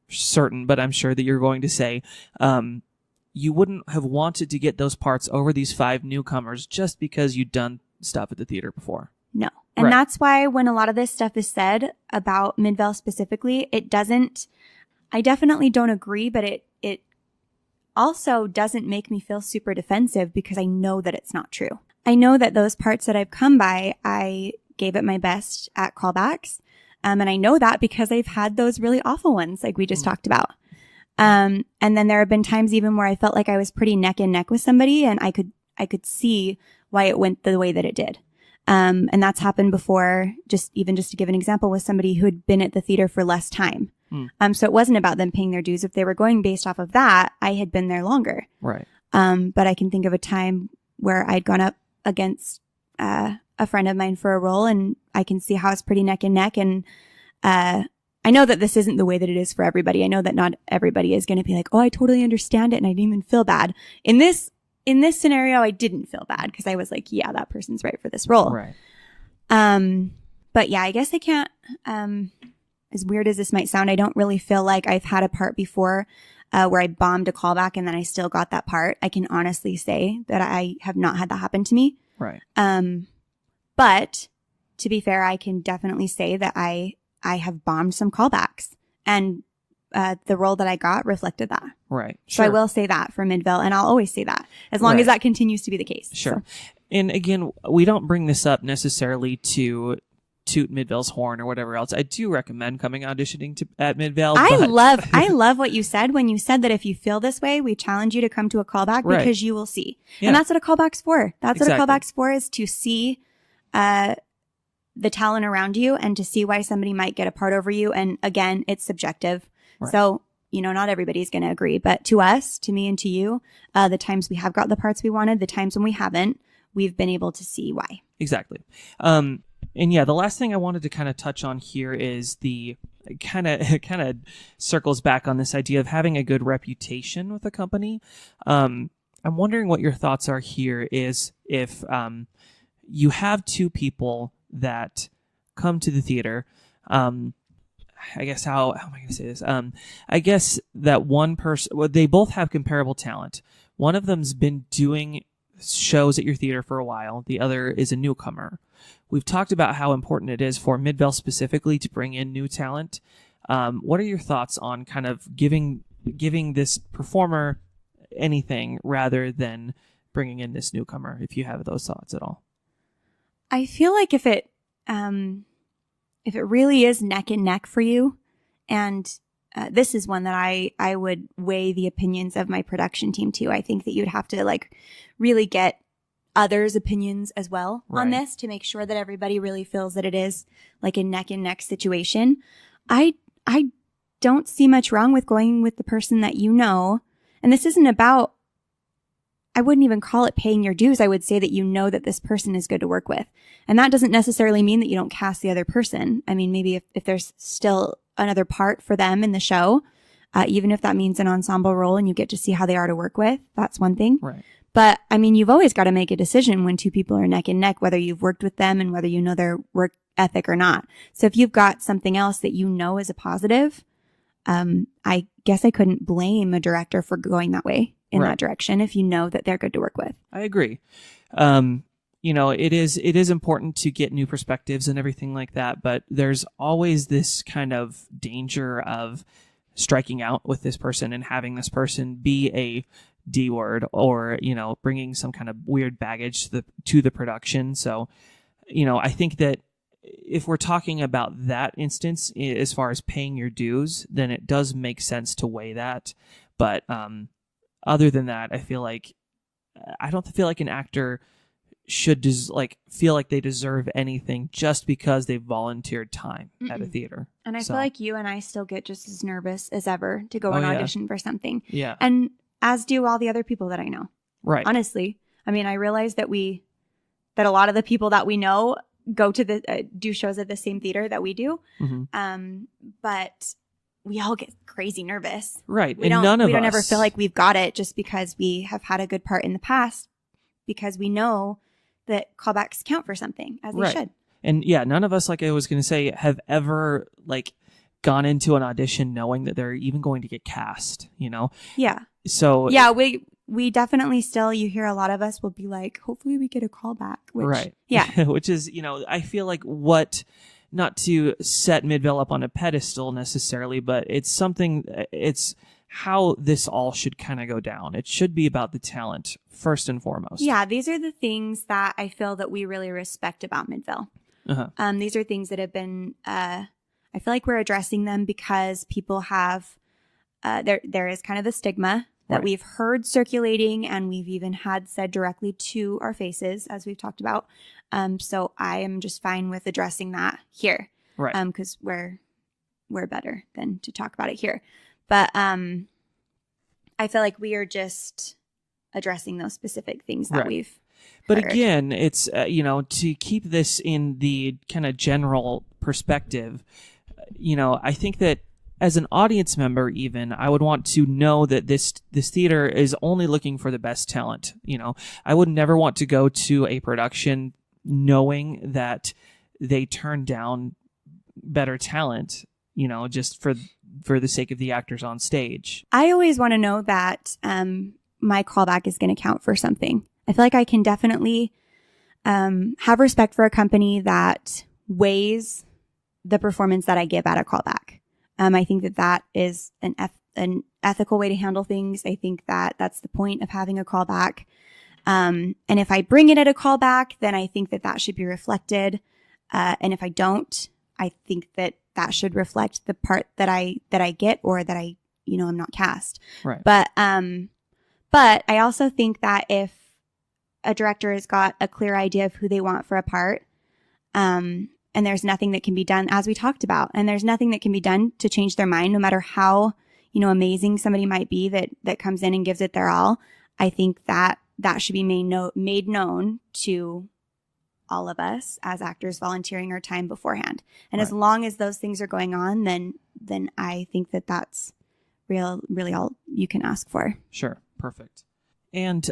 certain, but I'm sure that you're going to say, you wouldn't have wanted to get those parts over these 5 newcomers just because you'd done stuff at the theater before.
No. And that's why when a lot of this stuff is said about Midvale specifically, I definitely don't agree, but it also doesn't make me feel super defensive, because I know that it's not true. I know that those parts that I've come by, I gave it my best at callbacks. And I know that because I've had those really awful ones, like we just talked about. And then there have been times even where I felt like I was pretty neck and neck with somebody, and I could see why it went the way that it did. And that's happened before, just to give an example, with somebody who had been at the theater for less time. So it wasn't about them paying their dues. If they were going based off of that, I had been there longer.
Right.
But I can think of a time where I'd gone up against, a friend of mine for a role, and I can see how it's pretty neck and neck. And, I know that this isn't the way that it is for everybody. I know that not everybody is going to be like, oh, I totally understand it, and I didn't even feel bad. In this scenario, I didn't feel bad, because I was like, yeah, that person's right for this role.
Right.
But yeah, I guess I can't, as weird as this might sound, I don't really feel like I've had a part before, where I bombed a callback and then I still got that part. I can honestly say that I have not had that happen to me.
Right.
But to be fair, I can definitely say that I have bombed some callbacks, and the role that I got reflected that.
Right.
So I will say that for Midvale, and I'll always say that as long as that continues to be the case.
Sure.
So.
And again, we don't bring this up necessarily to toot Midvale's horn or whatever else. I do recommend coming auditioning at Midvale.
I love what you said when you said that if you feel this way, we challenge you to come to a callback, because you will see. Yeah. And that's what a callback's for. That's what a callback's for, is to see the talent around you and to see why somebody might get a part over you. And again, it's subjective. Right. So, not everybody's going to agree, but to us, to me and to you, the times we have got the parts we wanted, the times when we haven't, we've been able to see why.
Exactly. And yeah, the last thing I wanted to kind of touch on here is the kind of circles back on this idea of having a good reputation with a company. I'm wondering what your thoughts are here is if you have 2 people that come to the theater, I guess how am I going to say this? I guess that one person, well, they both have comparable talent. One of them's been doing shows at your theater for a while. The other is a newcomer. We've talked about how important it is for Midvale specifically to bring in new talent. What are your thoughts on kind of giving this performer anything rather than bringing in this newcomer, if you have those thoughts at all?
I feel like if it really is neck and neck for you, and this is one that I would weigh the opinions of my production team too. I think that you'd have to like really get others' opinions as well on this to make sure that everybody really feels that it is like a neck and neck situation. I don't see much wrong with going with the person that you know. And this isn't about, I wouldn't even call it paying your dues. I would say that you know that this person is good to work with. And that doesn't necessarily mean that you don't cast the other person. I mean, maybe if there's still another part for them in the show, even if that means an ensemble role and you get to see how they are to work with, that's one thing.
Right.
But I mean, you've always got to make a decision when two people are neck and neck, whether you've worked with them and whether you know their work ethic or not. So if you've got something else that you know is a positive, I guess I couldn't blame a director for going that way in that direction if you know that they're good to work with.
I agree. It is important to get new perspectives and everything like that, but there's always this kind of danger of striking out with this person and having this person be a D word or, bringing some kind of weird baggage to the production. So, I think that if we're talking about that instance, as far as paying your dues, then it does make sense to weigh that. But other than that, I don't feel like an actor should feel like they deserve anything just because they volunteered time at a theater. And
I feel like you and I still get just as nervous as ever to go and audition for something.
Yeah.
And as do all the other people that I know.
Right.
Honestly. I mean, I realize that a lot of the people that we know go to do shows at the same theater that we do. Mm-hmm. But we all get crazy nervous.
Right.
We don't ever feel like we've got it just because we have had a good part in the past, because we know that callbacks count for something, as they should.
And yeah, none of us, like I was going to say, have ever gone into an audition knowing that they're even going to get cast, Yeah. So
yeah, we definitely still, you hear a lot of us will be like, hopefully we get a callback. Which, yeah.
Which is, I feel like not to set Midvale up on a pedestal necessarily, but it's how this all should kind of go down. It should be about the talent first and foremost.
Yeah, these are the things that I feel that we really respect about Midvale. Uh-huh. These are things that have been, I feel like we're addressing them because people have, there is kind of a stigma that we've heard circulating, and we've even had said directly to our faces, as we've talked about. So I am just fine with addressing that here.
Right.
Because we're better than to talk about it here. But I feel like we are just addressing those specific things that we've
But
heard.
Again, it's, to keep this in the kind of general perspective, I think that as an audience member, even, I would want to know that this theater is only looking for the best talent. I would never want to go to a production knowing that they turn down better talent, just for the sake of the actors on stage.
I always want to know that my callback is going to count for something. I feel like I can definitely have respect for a company that weighs the performance that I give at a callback. I think that is an ethical way to handle things. I think that that's the point of having a callback. And if I bring it at a callback, then I think that should be reflected. And if I don't, I think that should reflect the part that I get, or that I'm not cast.
Right.
But I also think that if a director has got a clear idea of who they want for a part, and there's nothing that can be done, as we talked about, and there's nothing that can be done to change their mind, no matter how, amazing somebody might be that comes in and gives it their all. I think that should be made known to all of us as actors volunteering our time beforehand. And as long as those things are going on, then I think that that's really all you can ask for.
Sure. Perfect. And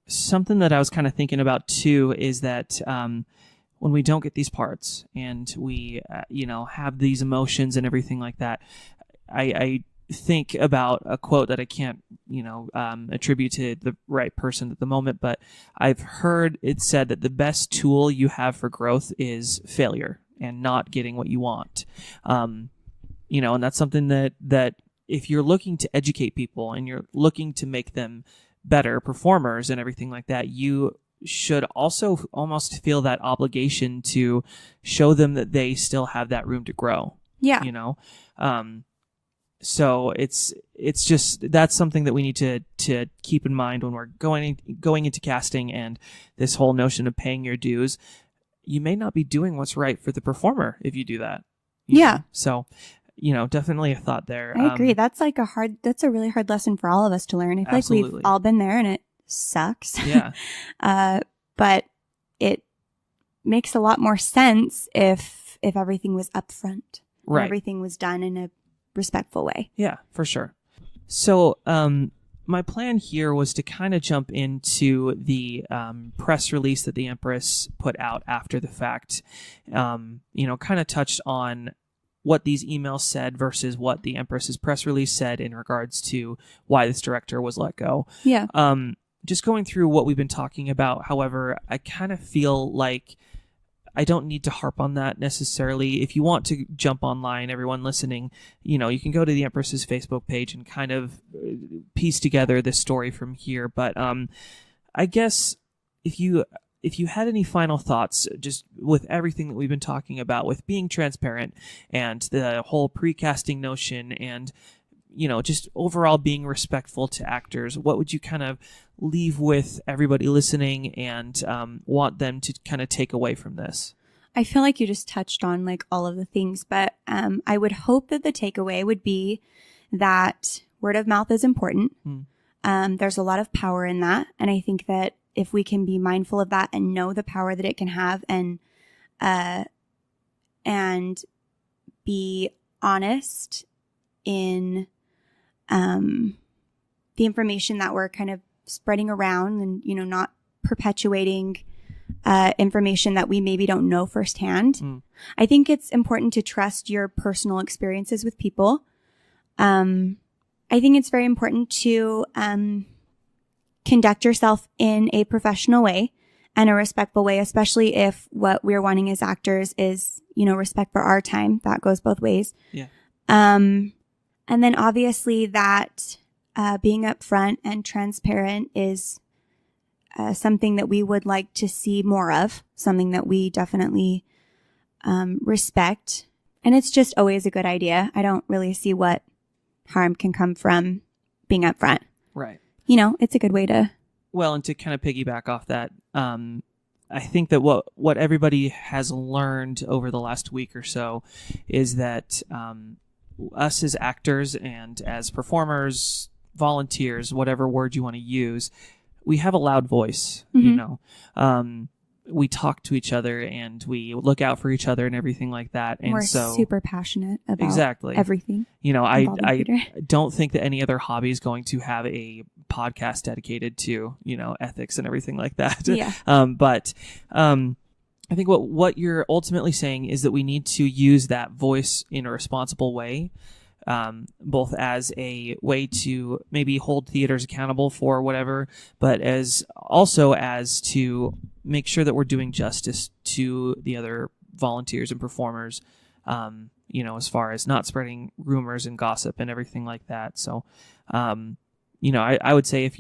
something that I was kind of thinking about too is that when we don't get these parts and we, have these emotions and everything like that, I think about a quote that I can't, attribute to the right person at the moment, but I've heard it said that the best tool you have for growth is failure and not getting what you want. And that's something that if you're looking to educate people and you're looking to make them better performers and everything like that, you should also almost feel that obligation to show them that they still have that room to grow.
Yeah.
So it's just, that's something that we need to keep in mind when we're going into casting, and this whole notion of paying your dues. You may not be doing what's right for the performer if you do that.
Yeah.
So, definitely a thought there.
I agree. That's a really hard lesson for all of us to learn. I feel like we've all been there and it sucks.
Yeah.
But it makes a lot more sense if everything was upfront.
Right.
Everything was done in a respectful way.
Yeah, for sure. So, my plan here was to kind of jump into the press release that the Empress put out after the fact. Kind of touched on what these emails said versus what the Empress's press release said in regards to why this director was let go.
Yeah.
Just going through what we've been talking about. However, I kind of feel like I don't need to harp on that necessarily. If you want to jump online, everyone listening, you can go to the Empress's Facebook page and kind of piece together this story from here. But I guess if you had any final thoughts, just with everything that we've been talking about, with being transparent and the whole pre-casting notion and, just overall being respectful to actors, what would you kind of leave with everybody listening and want them to kind of take away from this?
I feel like you just touched on like all of the things, but I would hope that the takeaway would be that word of mouth is important. There's a lot of power in that. And I think that if we can be mindful of that and know the power that it can have and be honest in the information that we're kind of spreading around and, not perpetuating information that we maybe don't know firsthand. I think it's important to trust your personal experiences with people. I think it's very important to conduct yourself in a professional way and a respectful way, especially if what we're wanting as actors is, respect for our time. That goes both ways.
Yeah.
And then obviously that being upfront and transparent is something that we would like to see more of, something that we definitely respect. And it's just always a good idea. I don't really see what harm can come from being upfront.
Right.
It's a good way to...
Well, and to kind of piggyback off that, I think that what everybody has learned over the last week or so is that us as actors and as performers, volunteers, whatever word you want to use, we have a loud voice. We talk to each other and we look out for each other and everything like that. And
we're
so
super passionate about
exactly
everything.
I don't think that any other hobby is going to have a podcast dedicated to, ethics and everything like that.
Yeah.
But I think what you're ultimately saying is that we need to use that voice in a responsible way. Both as a way to maybe hold theaters accountable for whatever, but as to make sure that we're doing justice to the other volunteers and performers, as far as not spreading rumors and gossip and everything like that. So, I would say if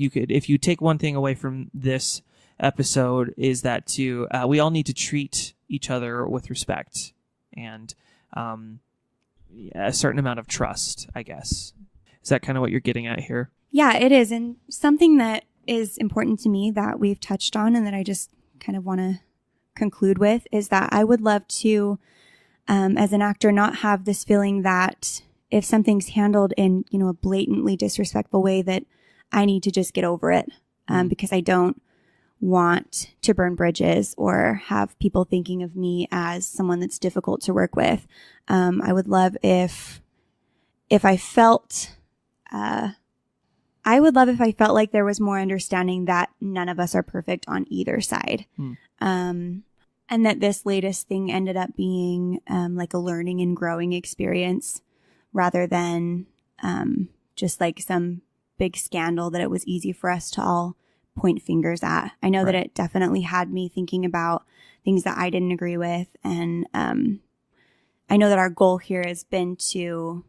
you take one thing away from this episode is that we all need to treat each other with respect and, a certain amount of trust, I guess. Is that kind of what you're getting at here?
Yeah, it is. And something that is important to me that we've touched on and that I just kind of want to conclude with is that I would love to, as an actor, not have this feeling that if something's handled in, a blatantly disrespectful way that I need to just get over it, because I don't want to burn bridges or have people thinking of me as someone that's difficult to work with. I would love if I felt like there was more understanding that none of us are perfect on either side. And that this latest thing ended up being like a learning and growing experience rather than just like some big scandal that it was easy for us to all point fingers at. I know that it definitely had me thinking about things that I didn't agree with. And I know that our goal here has been to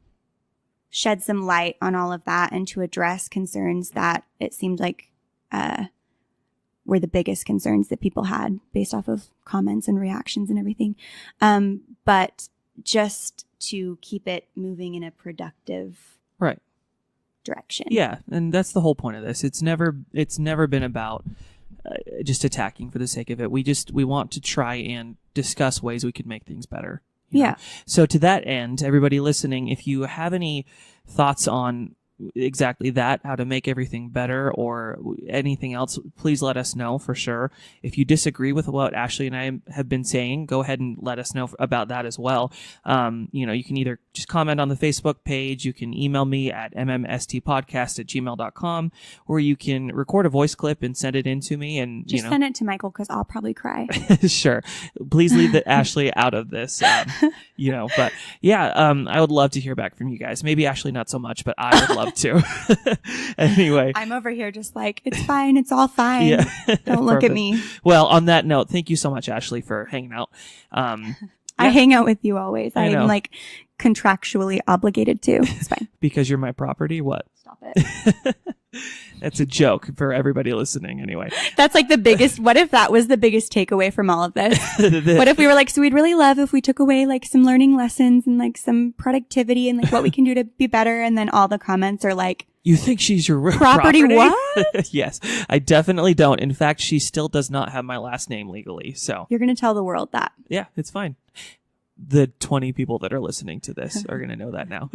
shed some light on all of that and to address concerns that it seemed like were the biggest concerns that people had based off of comments and reactions and everything. But just to keep it moving in a productive direction.
Yeah, and that's the whole point of this. It's never been about just attacking for the sake of it. We want to try and discuss ways we could make things better.
Yeah.
So to that end, everybody listening, if you have any thoughts on exactly that, how to make everything better or anything else, please let us know for sure. If you disagree with what Ashlee and I have been saying, go ahead and let us know about that as well. You can either just comment on the Facebook page, you can email me at mmstpodcast@gmail.com, or you can record a voice clip and send it in to me and
just send it to Michael because I'll probably cry.
Sure. Please leave Ashlee out of this. But yeah, I would love to hear back from you guys. Maybe Ashlee not so much, but I would love to. Anyway,
I'm over here just like, it's fine. It's all fine.
Yeah.
Don't look at me.
Well, on that note, thank you so much, Ashlee, for hanging out.
I hang out with you always. I'm like contractually obligated to. It's fine.
Because you're my property? What?
Stop it.
That's a joke for everybody listening anyway.
That's like the biggest, what if that was the biggest takeaway from all of this? What if we were like, so we'd really love if we took away like some learning lessons and like some productivity and like what we can do to be better. And then all the comments are like,
you think she's your
property? What?
Yes, I definitely don't. In fact, she still does not have my last name legally. So
you're going to tell the world that.
Yeah, it's fine. The 20 people that are listening to this are going to know that now.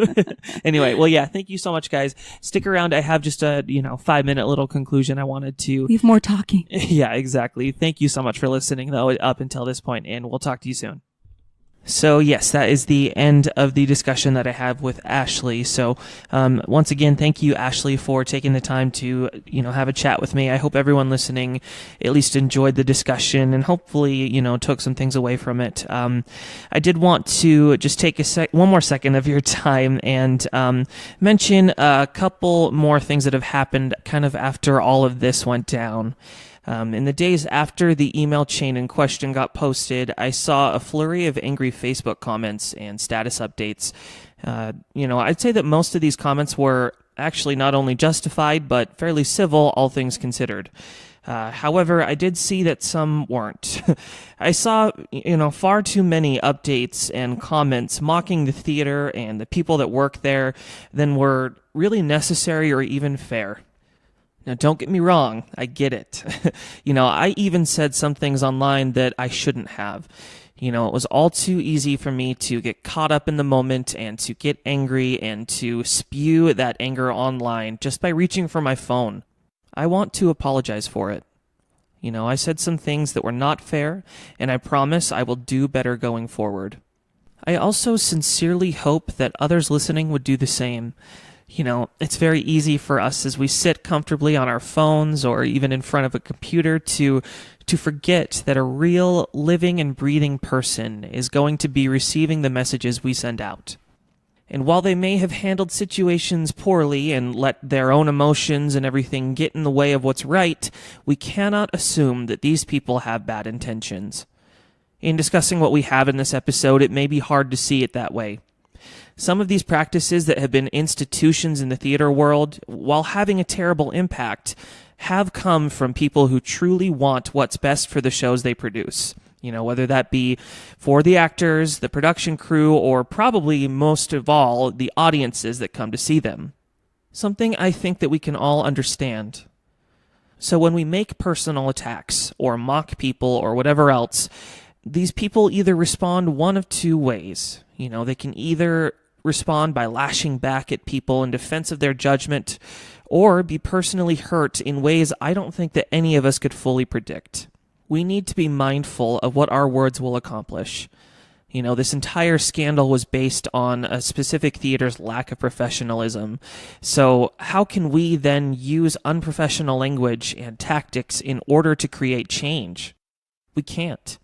Anyway, well, yeah, thank you so much, guys. Stick around. I have just a, 5-minute little conclusion I wanted to.
We have more talking.
Yeah, exactly. Thank you so much for listening, though, up until this point, and we'll talk to you soon. So yes, that is the end of the discussion that I have with Ashlee. So once again, thank you, Ashlee, for taking the time to have a chat with me. I hope everyone listening at least enjoyed the discussion and hopefully took some things away from it. I did want to just take one more second of your time and mention a couple more things that have happened kind of after all of this went down. In the days after the email chain in question got posted, I saw a flurry of angry Facebook comments and status updates. I'd say that most of these comments were actually not only justified, but fairly civil, all things considered. However, I did see that some weren't. I saw, far too many updates and comments mocking the theater and the people that work there than were really necessary or even fair. Now, don't get me wrong, I get it. I even said some things online that I shouldn't have. It was all too easy for me to get caught up in the moment and to get angry and to spew that anger online just by reaching for my phone. I want to apologize for it. I said some things that were not fair, and I promise I will do better going forward. I also sincerely hope that others listening would do the same. It's very easy for us as we sit comfortably on our phones or even in front of a computer to forget that a real living and breathing person is going to be receiving the messages we send out. And while they may have handled situations poorly and let their own emotions and everything get in the way of what's right, we cannot assume that these people have bad intentions. In discussing what we have in this episode, it may be hard to see it that way. Some of these practices that have been institutions in the theater world, while having a terrible impact, have come from people who truly want what's best for the shows they produce. Whether that be for the actors, the production crew, or probably most of all, the audiences that come to see them. Something I think that we can all understand. So when we make personal attacks, or mock people, or whatever else, these people either respond one of two ways. They can either respond by lashing back at people in defense of their judgment, or be personally hurt in ways I don't think that any of us could fully predict. We need to be mindful of what our words will accomplish. This entire scandal was based on a specific theater's lack of professionalism. So how can we then use unprofessional language and tactics in order to create change? We can't.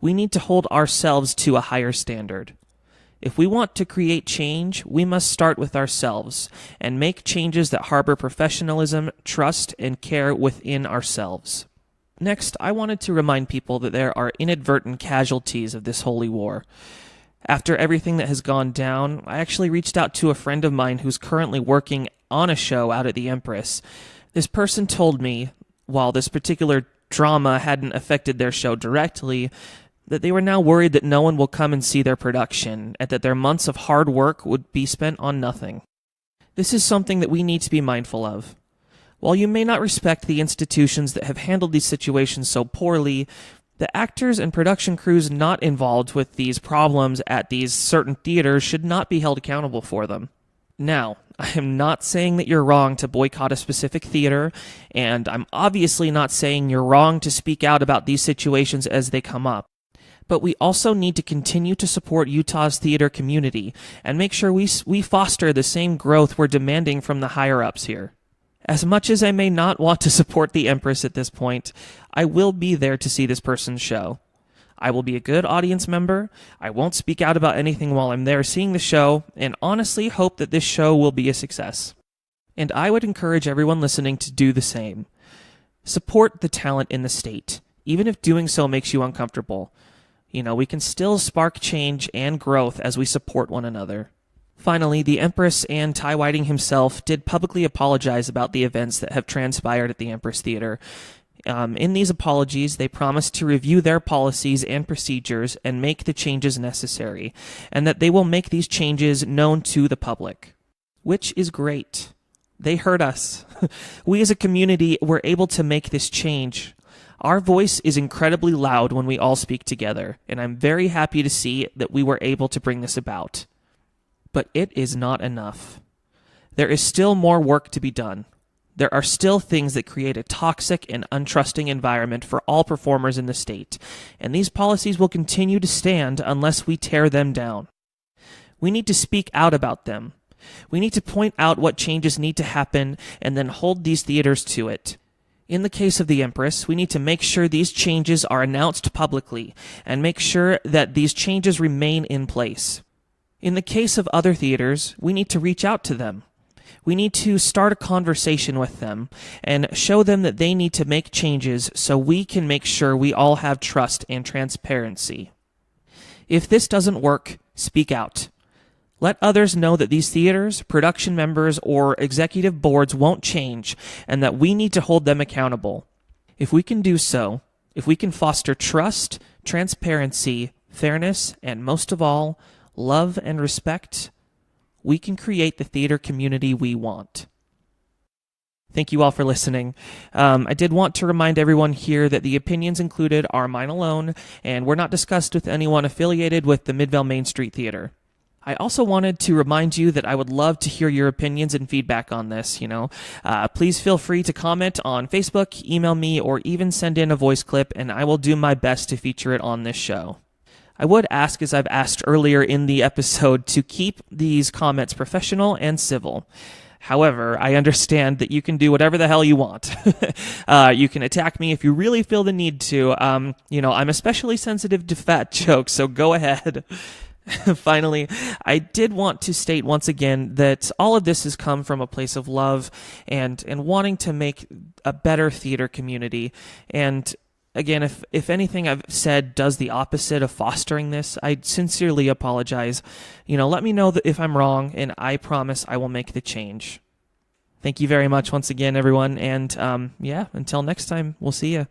We need to hold ourselves to a higher standard. If we want to create change, we must start with ourselves and make changes that harbor professionalism, trust, and care within ourselves. Next, I wanted to remind people that there are inadvertent casualties of this holy war. After everything that has gone down, I actually reached out to a friend of mine who's currently working on a show out at the Empress. This person told me, while this particular drama hadn't affected their show directly, that they were now worried that no one will come and see their production, and that their months of hard work would be spent on nothing. This is something that we need to be mindful of. While you may not respect the institutions that have handled these situations so poorly, the actors and production crews not involved with these problems at these certain theaters should not be held accountable for them. Now, I am not saying that you're wrong to boycott a specific theater, and I'm obviously not saying you're wrong to speak out about these situations as they come up. But we also need to continue to support Utah's theater community and make sure we foster the same growth we're demanding from the higher-ups here. As much as I may not want to support the Empress at this point, I will be there to see this person's show. I will be a good audience member, I won't speak out about anything while I'm there seeing the show, and honestly hope that this show will be a success. And I would encourage everyone listening to do the same. Support the talent in the state, even if doing so makes you uncomfortable. We can still spark change and growth as we support one another. Finally, the Empress and Ty Whiting himself did publicly apologize about the events that have transpired at the Empress Theater. In these apologies, they promised to review their policies and procedures and make the changes necessary, and that they will make these changes known to the public. Which is great. They heard us. We as a community were able to make this change. Our voice is incredibly loud when we all speak together, and I'm very happy to see that we were able to bring this about. But it is not enough. There is still more work to be done. There are still things that create a toxic and untrusting environment for all performers in the state, and these policies will continue to stand unless we tear them down. We need to speak out about them. We need to point out what changes need to happen and then hold these theaters to it. In the case of the Empress, we need to make sure these changes are announced publicly and make sure that these changes remain in place. In the case of other theaters, we need to reach out to them. We need to start a conversation with them and show them that they need to make changes so we can make sure we all have trust and transparency. If this doesn't work, speak out. Let others know that these theaters, production members, or executive boards won't change and that we need to hold them accountable. If we can do so, if we can foster trust, transparency, fairness, and most of all, love and respect, we can create the theater community we want. Thank you all for listening. I did want to remind everyone here that the opinions included are mine alone and were not discussed with anyone affiliated with the Midvale Main Street Theatre. I also wanted to remind you that I would love to hear your opinions and feedback on this, Please feel free to comment on Facebook, email me, or even send in a voice clip, and I will do my best to feature it on this show. I would ask, as I've asked earlier in the episode, to keep these comments professional and civil. However, I understand that you can do whatever the hell you want. You can attack me if you really feel the need to. I'm especially sensitive to fat jokes, so go ahead. Finally, I did want to state once again that all of this has come from a place of love and wanting to make a better theater community. And again, if anything I've said does the opposite of fostering this, I sincerely apologize. Let me know that if I'm wrong, and I promise I will make the change. Thank you very much once again, everyone. And until next time, we'll see you.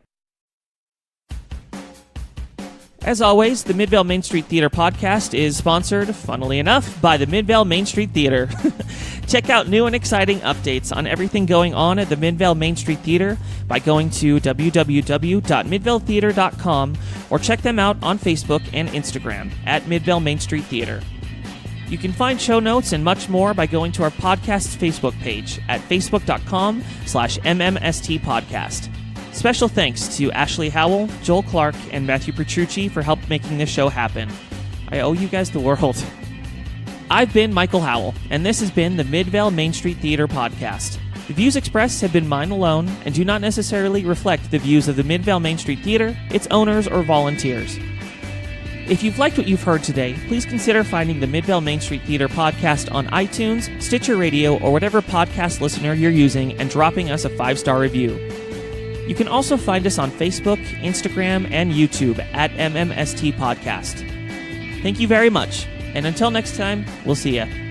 As always, the Midvale Main Street Theatre podcast is sponsored, funnily enough, by the Midvale Main Street Theatre. Check out new and exciting updates on everything going on at the Midvale Main Street Theatre by going to www.midvaletheatre.com or check them out on Facebook and Instagram at Midvale Main Street Theatre. You can find show notes and much more by going to our podcast's Facebook page at facebook.com/MMST Podcast. Special thanks to Ashlee Howell, Joel Clark, and Matthew Petrucci for help making this show happen. I owe you guys the world. I've been Michael Howell, and this has been the Midvale Main Street Theatre Podcast. The views expressed have been mine alone and do not necessarily reflect the views of the Midvale Main Street Theatre, its owners, or volunteers. If you've liked what you've heard today, please consider finding the Midvale Main Street Theatre podcast on iTunes, Stitcher Radio, or whatever podcast listener you're using and dropping us a 5-star review. You can also find us on Facebook, Instagram, and YouTube at MMST Podcast. Thank you very much, and until next time, we'll see ya.